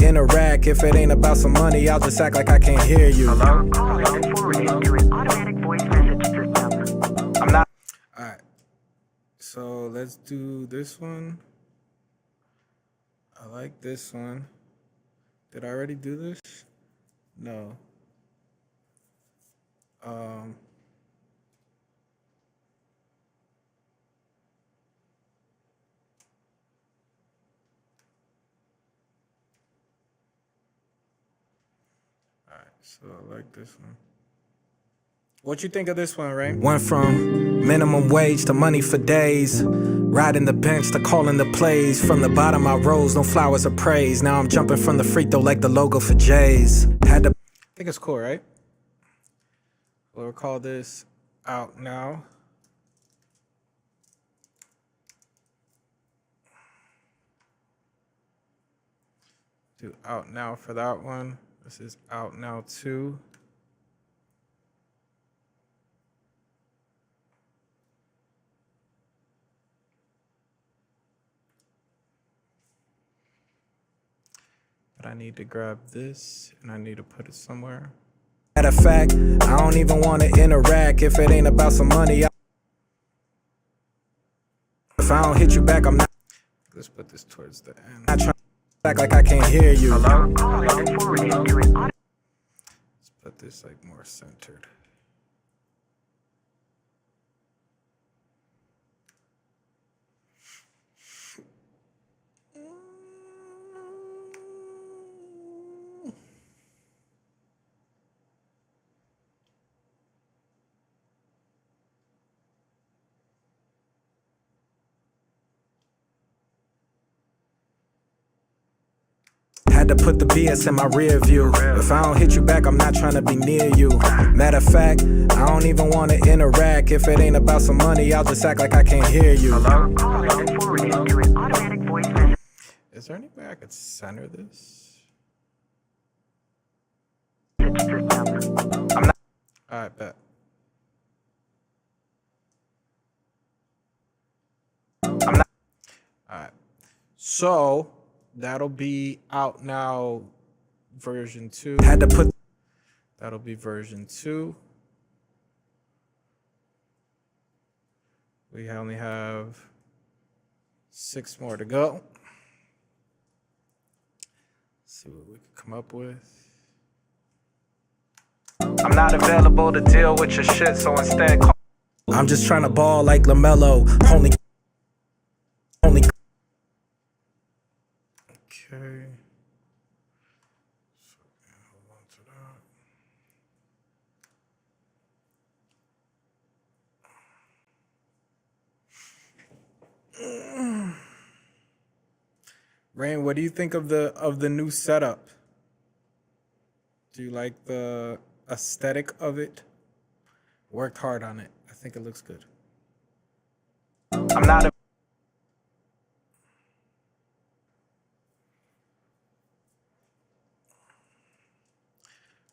Interact. If it ain't about some money, I'll just act like I can't hear you. Call has been forwarded to an automatic voice message system. I'm not. Alright, so let's do this one. I like this one. Did I already do this? No. So I like this one. What you think of this one, Ray? Went from minimum wage to money for days. Riding the bench to calling the plays. From the bottom I rose, no flowers of praise. Now I'm jumping from the free throw like the logo for Jays. Had to. I think it's cool, right? We'll call this Out Now. Do Out Now for that one. This is Out Now 2. But I need to grab this and I need to put it somewhere. Matter of fact, I don't even want to interact. If it ain't about some money, if I don't hit you back, I'm not. Let's put this towards the end. Not trying to act like I can't hear you. Call has been forwarded to an automatic. Let's put this like more centered. Had to put the BS in my rear view. If I don't hit you back, I'm not trying to be near you. Matter of fact, I don't even want to interact. If it ain't about some money, I'll just act like I can't hear you. Call has been forwarded to an automatic voice message. Is there any way I could center this? System. Alright, bet. Alright. So that'll be Out Now version 2. Had to put. That'll be version 2. We only have 6 more to go. Let's see what we can come up with. I'm not available to deal with your shit, so instead call. I'm just trying to ball like LaMelo. Only. Okay. So, hold on to that. Rain, what do you think of the new setup? Do you like the aesthetic of it? Worked hard on it. I think it looks good. I'm not.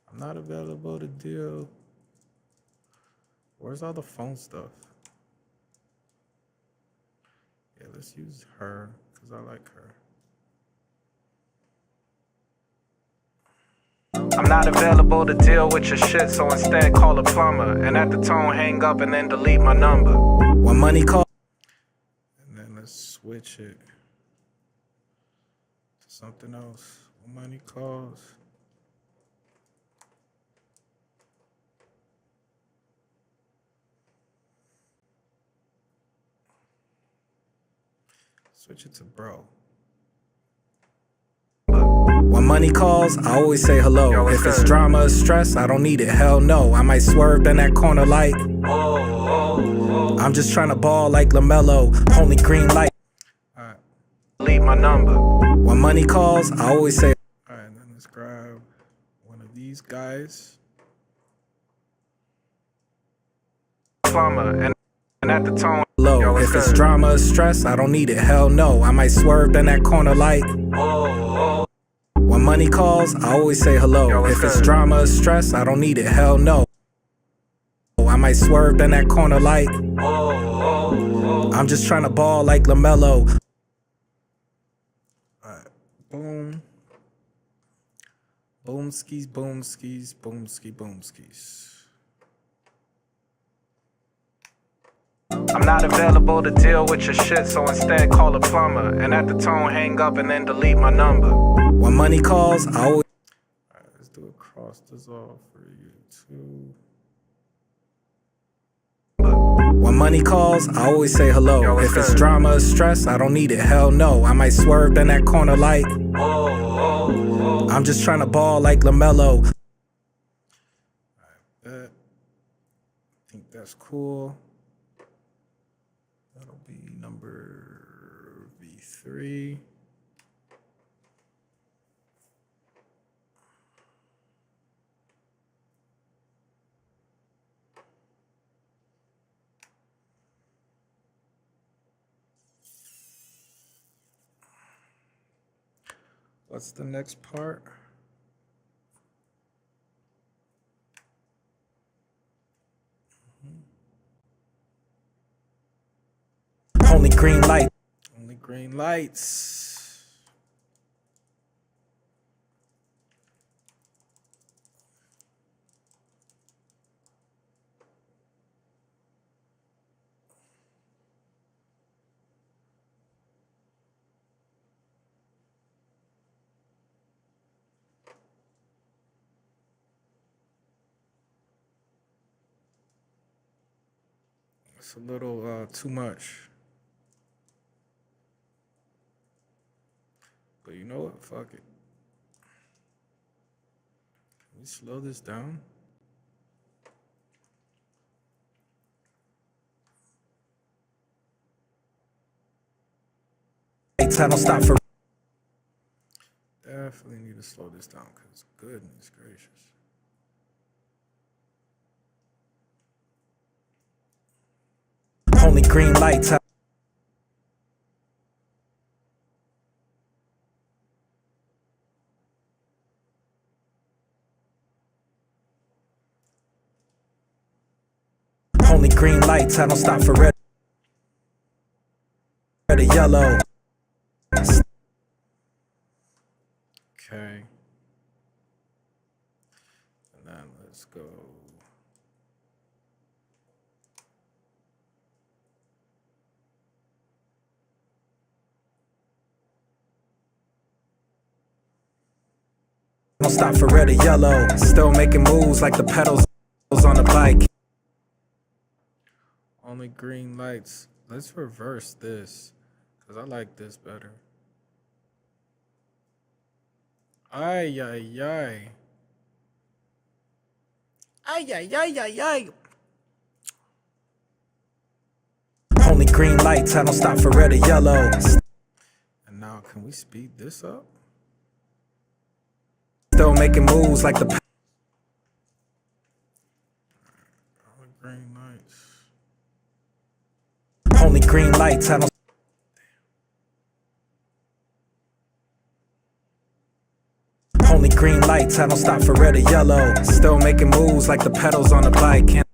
I'm not available to deal. Where's all the phone stuff? Yeah, let's use her because I like her. I'm not available to deal with your shit, so instead call a plumber. And at the tone, hang up and then delete my number. When money calls. And then let's switch it to Something else. When money calls. Switch it to bro. When money calls, I always say hello. If it's drama or stress, I don't need it, hell no. I might swerve in that corner like I'm just trying to ball like LaMelo. Only green light. Alright. Leave my number. When money calls, I always say alright, then let's grab one of these guys. Plumber and at the tone low. If it's drama or stress, I don't need it, hell no. I might swerve in that corner like when money calls, I always say hello. If it's drama or stress, I don't need it, hell no. I might swerve in that corner like I'm just trying to ball like LaMelo. Alright, boom. Boom skis, boom skis, boom ski, boom skis. I'm not available to deal with your shit, so instead call a plumber. And at the tone, hang up and then delete my number. When money calls, I always... Alright, let's do a cross dissolve for you too. When money calls, I always say hello. If it's drama or stress, I don't need it, hell no. I might swerve in that corner like I'm just trying to ball like LaMelo. Alright, bet. I think that's cool. That'll be number V3. What's the next part? Only green light. Only green lights. It's a little too much. But you know what? Fuck it. Can we slow this down? I don't stop for. Definitely need to slow this down because goodness gracious. Only green lights. Only green lights. I don't stop for red or yellow. Okay. And then let's go. Don't stop for red or yellow. Still making moves like the pedals on a bike. Only green lights. Let's reverse this because I like this better. Ay, ay, ay. Ay, ay, ay, ay, ay. Only green lights. I don't stop for red or yellow. And now, can we speed this up? Still making moves like the only green lights. Only green lights. I don't. Only green lights. I don't stop for red or yellow. Still making moves like the pedals on a bike. Can't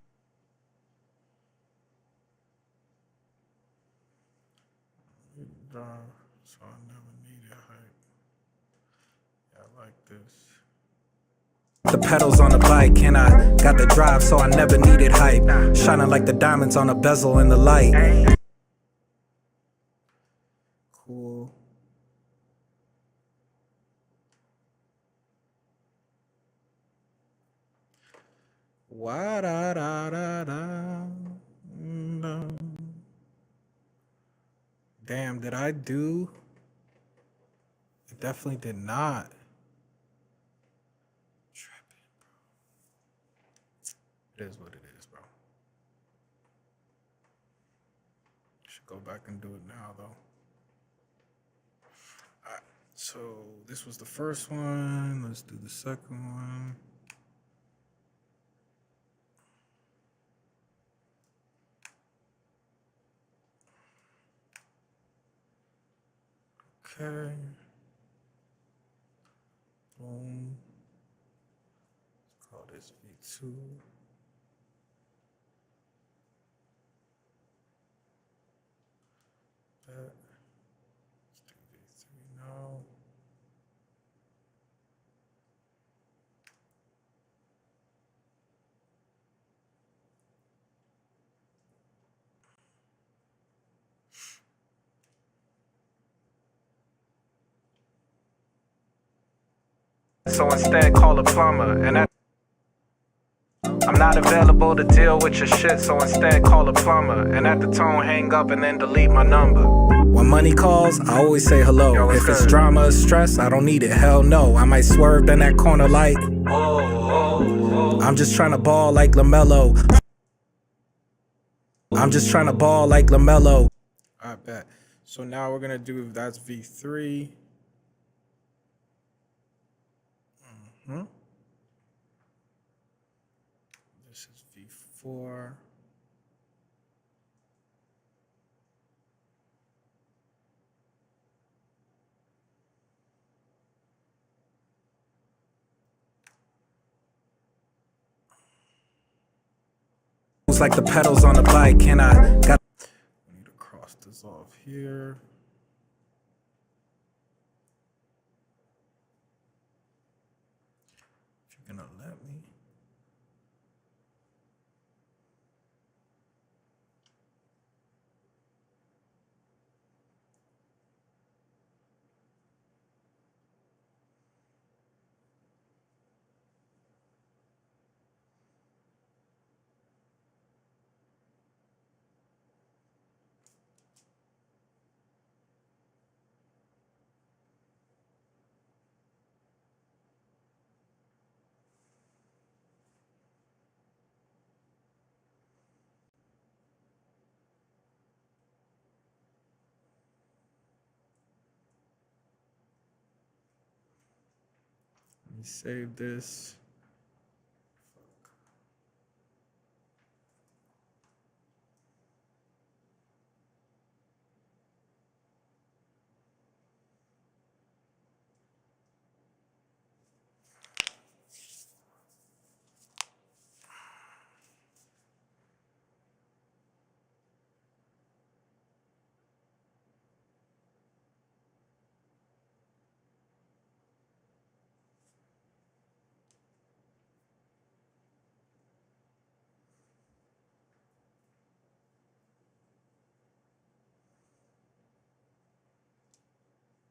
so I never needed hype. Yeah, I like this. The pedals on the bike, and I got the drive, so I never needed hype. Shining like the diamonds on a bezel in the light. Cool. Wa da da da da. No. Damn, did I do? I definitely did not. Tripping, bro. It is what it is, bro. Should go back and do it now, though. All right, so this was the first one. Let's do the second one. Okay. Boom. Let's call this V2. Let's do V3 now. So instead, call a plumber. And I'm not available to deal with your shit, so instead, call a plumber. And at the tone, hang up and then delete my number. When money calls, I always say hello. Yo, if it's drama or stress, I don't need it. Hell no. I might swerve in that corner like. I'm just trying to ball like LaMelo. I'm just trying to ball like LaMelo. I bet. So now we're gonna do that's V3. This is V4. It's like the pedals on the bike, and I need to cross this off here. If you're gonna let me. Let me save this.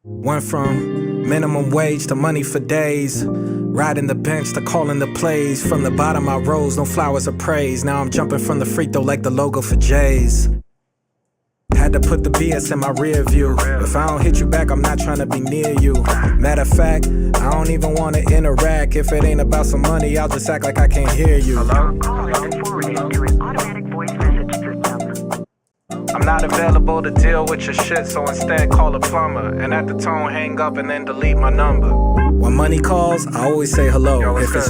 Went from minimum wage to money for days. Riding the bench to calling the plays. From the bottom I rose, no flowers of praise. Now I'm jumping from the free throw like the logo for Jays. Had to put the BS in my rear view. If I don't hit you back, I'm not trying to be near you. Matter of fact, I don't even want to interact. If it ain't about some money, I'll just act like I can't hear you. Call has been forwarded to an automatic voice message system. I'm not available to deal with your shit, so instead call a plumber. And at the tone, hang up and then delete my number. When money calls, I always say hello. Yo, if it's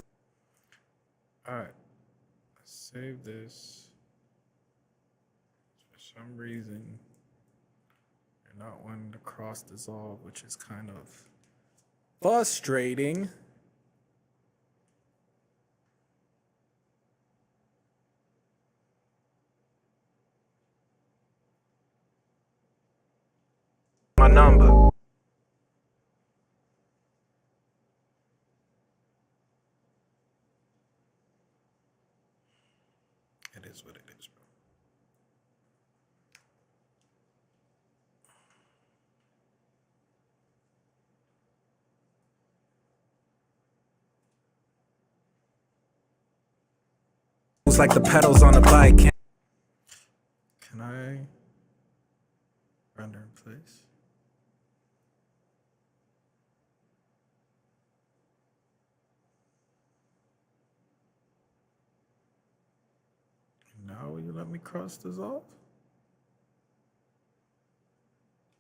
alright, save this. For some reason, you're not wanting to cross dissolve, which is kind of frustrating. My number. It is what it is, bro. It's like the pedals on the bike. Can I render in place? Now will you let me cross this off?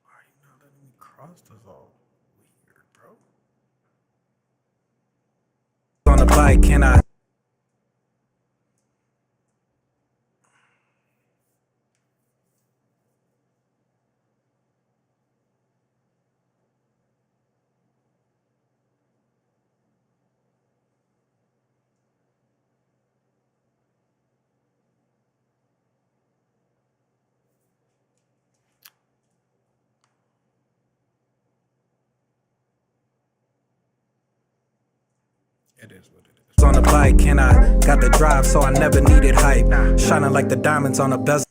Why are you not letting me cross this off? Weird, bro. On the bike, can I? It is what it is. On the bike, can I? Got the drive, so I never needed hype. Shining like the diamonds on a bezel.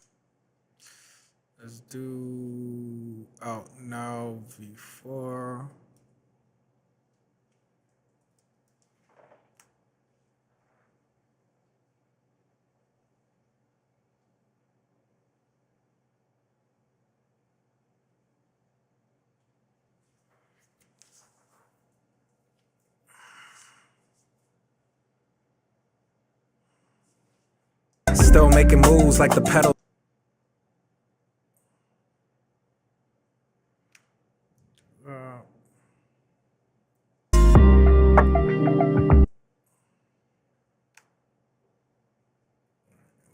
Let's do out now V4. Still making moves like the pedal.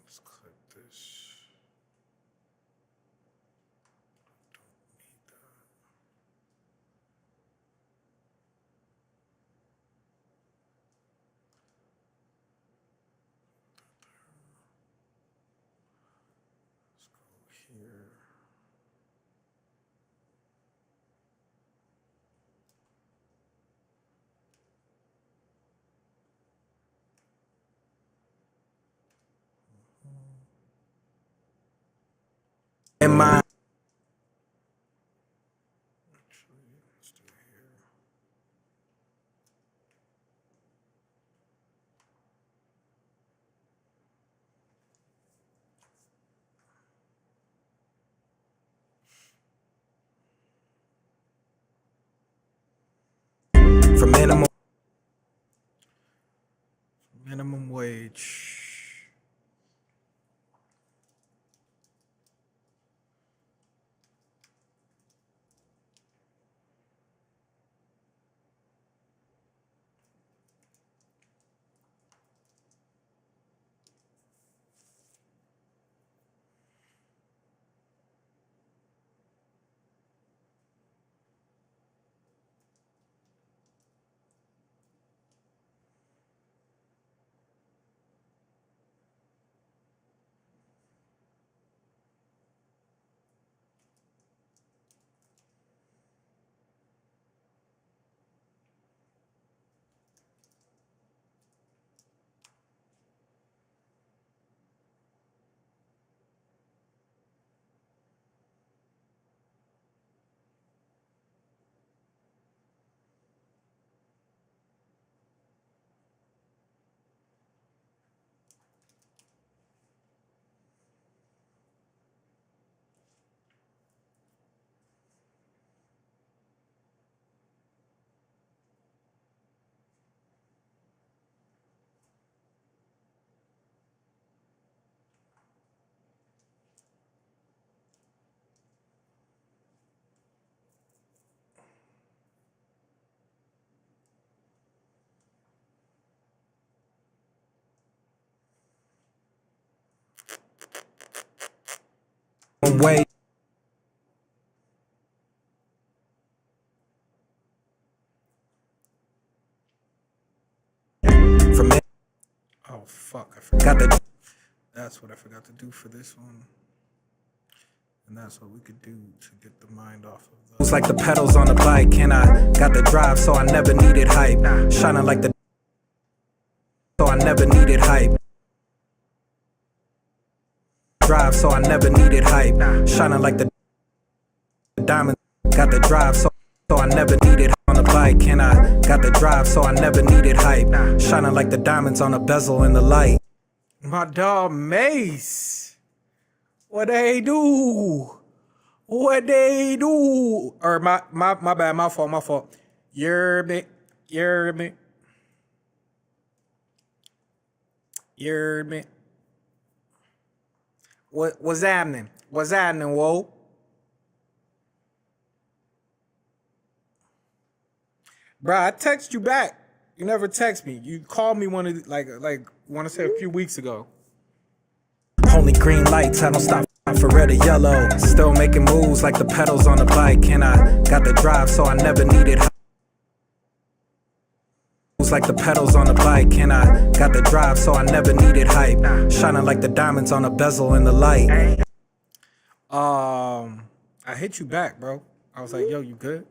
Let's click this. Don't need that. Let's go here. In my Actually, let's do it here. for Minimum wage. way. From it. Oh fuck! I forgot. That's what I forgot to do for this one. And that's what we could do to get the mind off of those. It's like the pedals on the bike, and I got the drive, so I never needed hype. Shining like the so I never needed hype. Drive, so I never needed hype. Shining like the diamond. Got the drive, so I never needed on the bike, and I got the drive, so I never needed hype. Shining like the diamonds on a bezel in the light. My dog Mace. What they do? What they do? Or my bad, my fault. You're me. What's happening? What's happening, whoa? Bro, I text you back. You never text me. You called me one of the, like want to say a few weeks ago. Only green lights, I don't stop for red or yellow. Still making moves like the pedals on the bike. And I got the drive, so I never needed like the pedals on the bike. And I got the drive, so I never needed hype. Shining like the diamonds on a bezel in the light. I hit you back, bro. I was like, yo, you good?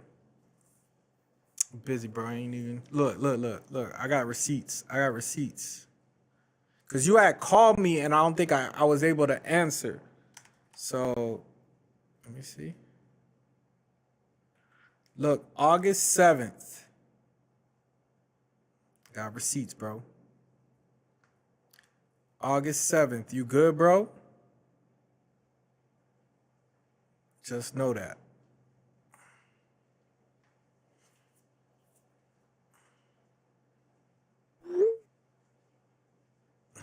I'm busy, bro. I ain't even look. I got receipts. Cause you had called me and I don't think I was able to answer. So let me see. Look, August 7th. Got receipts, bro. August 7th. You good, bro? Just know that.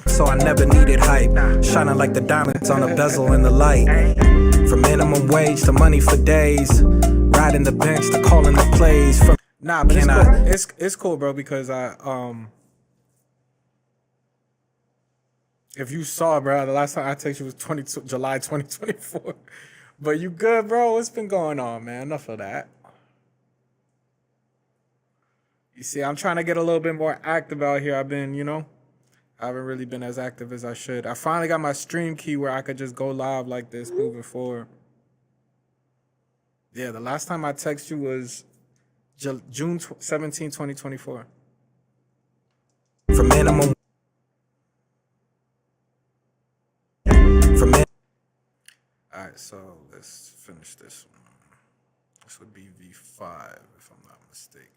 So I never needed hype. Shining like the diamonds on a bezel in the light. From minimum wage to money for days. Riding the bench to calling the plays. From nah, but it's cool. It's cool, bro, because if you saw, bro, the last time I texted you was July 2024. But you good, bro? What's been going on, man? Enough of that. You see, I'm trying to get a little bit more active out here. I've been, I haven't really been as active as I should. I finally got my stream key where I could just go live like this moving forward. Yeah, the last time I texted you was June 17, 2024. From minimum. All right, so let's finish this one. This would be V5, if I'm not mistaken.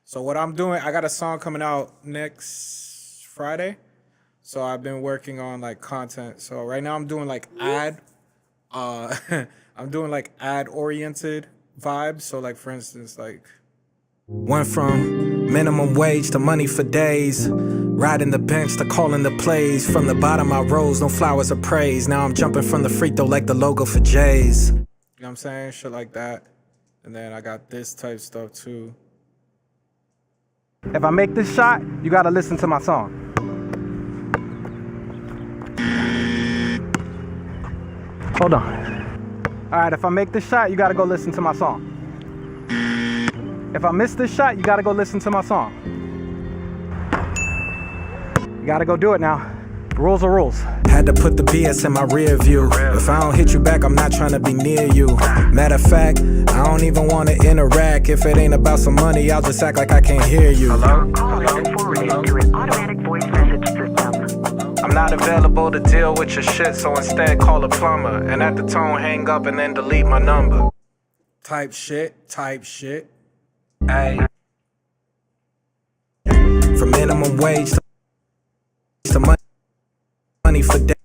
So what I'm doing, I got a song coming out next Friday. So I've been working on like content. So right now I'm doing like I'm doing like ad oriented vibes. So like for instance, like went from minimum wage to money for days. Riding the bench to calling the plays. From the bottom I rose, no flowers of praise. Now I'm jumping from the free throw like the logo for Jays. You know what I'm saying? Shit like that. And then I got this type stuff too. If I make this shot, you gotta listen to my song. Hold on. All right, if I make this shot, you gotta go listen to my song. If I miss this shot, you gotta go listen to my song. You gotta go do it now. Rules are rules. Had to put the BS in my rear view. If I don't hit you back, I'm not trying to be near you. Matter of fact, I don't even want to interact. If it ain't about some money, I'll just act like I can't hear you. Call has been forwarded to an automatic voice message system. I'm not available to deal with your shit, so instead call a plumber. And at the tone, hang up and then delete my number. Type shit. Hey. From minimum wage to money for days.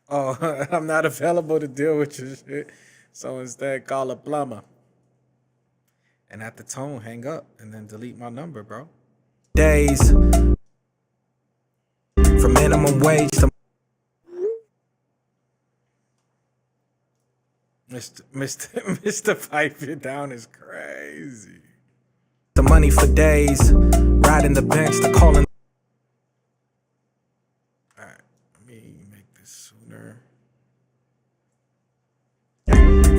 Oh, I'm not available to deal with your shit, so instead call a plumber. And at the tone, hang up and then delete my number, bro. Days. From minimum wage to Mr. Pipe It Down is crazy. The money for days. Riding the bench to calling. Alright, let me make this sooner.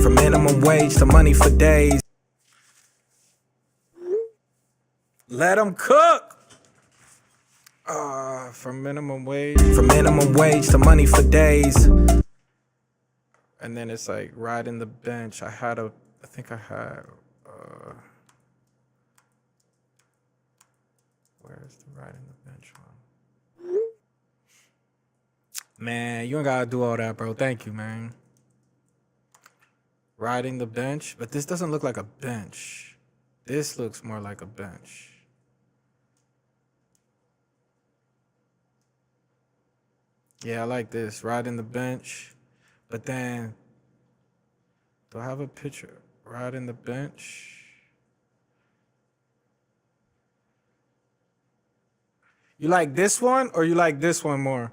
From minimum wage to money for days. Let them cook. From minimum wage. From minimum wage to money for days. And then it's like riding the bench. I think I had, where's the riding the bench one? Man, you ain't gotta do all that, bro. Thank you, man. Riding the bench, but this doesn't look like a bench. This looks more like a bench. Yeah, I like this. Riding the bench. But then, do I have a picture? Riding the bench. You like this one or you like this one more?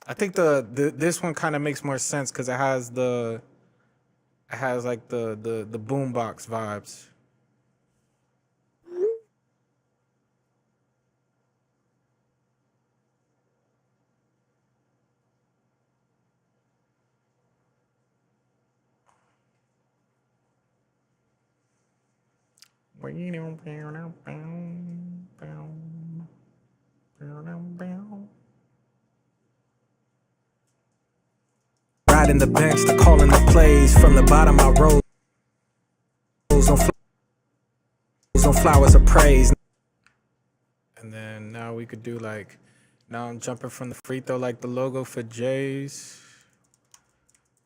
I think this one kind of makes more sense because it has like the boombox vibes. Riding the bench, the calling the plays from the bottom. I rose on flowers of praise. And then now we could do like, now I'm jumping from the free throw like the logo for Jays.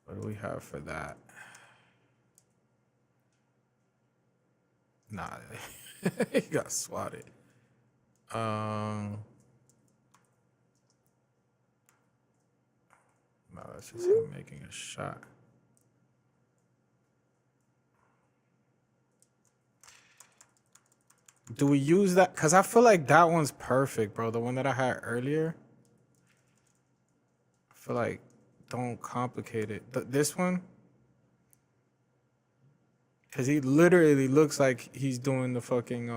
What do we have for that? Nah, he got swatted. No, that's just him making a shot. Do we use that? Because I feel like that one's perfect, bro. The one that I had earlier. I feel like, don't complicate it. This one? Because he literally looks like he's doing the fucking,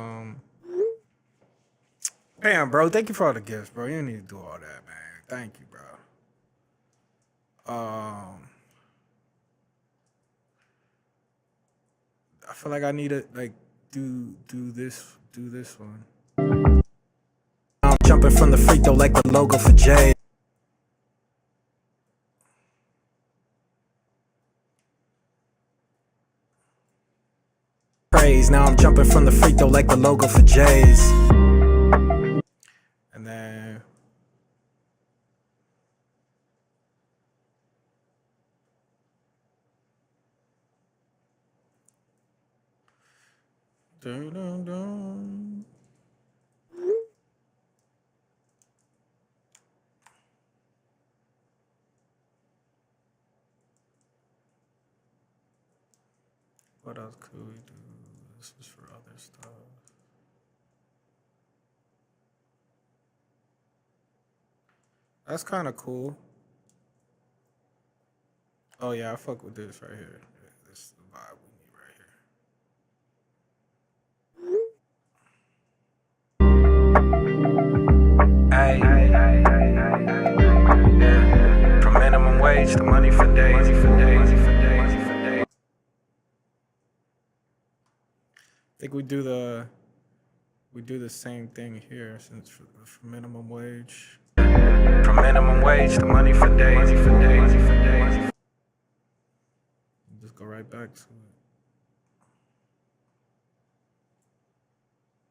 Damn, bro. Thank you for all the gifts, bro. You don't need to do all that, man. Thank you, bro. I feel like I need to, like, do this one. I'm jumping from the free throw like the logo for Jay. Praise. Now I'm jumping from the free throw like the logo for Jays. And then dun, dun, dun. What else could we do? This is for other stuff. That's kind of cool. Oh yeah, I fuck with this right here. This is the vibe we need right here. Hey, yeah. From minimum wage to money for days, I think we do the same thing here since for minimum wage. From minimum wage to money for days, Just go right back to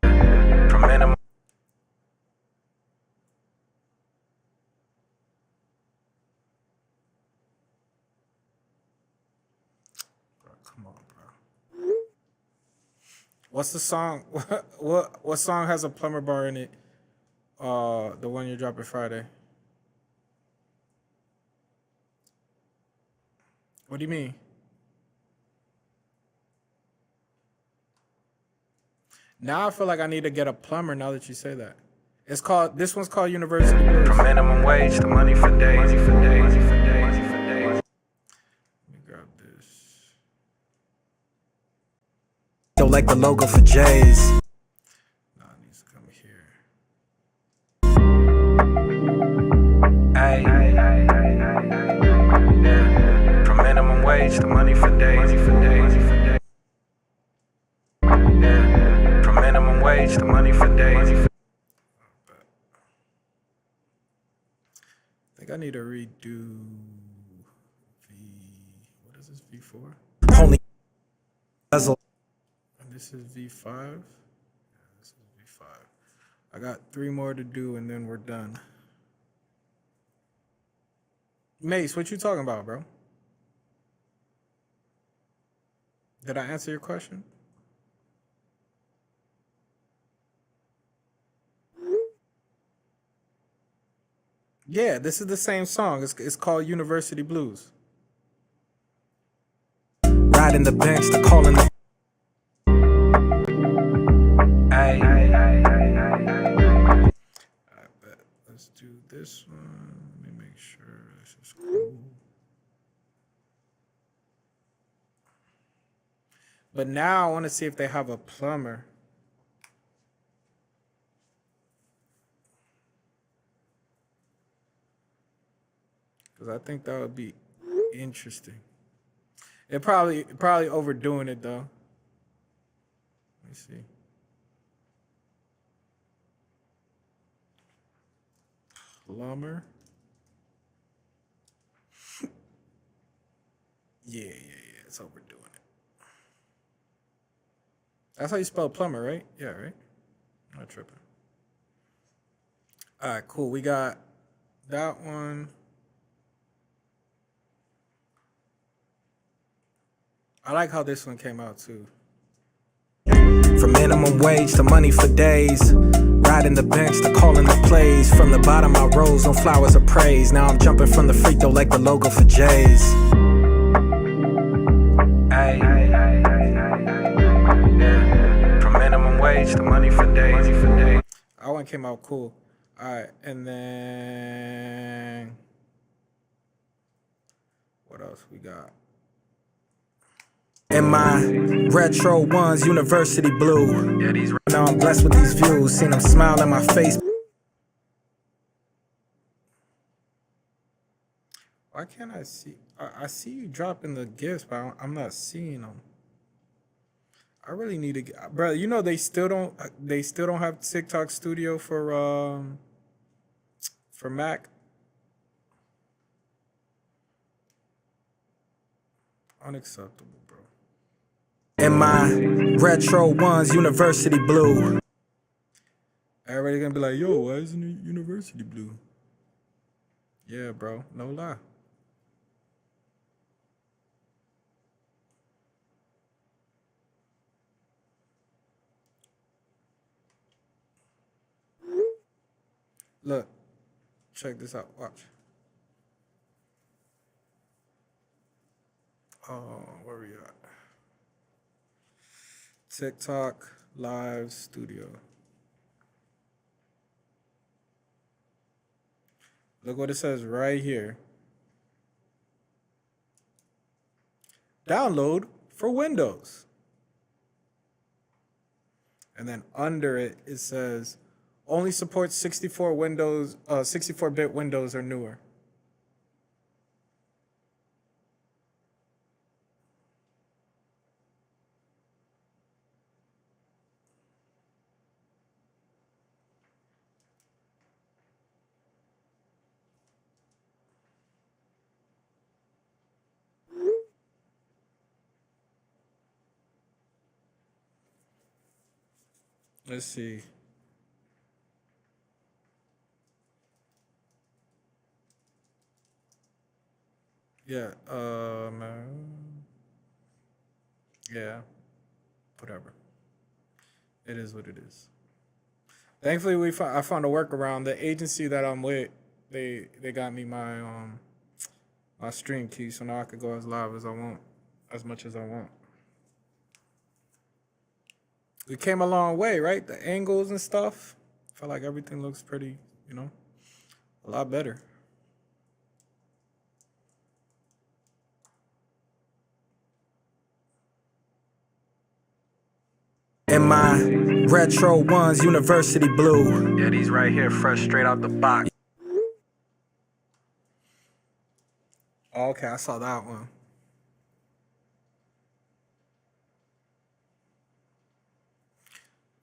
it. From minimum. Bro, come on, bro. What's the song? What song has a plumber bar in it? The one you're dropping Friday. What do you mean? Now I feel like I need to get a plumber now that you say that. This one's called University Blues. From minimum wage to money for days, Let me grab this. Don't like the logo for Jays. No, it needs to come here. Hey, yeah. From minimum wage to money for days, Yeah. From minimum wage to money for days. I think I need to redo what is this, V4? Only bezel. And this is V5. Yeah, this is V5. I got 3 more to do and then we're done. Mace, what you talking about, bro? Did I answer your question? Yeah, this is the same song. It's called University Blues. Riding the bench, the calling the. Ay. I bet. Let's do this one. Let me make sure this is cool. But now I want to see if they have a plumber. Because I think that would be interesting. It probably overdoing it though. Let me see. Plumber. Yeah, it's overdoing it. That's how you spell plumber, right? Yeah, right? I'm not tripping. All right, cool. We got that one. I like how this one came out too. From minimum wage to money for days. Riding the bench to calling the plays. From the bottom I rose on flowers of praise. Now I'm jumping from the free throw like the logo for Jays. Ay. Yeah. From minimum wage to money for days. That one came out cool. All right, and then what else we got? In my retro ones, University Blue. Yeah, these. Now I'm blessed with these views. Seen them smile in my face. Why can't I see? I see you dropping the gifts, but I'm not seeing them. I really need to get, bro. You know they still don't have TikTok Studio for Mac. Unacceptable, bro. In my retro ones, University Blue. Everybody gonna be like, yo, why isn't it University Blue? Yeah, bro, no lie. Look, check this out. Watch. Oh, where we at? TikTok Live Studio. Look what it says right here. Download for Windows. And then under it, it says only supports 64-bit Windows or newer. Let's see. Yeah, yeah, whatever. It is what it is. Thankfully, I found a workaround. The agency that I'm with, they got me my my stream key, so now I could go as live as I want, as much as I want. We came a long way, right? The angles and stuff. I feel like everything looks pretty, a lot better. In my retro ones, University Blue. Yeah, these right here, fresh straight out the box. Okay, I saw that one.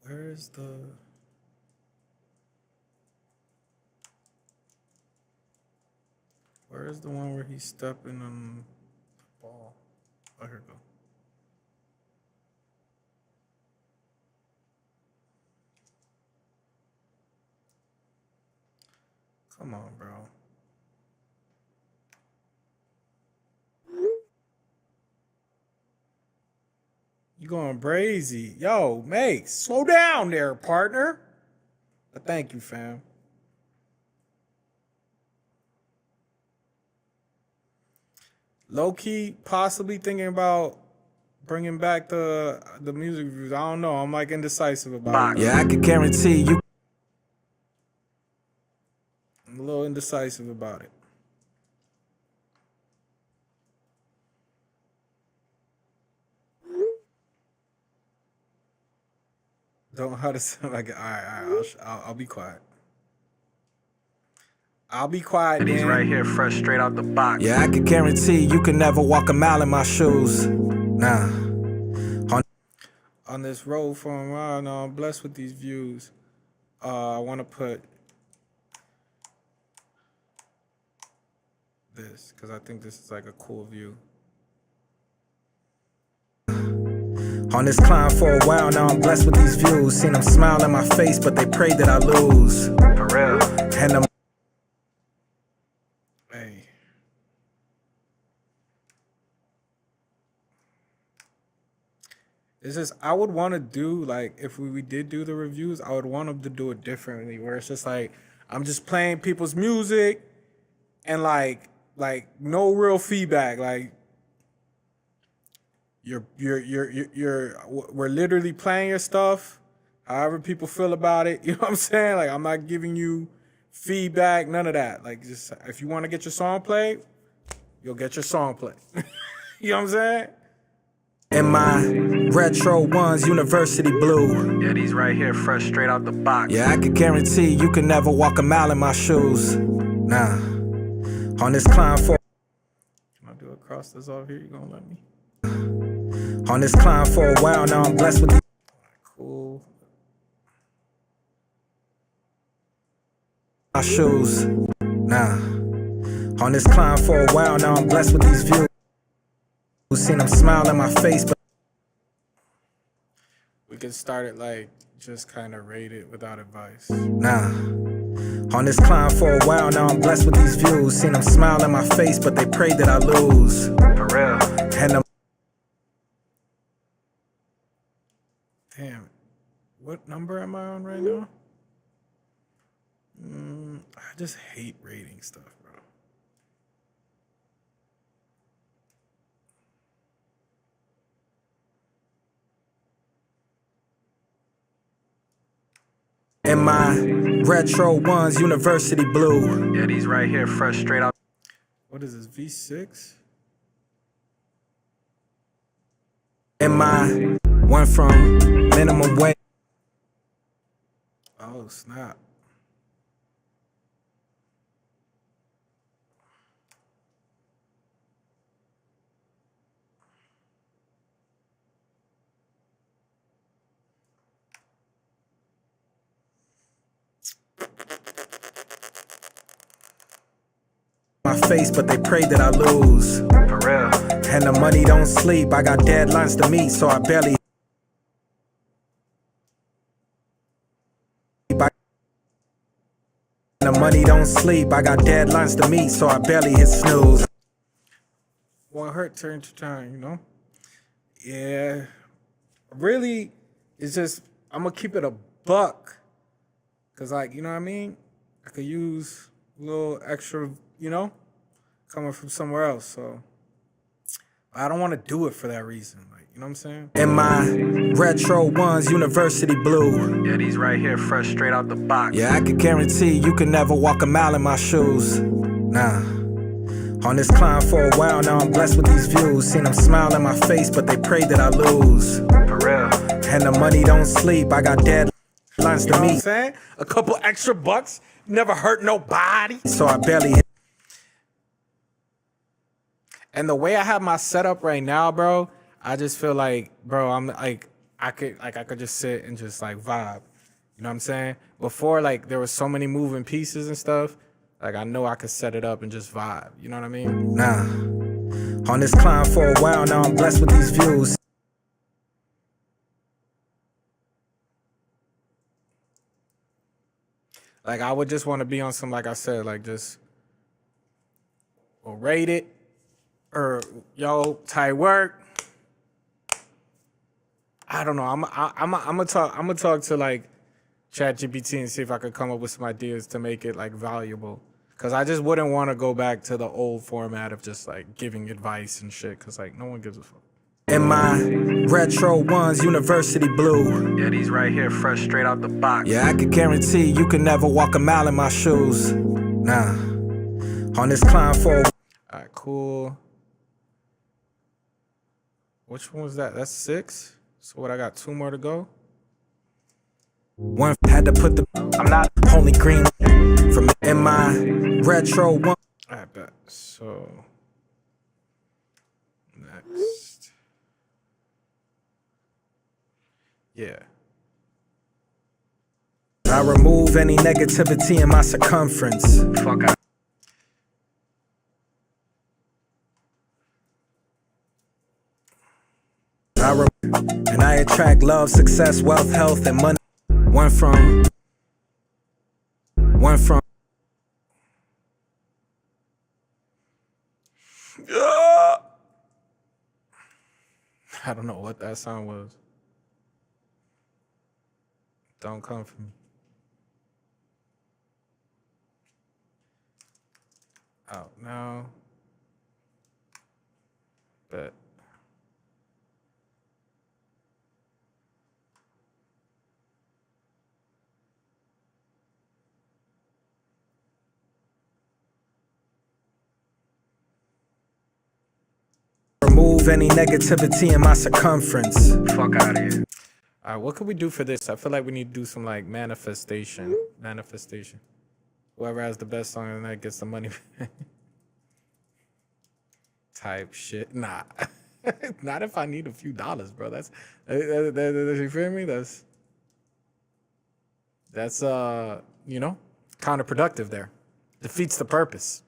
Where's the... Where's the one where he's stepping on the ball? Oh, here we go. Come on, bro. You going brazy. Yo, mate, slow down there, partner. But thank you, fam. low key possibly thinking about bringing back the music reviews. I don't know. I'm like indecisive about it. Yeah, I could guarantee you. I'm a little indecisive about it. Don't know how to sound like it. All right. I'll be quiet. I'll be quiet. And he's right here, fresh straight out the box. Yeah, I could guarantee you can never walk a mile in my shoes. Nah. On this road for a while now, I'm blessed with these views. I want to put this because I think this is like a cool view. On this climb for a while now, I'm blessed with these views. Seen them smile in my face, but they pray that I lose. For real. And I'm Hey. It's just, I would want to do, like, if we did do the reviews, I would want them to do it differently, where it's just like, I'm just playing people's music and like no real feedback. Like, we're literally playing your stuff, however people feel about it. You know what I'm saying? Like, I'm not giving you feedback, none of that. Like, just if you want to get your song played, you'll get your song played. You know what I'm saying? in my retro ones, university blue. Yeah, these right here, fresh straight out the box. Yeah, I could guarantee you can never walk a mile in my shoes. Nah, on this climb for. Can I do a cross this off here? You gonna let me? On this climb for a while now, I'm blessed with these. Cool. My shoes. Nah, on this climb for a while now, I'm blessed with these views. Seen them smile in my face, but We could start it like just kind of rate it without advice. nah. On this climb for a while now, I'm blessed with these views. Seen them smile in my face, but they pray that I lose. For real. And I'm Damn, what number am I on right now? I just hate rating stuff, bro. in my retro ones, university blue. Yeah, these right here, fresh straight out. What is this, V6? In my went from minimum wage. Oh, snap. My face, but they pray that I lose. For real. And the money don't sleep. I got deadlines to meet, so I barely. The money don't sleep. I got deadlines to meet, so I barely hit snooze. One hurt turn to turn, you know? Yeah. Really, it's just, I'm going to keep it a buck. Because, like, you know what I mean? I could use a little extra, you know, coming from somewhere else. So I don't want to do it for that reason. Like, you know what I'm saying? In my retro ones, university blue. Yeah, these right here, fresh straight out the box. Yeah, I could guarantee you can never walk a mile in my shoes. Nah. On this climb for a while now, I'm blessed with these views. Seen them smile in my face, but they pray that I lose. For real. And the money don't sleep. I got deadlines You know to what I'm meet, saying? A couple extra bucks never hurt nobody. so I barely hit. And the way I have my setup right now, bro, I just feel like, bro, I'm like, I could just sit and just like vibe. You know what I'm saying? Before, like, there was so many moving pieces and stuff. Like, I know I could set it up and just vibe. You know what I mean? Nah. On this climb for a while now, I'm blessed with these views. Like, I would just want to be on some, like I said, like, just, or rate it, or, yo, tight work. I don't know. I'm gonna talk to, like, ChatGPT and see if I could come up with some ideas to make it, like, valuable. Cause I just wouldn't want to go back to the old format of just like giving advice and shit. Cause like no one gives a fuck. In my retro ones, university blue. Yeah, these right here, fresh straight out the box. Yeah, I could guarantee you can never walk a mile in my shoes. Nah, on this climb for. Alright, cool. Which one was that? That's 6. So what? I got 2 more to go. One had to put the. I'm not. Only green from in my retro one. I bet. So next. Yeah. I remove any negativity in my circumference. Fuck out. And I attract love, success, wealth, health, and money. One from. I don't know what that sound was. Don't come for me. Out now. Bet. Remove any negativity in my circumference. Fuck out of here. Alright, what could we do for this? I feel like we need to do some like manifestation. Manifestation. Whoever has the best song of the night gets the money. Type shit. Nah. Not if I need a few dollars, bro. That's you feel me? That's you know, counterproductive there. Defeats the purpose.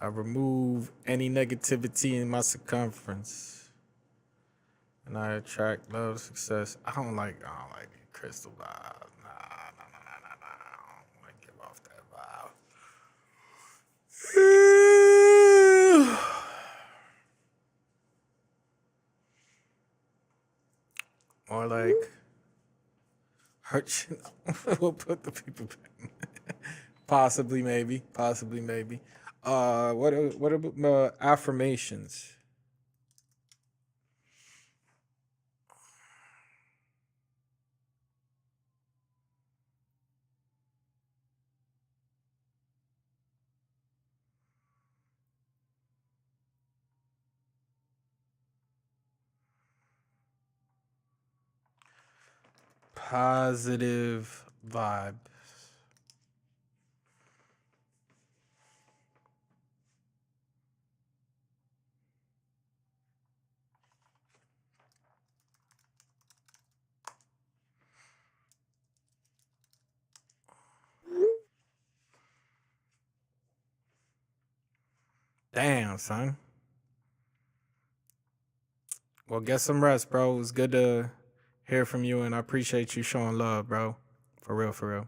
I remove any negativity in my circumference. And I attract love, success. I don't like crystal vibes. Nah. I don't want to give off that vibe. Or like hurt you. We'll put the people back. Possibly, maybe. What about affirmations? Positive vibe. Damn, son. Well, get some rest, bro. It was good to hear from you, and I appreciate you showing love, bro. For real, for real.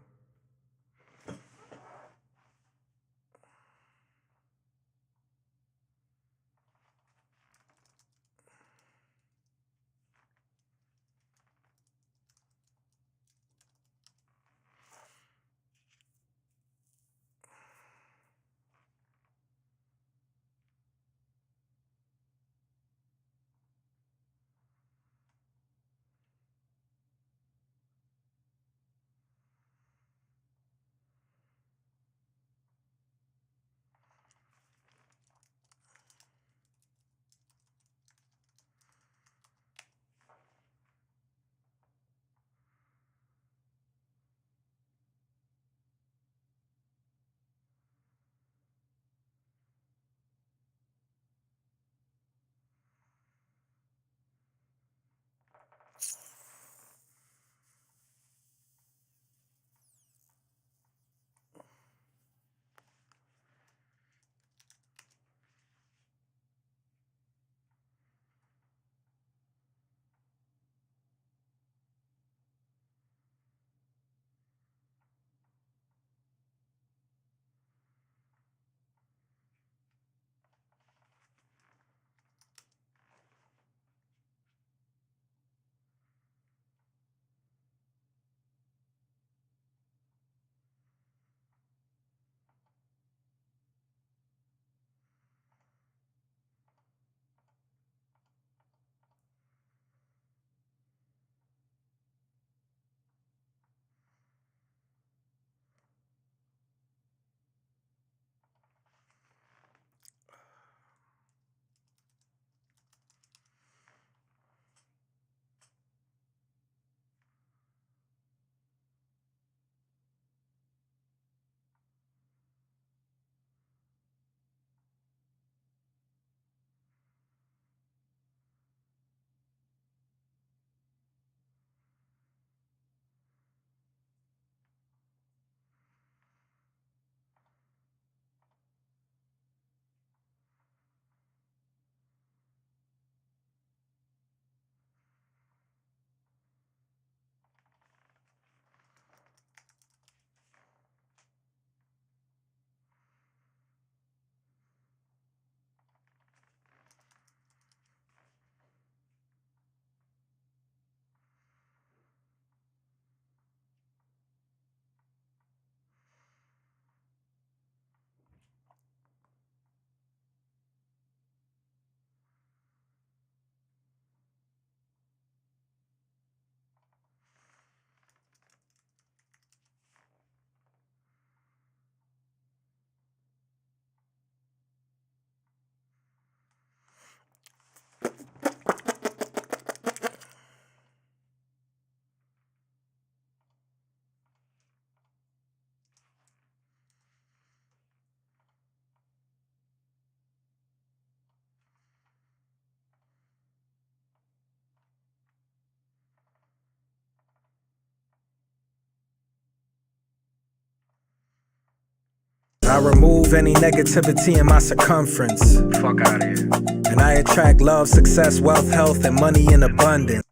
I remove any negativity in my circumference. Fuck out of here. And I attract love, success, wealth, health, and money in abundance.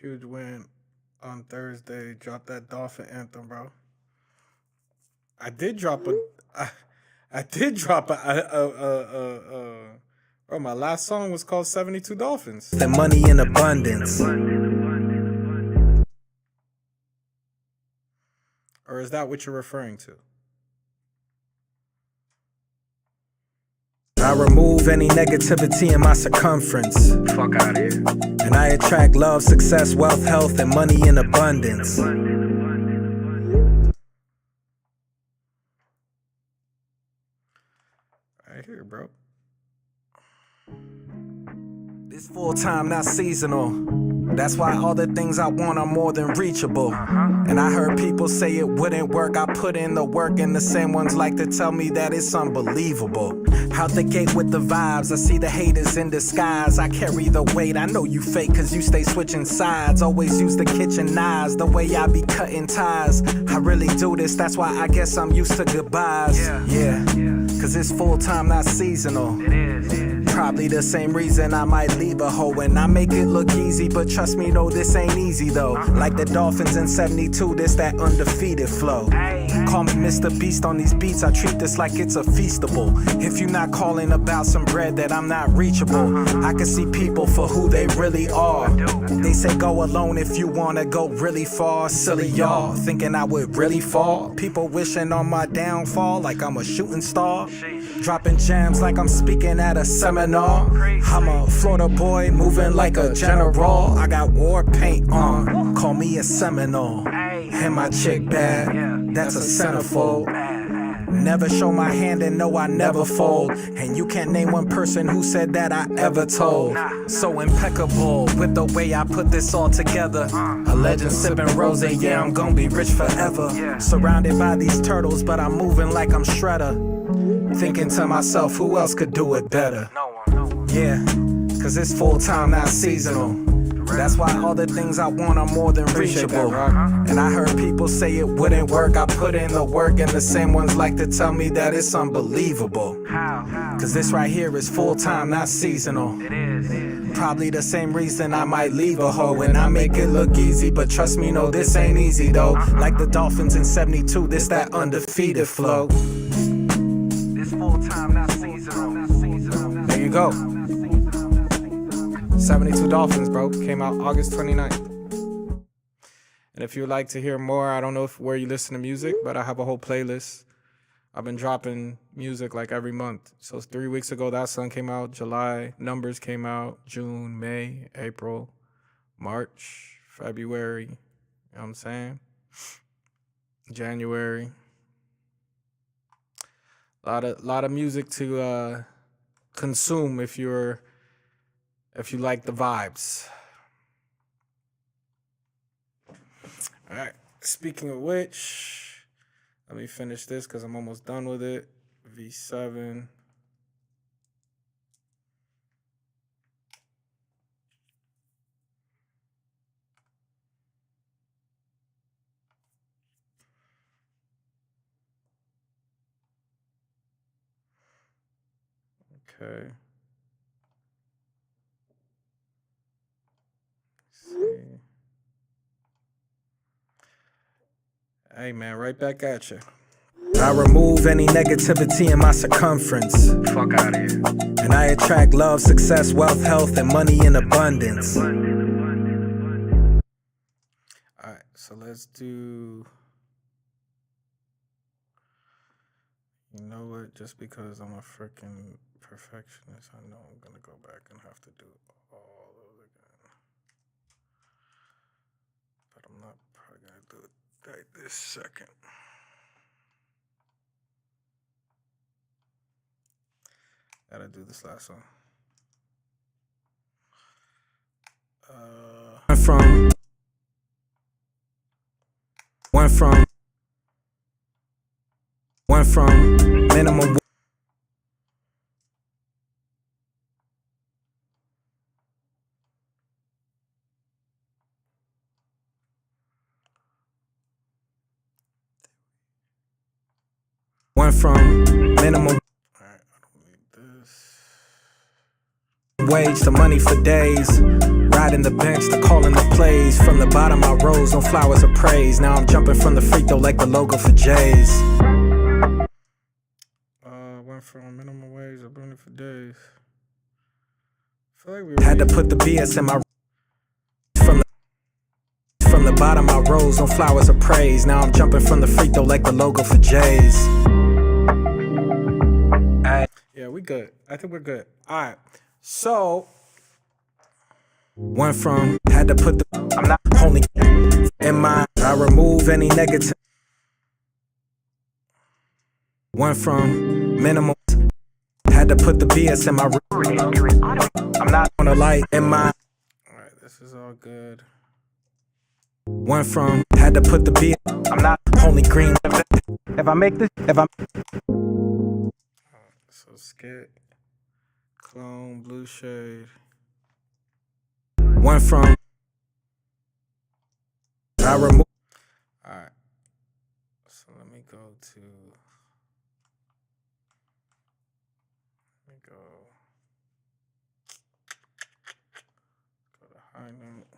Huge win on Thursday. Drop that Dolphin anthem, bro. I did drop bro, my last song was called 72 Dolphins. The money in abundance. Or is that what you're referring to? I remove any negativity in my circumference. Fuck out of here. And I attract love, success, wealth, health, and money in abundance. Right here, bro. It's full-time, not seasonal. That's why all the things I want are more than reachable. And I heard people say it wouldn't work. I put in the work, and the same ones like to tell me that it's unbelievable. Out the gate with the vibes, I see the haters in disguise. I carry the weight, I know you fake cause you stay switching sides. Always use the kitchen knives, the way I be cutting ties. I really do this, that's why I guess I'm used to goodbyes. Yeah. Cause it's full-time, not seasonal. Probably the same reason I might leave a hoe. And I make it look easy, but trust me, no, this ain't easy though. Like the Dolphins in 72, this that undefeated flow. Call me Mr. Beast on these beats, I treat this like it's a feastable. If you not calling about some bread that I'm not reachable, I can see people for who they really are. They say go alone if you wanna go really far. Silly y'all, thinking I would really fall. People wishing on my downfall like I'm a shooting star. Dropping jams like I'm speaking at a seminar. I'm a Florida boy moving like a general. I got war paint on, call me a Seminole. And my chick bad, that's a centerfold. Never show my hand and no, I never fold. And you can't name one person who said that I ever told. So impeccable with the way I put this all together. A legend sipping rosé, yeah, I'm gonna be rich forever. Surrounded by these turtles, but I'm moving like I'm Shredder. Thinking to myself, who else could do it better? Yeah, cause it's full-time, not seasonal. That's why all the things I want are more than reachable. And I heard people say it wouldn't work. I put in the work, and the same ones like to tell me that it's unbelievable. Cause this right here is full-time, not seasonal. Probably the same reason I might leave a hoe. And I make it look easy, but trust me, no, this ain't easy though. Like the Dolphins in 72, this that undefeated flow. It's full-time, not seasonal. There you go. 72 Dolphins, bro. Came out August 29th. And if you'd like to hear more, I don't know where you listen to music, but I have a whole playlist. I've been dropping music like every month. So 3 weeks ago, that song came out. July, Numbers came out. June, May, April, March, February. You know what I'm saying? January. A lot of music to consume if you like the vibes. All right. Speaking of which, let me finish this because I'm almost done with it. V7. Okay. Hey man, right back at you. I remove any negativity in my circumference. Fuck out of here. And I attract love, success, wealth, health, and money in abundance. Alright, so let's do. You know what? Just because I'm a freaking perfectionist, I know I'm gonna go back and have to do all of it again. But I'm not probably gonna do it right this second. Gotta do this last one. Went from minimum. Went from minimum wage to money for days. Riding the bench to calling the plays. From the bottom I rose on flowers of praise. Now I'm jumping from the free throw like the logo for Jays. Went from minimum wage to money for days. I feel like we had to put the BS in my from the bottom I rose on flowers of praise. Now I'm jumping from the free throw like the logo for Jays. Yeah, we good. I think we're good. All right. So went from had to put the I'm not only in my I remove any negative. Went from minimum had to put the BS in my I'm not on the light in my alright, this is all good. Went from had to put the BS I'm not only green. If I make this So skit clone blue shade. Went from I remove. Alright. So let me go to go to high note.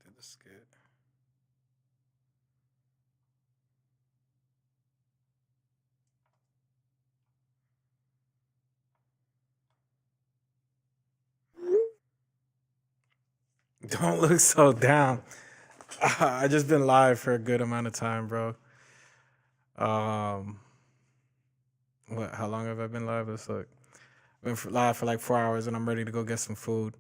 Did the skit. Don't look so down. I just been live for a good amount of time, bro. What? How long have I been live? Let's look. Been live for like 4 hours, and I'm ready to go get some food.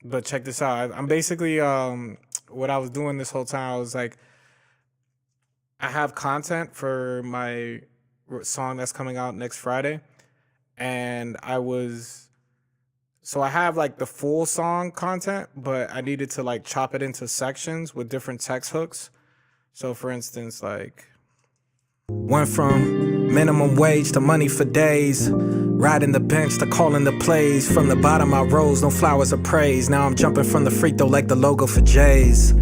But check this out. I'm basically what I was doing this whole time. I was like, I have content for my song that's coming out next Friday, and so I have like the full song content, but I needed to like chop it into sections with different text hooks. So for instance, like went from minimum wage to money for days. Riding the bench to calling the plays. From the bottom I rose, no flowers of praise. Now I'm jumping from the free throw like the logo for Jays.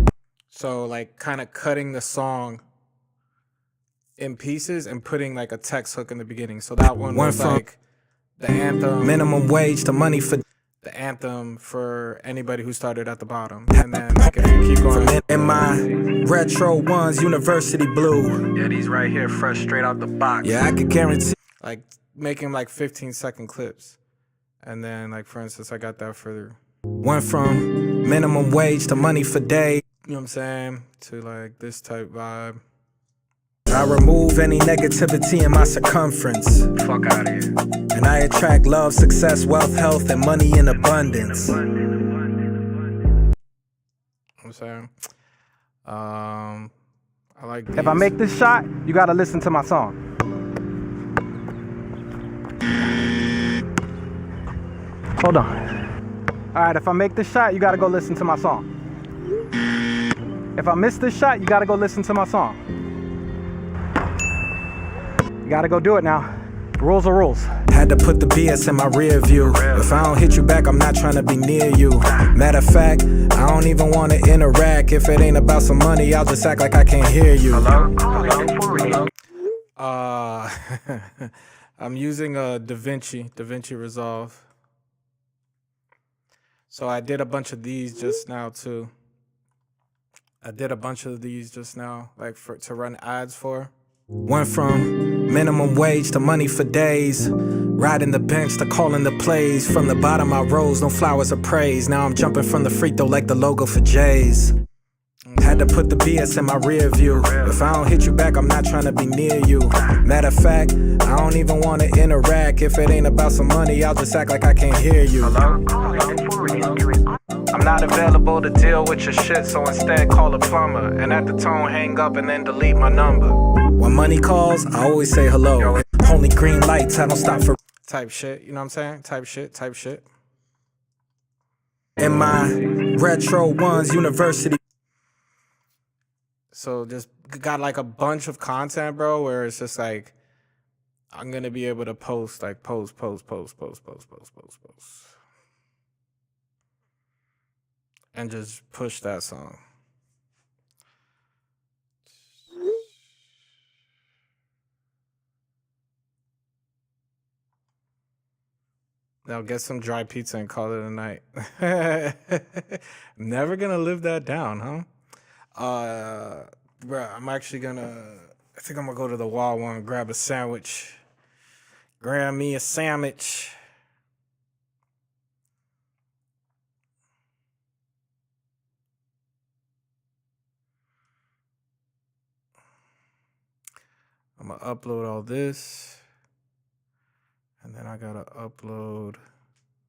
So like kind of cutting the song in pieces and putting like a text hook in the beginning. So that one was like the anthem. Minimum wage to money for the anthem for anybody who started at the bottom. And then like if you keep going. In my retro ones, university blue. Yeah, these right here, fresh straight out the box. Yeah, I could guarantee. Like making like 15-second clips. And then like for instance, I got that for went from minimum wage to money for days. You know what I'm saying? To like this type vibe. I remove any negativity in my circumference. Fuck out of here. And I attract love, success, wealth, health, and money in abundance. You know what I'm saying? I like these. If I make this shot, you gotta listen to my song. Hold on. Alright, if I make this shot, you gotta go listen to my song. If I miss this shot, you gotta go listen to my song. You gotta go do it now. Rules are rules. Had to put the BS in my rear view. If I don't hit you back, I'm not trying to be near you. Matter of fact, I don't even want to interact. If it ain't about some money, I'll just act like I can't hear you. I'm using a DaVinci Resolve. So I did a bunch of these just now too. Like to run ads for. Went from minimum wage to money for days. Riding the bench to calling the plays. From the bottom I rose, no flowers of praise. Now I'm jumping from the free throw like the logo for J's. Had to put the BS in my rear view. If I don't hit you back, I'm not trying to be near you. Matter of fact, I don't even want to interact. If it ain't about some money, I'll just act like I can't hear you. I'm not available to deal with your shit, so instead call a plumber. And at the tone, hang up and then delete my number. When money calls, I always say hello. Only green lights, I don't stop for Type shit, you know what I'm saying? Type shit. in my retro ones university. So just got like a bunch of content, bro, where it's just like I'm gonna be able to post. And just push that song. Now get some dry pizza and call it a night. Never gonna live that down, huh? Bro, I think I'm gonna go to the Wawa and grab a sandwich. Grab me a sandwich. I'm gonna upload all this. And then I gotta upload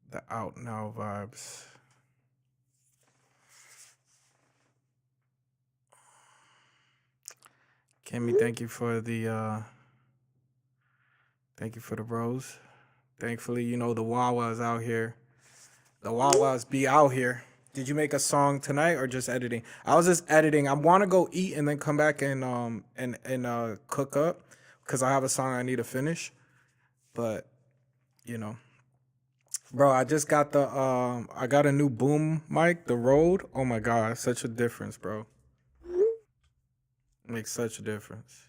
the Out Now vibes. Kimmy, thank you for the rose. Thankfully, you know the Wawas out here. The Wawas be out here. Did you make a song tonight or just editing? I was just editing. I want to go eat and then come back and cook up because I have a song I need to finish. But you know, bro, I just got I got a new boom mic, the Rode. Oh my God, such a difference, bro. Makes such a difference.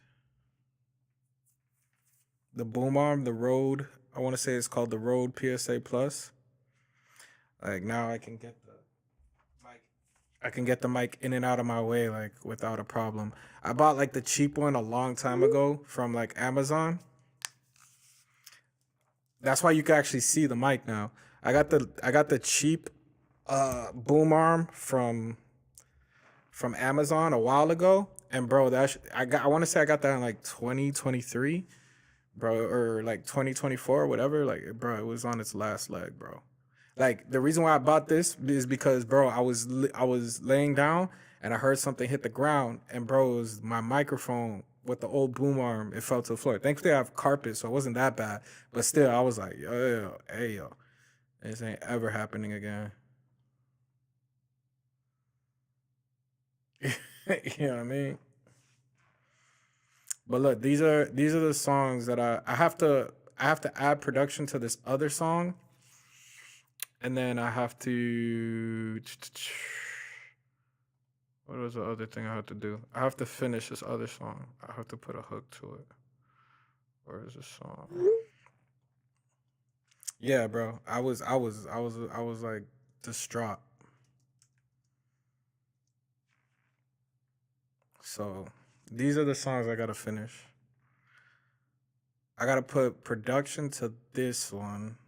The boom arm, the Rode, I want to say it's called the Rode PSA Plus. Like now I can get the mic in and out of my way like without a problem. I bought like the cheap one a long time ago from like Amazon. That's why you can actually see the mic now. I got the cheap boom arm from Amazon a while ago, and bro, I want to say I got that in like 2023, bro, or like 2024 or whatever. Like, bro, it was on its last leg, bro. Like the reason why I bought this is because, bro, I was laying down and I heard something hit the ground, and bro, it was my microphone. With the old boom arm, it fell to the floor. Thankfully, I have carpet, so it wasn't that bad. But still, I was like, yo, this ain't ever happening again. You know what I mean? But look, these are the songs that I have to add production to this other song, and then I have to. What was the other thing I have to do? I have to finish this other song. I have to put a hook to it. Where is this song? Yeah, bro. I was like distraught. So these are the songs I gotta finish. I gotta put production to this one.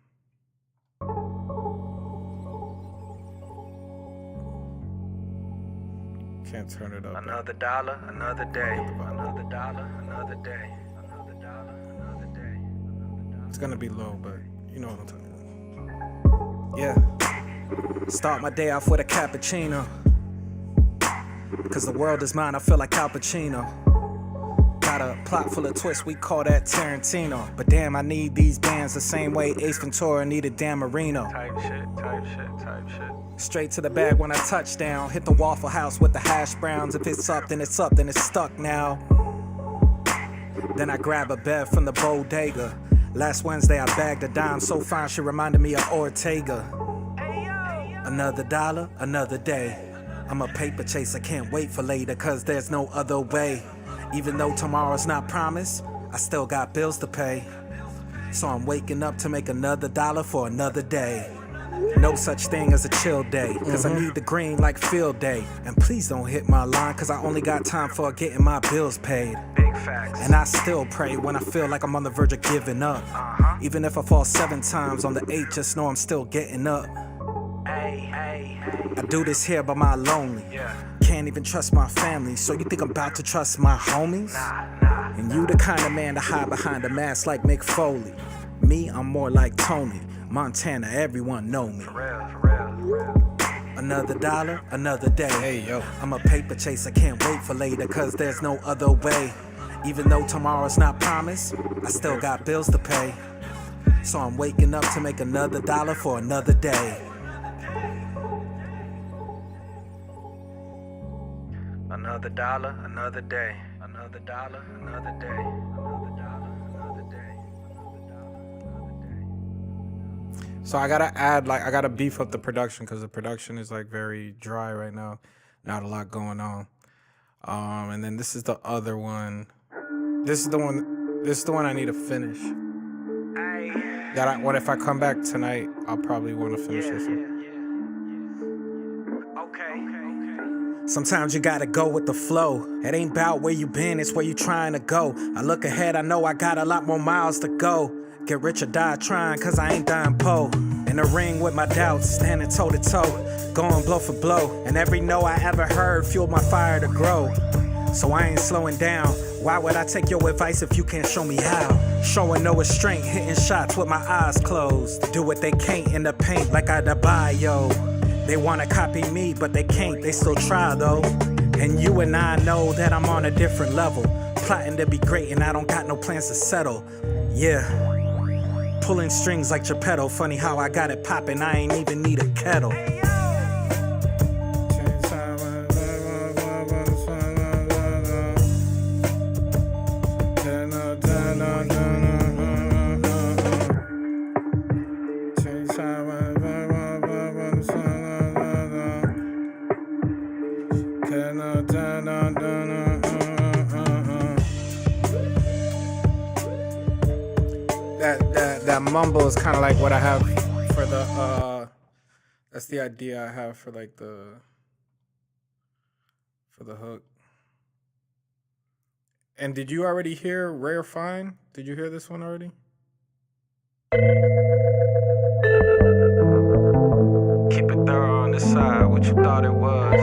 Can't turn it up. Another dollar, another day. Another dollar, another day. Another dollar, another day. It's gonna be low, but you know what I'm talking about. Yeah. Start my day off with a cappuccino. Cause the world is mine, I feel like Al Pacino. Got a plot full of twists, we call that Tarantino. But damn, I need these bands the same way Ace Ventura needed Dan Marino. Type shit. Straight to the bag when I touch down. Hit the Waffle House with the hash browns. If it's up, then it's stuck now. Then I grab a bed from the bodega. Last Wednesday I bagged a dime so fine she reminded me of Ortega. Another dollar, another day. I'm a paper chaser, can't wait for later, cause there's no other way. Even though tomorrow's not promised, I still got bills to pay. So I'm waking up to make another dollar for another day. No such thing as a chill day, cause I need the green like field day. And please don't hit my line, cause I only got time for getting my bills paid. Big facts. And I still pray when I feel like I'm on the verge of giving up. Even if I fall 7 times on the 8, just know I'm still getting up. I do this here by my lonely. Can't even trust my family, so you think I'm about to trust my homies? And you the kind of man to hide behind a mask like Mick Foley. Me, I'm more like Tony Montana, everyone know me. Another dollar, another day. Hey, yo. I'm a paper chaser, can't wait for later, cause there's no other way. Even though tomorrow's not promised, I still got bills to pay. So I'm waking up to make another dollar for another day. Another dollar, another day. Another dollar, another day. Another dollar, another day. So I gotta add, like, I gotta beef up the production because the production is like very dry right now. Not a lot going on. And then this is the other one. This is the one I need to finish. What if I come back tonight, I'll probably want to finish this one. Sometimes you gotta go with the flow. It ain't about where you been, it's where you trying to go. I look ahead, I know I got a lot more miles to go. Get rich or die trying, cause I ain't dying po. In the ring with my doubts, standing toe to toe, going blow for blow. And every no I ever heard fueled my fire to grow. So I ain't slowing down. Why would I take your advice if you can't show me how? Showing no restraint, hitting shots with my eyes closed. Do what they can't in the paint like I da bio. They wanna copy me, but they can't, they still try though. And you and I know that I'm on a different level. Plotting to be great and I don't got no plans to settle. Yeah, pulling strings like Geppetto. Funny how I got it poppin', I ain't even need a kettle. That mumble is kind of like what I have for the that's the idea I have for like the hook. And did you already hear Rare Fine? Did you hear this one already? Keep it thorough on the side, what you thought it was.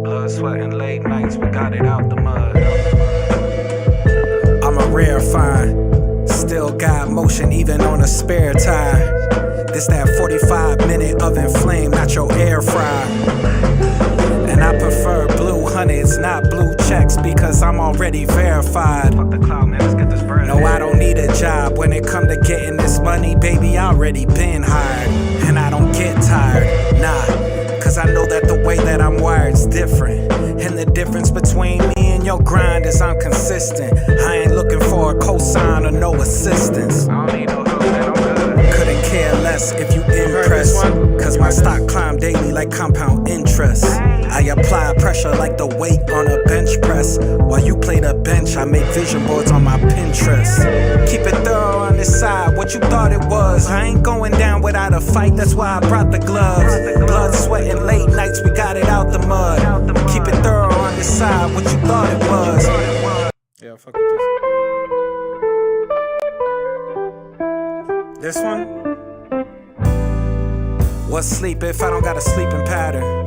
Blood, sweat, and late nights, we got it out the mud. I'm a rare find, still got motion even on a spare tire. This that 45-minute oven flame, not your air fry. And I prefer blue hundreds, not blue checks, because I'm already verified. Fuck the cloud, man, let's get this burn. No, I don't need a job when it come to getting this money, baby, I already been hired. And I don't get tired, nah, cause I know that the way that I'm wired's different. And the difference between me and your grind is I'm consistent. I ain't looking for a cosign or no assistance. I don't need no help, man, I'm good. Couldn't care less if you impress, cause my stock climb daily like compound interest. I apply pressure like the weight on a bench press. While you play the bench, I make vision boards on my Pinterest. Keep it thorough on this side, what you thought it was. I ain't going down without a fight, that's why I brought the gloves. Blood, sweat, and late nights, we got it out the mud. Keep it thorough on this side, what you thought it was. Yeah, fuck with this. This one? What's sleep if I don't got a sleeping pattern?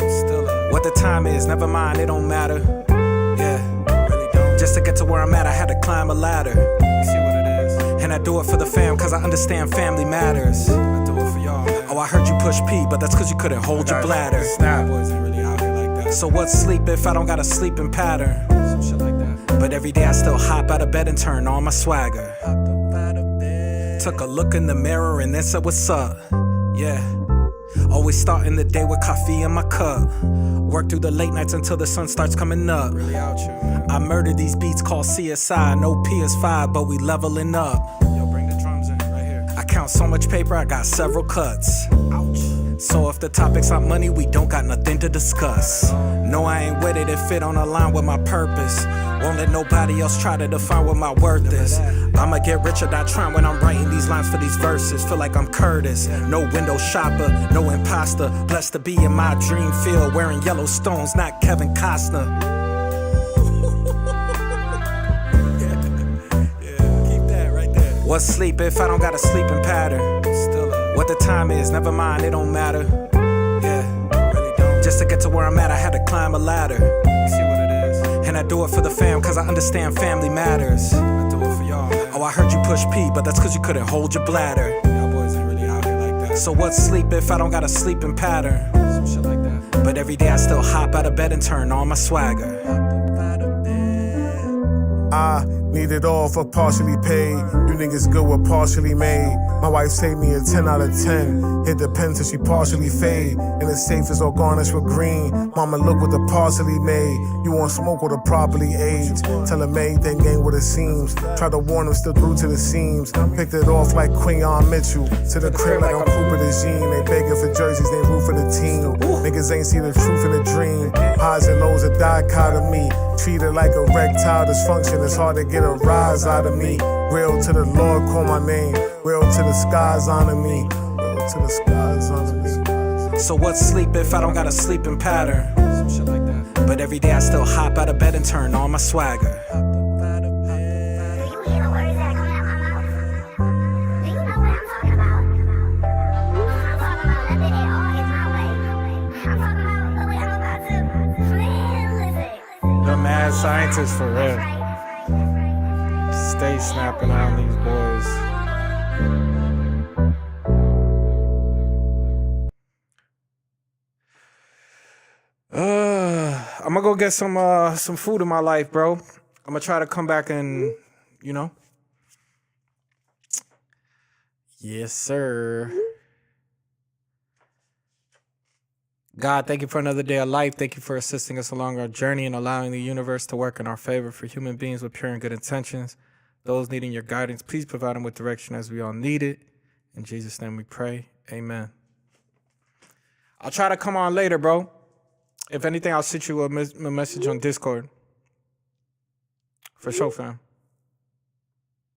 What the time is, never mind, it don't matter. Yeah, really don't. Just to get to where I'm at, I had to climb a ladder. You see what it is? And I do it for the fam, cause I understand family matters. I do it for y'all, man. Oh, I heard you push P, but that's cause you couldn't hold your bladder. Snap boys ain't really out here like that. So what's sleep if I don't got a sleeping pattern? Some shit like that. But every day I still hop out of bed and turn on my swagger. Took a look in the mirror and then said, what's up? Yeah. Always starting the day with coffee in my cup. Work through the late nights until the sun starts coming up. Really out here, man. I murder these beats called CSI. No PS5, but we leveling up. Yo, bring the drums in right here. I count so much paper, I got several cuts. Ouch. So if the topic's not money, we don't got nothing to discuss. No, I ain't with it if it don't align with my purpose. Won't let nobody else try to define what my worth is. I'ma get rich or die trying when I'm writing these lines for these verses. Feel like I'm Curtis, no window shopper, no imposter. Blessed to be in my dream field, wearing yellow stones, not Kevin Costner. Keep that right there. What's sleep if I don't got a sleeping pattern? What the time is, never mind, it don't matter. Yeah, really don't. Just to get to where I'm at, I had to climb a ladder. You see what it is? And I do it for the fam, cause I understand family matters. I do it for y'all, man. Oh, I heard you push P, but that's cause you couldn't hold your bladder. Y'all boys ain't really out here like that. So what's sleep if I don't got a sleeping pattern? Some shit like that. But every day I still hop out of bed and turn on my swagger. I need it all for partially paid. You niggas good with partially made. My wife saved me a 10 out of 10. Hit the pen till she partially fade. And the safe is all garnished with green. Mama, look what the parsley made. You want smoke with a properly aged. Tell them everything ain't what it seems. Try to warn them, still through to the seams. Picked it off like Quinyon Mitchell. To the crib like I'm Cooper the Gene. They begging for jerseys, they root for the team. Niggas ain't see the truth in the dream. Highs and lows, a dichotomy. Treated like erectile dysfunction. It's hard to get a rise out of me. Real to the Lord, call my name. Real to the skies, honor me. Real to the skies, honor me. So what's sleep if I don't got a sleeping pattern? Some shit like that. But every day I still hop out of bed and turn on my swagger. The mad scientists for real. Stay snapping on these boys. I'm gonna go get some food in my life, bro. I'm gonna try to come back and, you know. Yes, sir. God, thank you for another day of life. Thank you for assisting us along our journey and allowing the universe to work in our favor for human beings with pure and good intentions. Those needing your guidance, please provide them with direction as we all need it. In Jesus' name we pray. Amen. I'll try to come on later, bro. If anything, I'll send you a message on Discord. For sure, fam.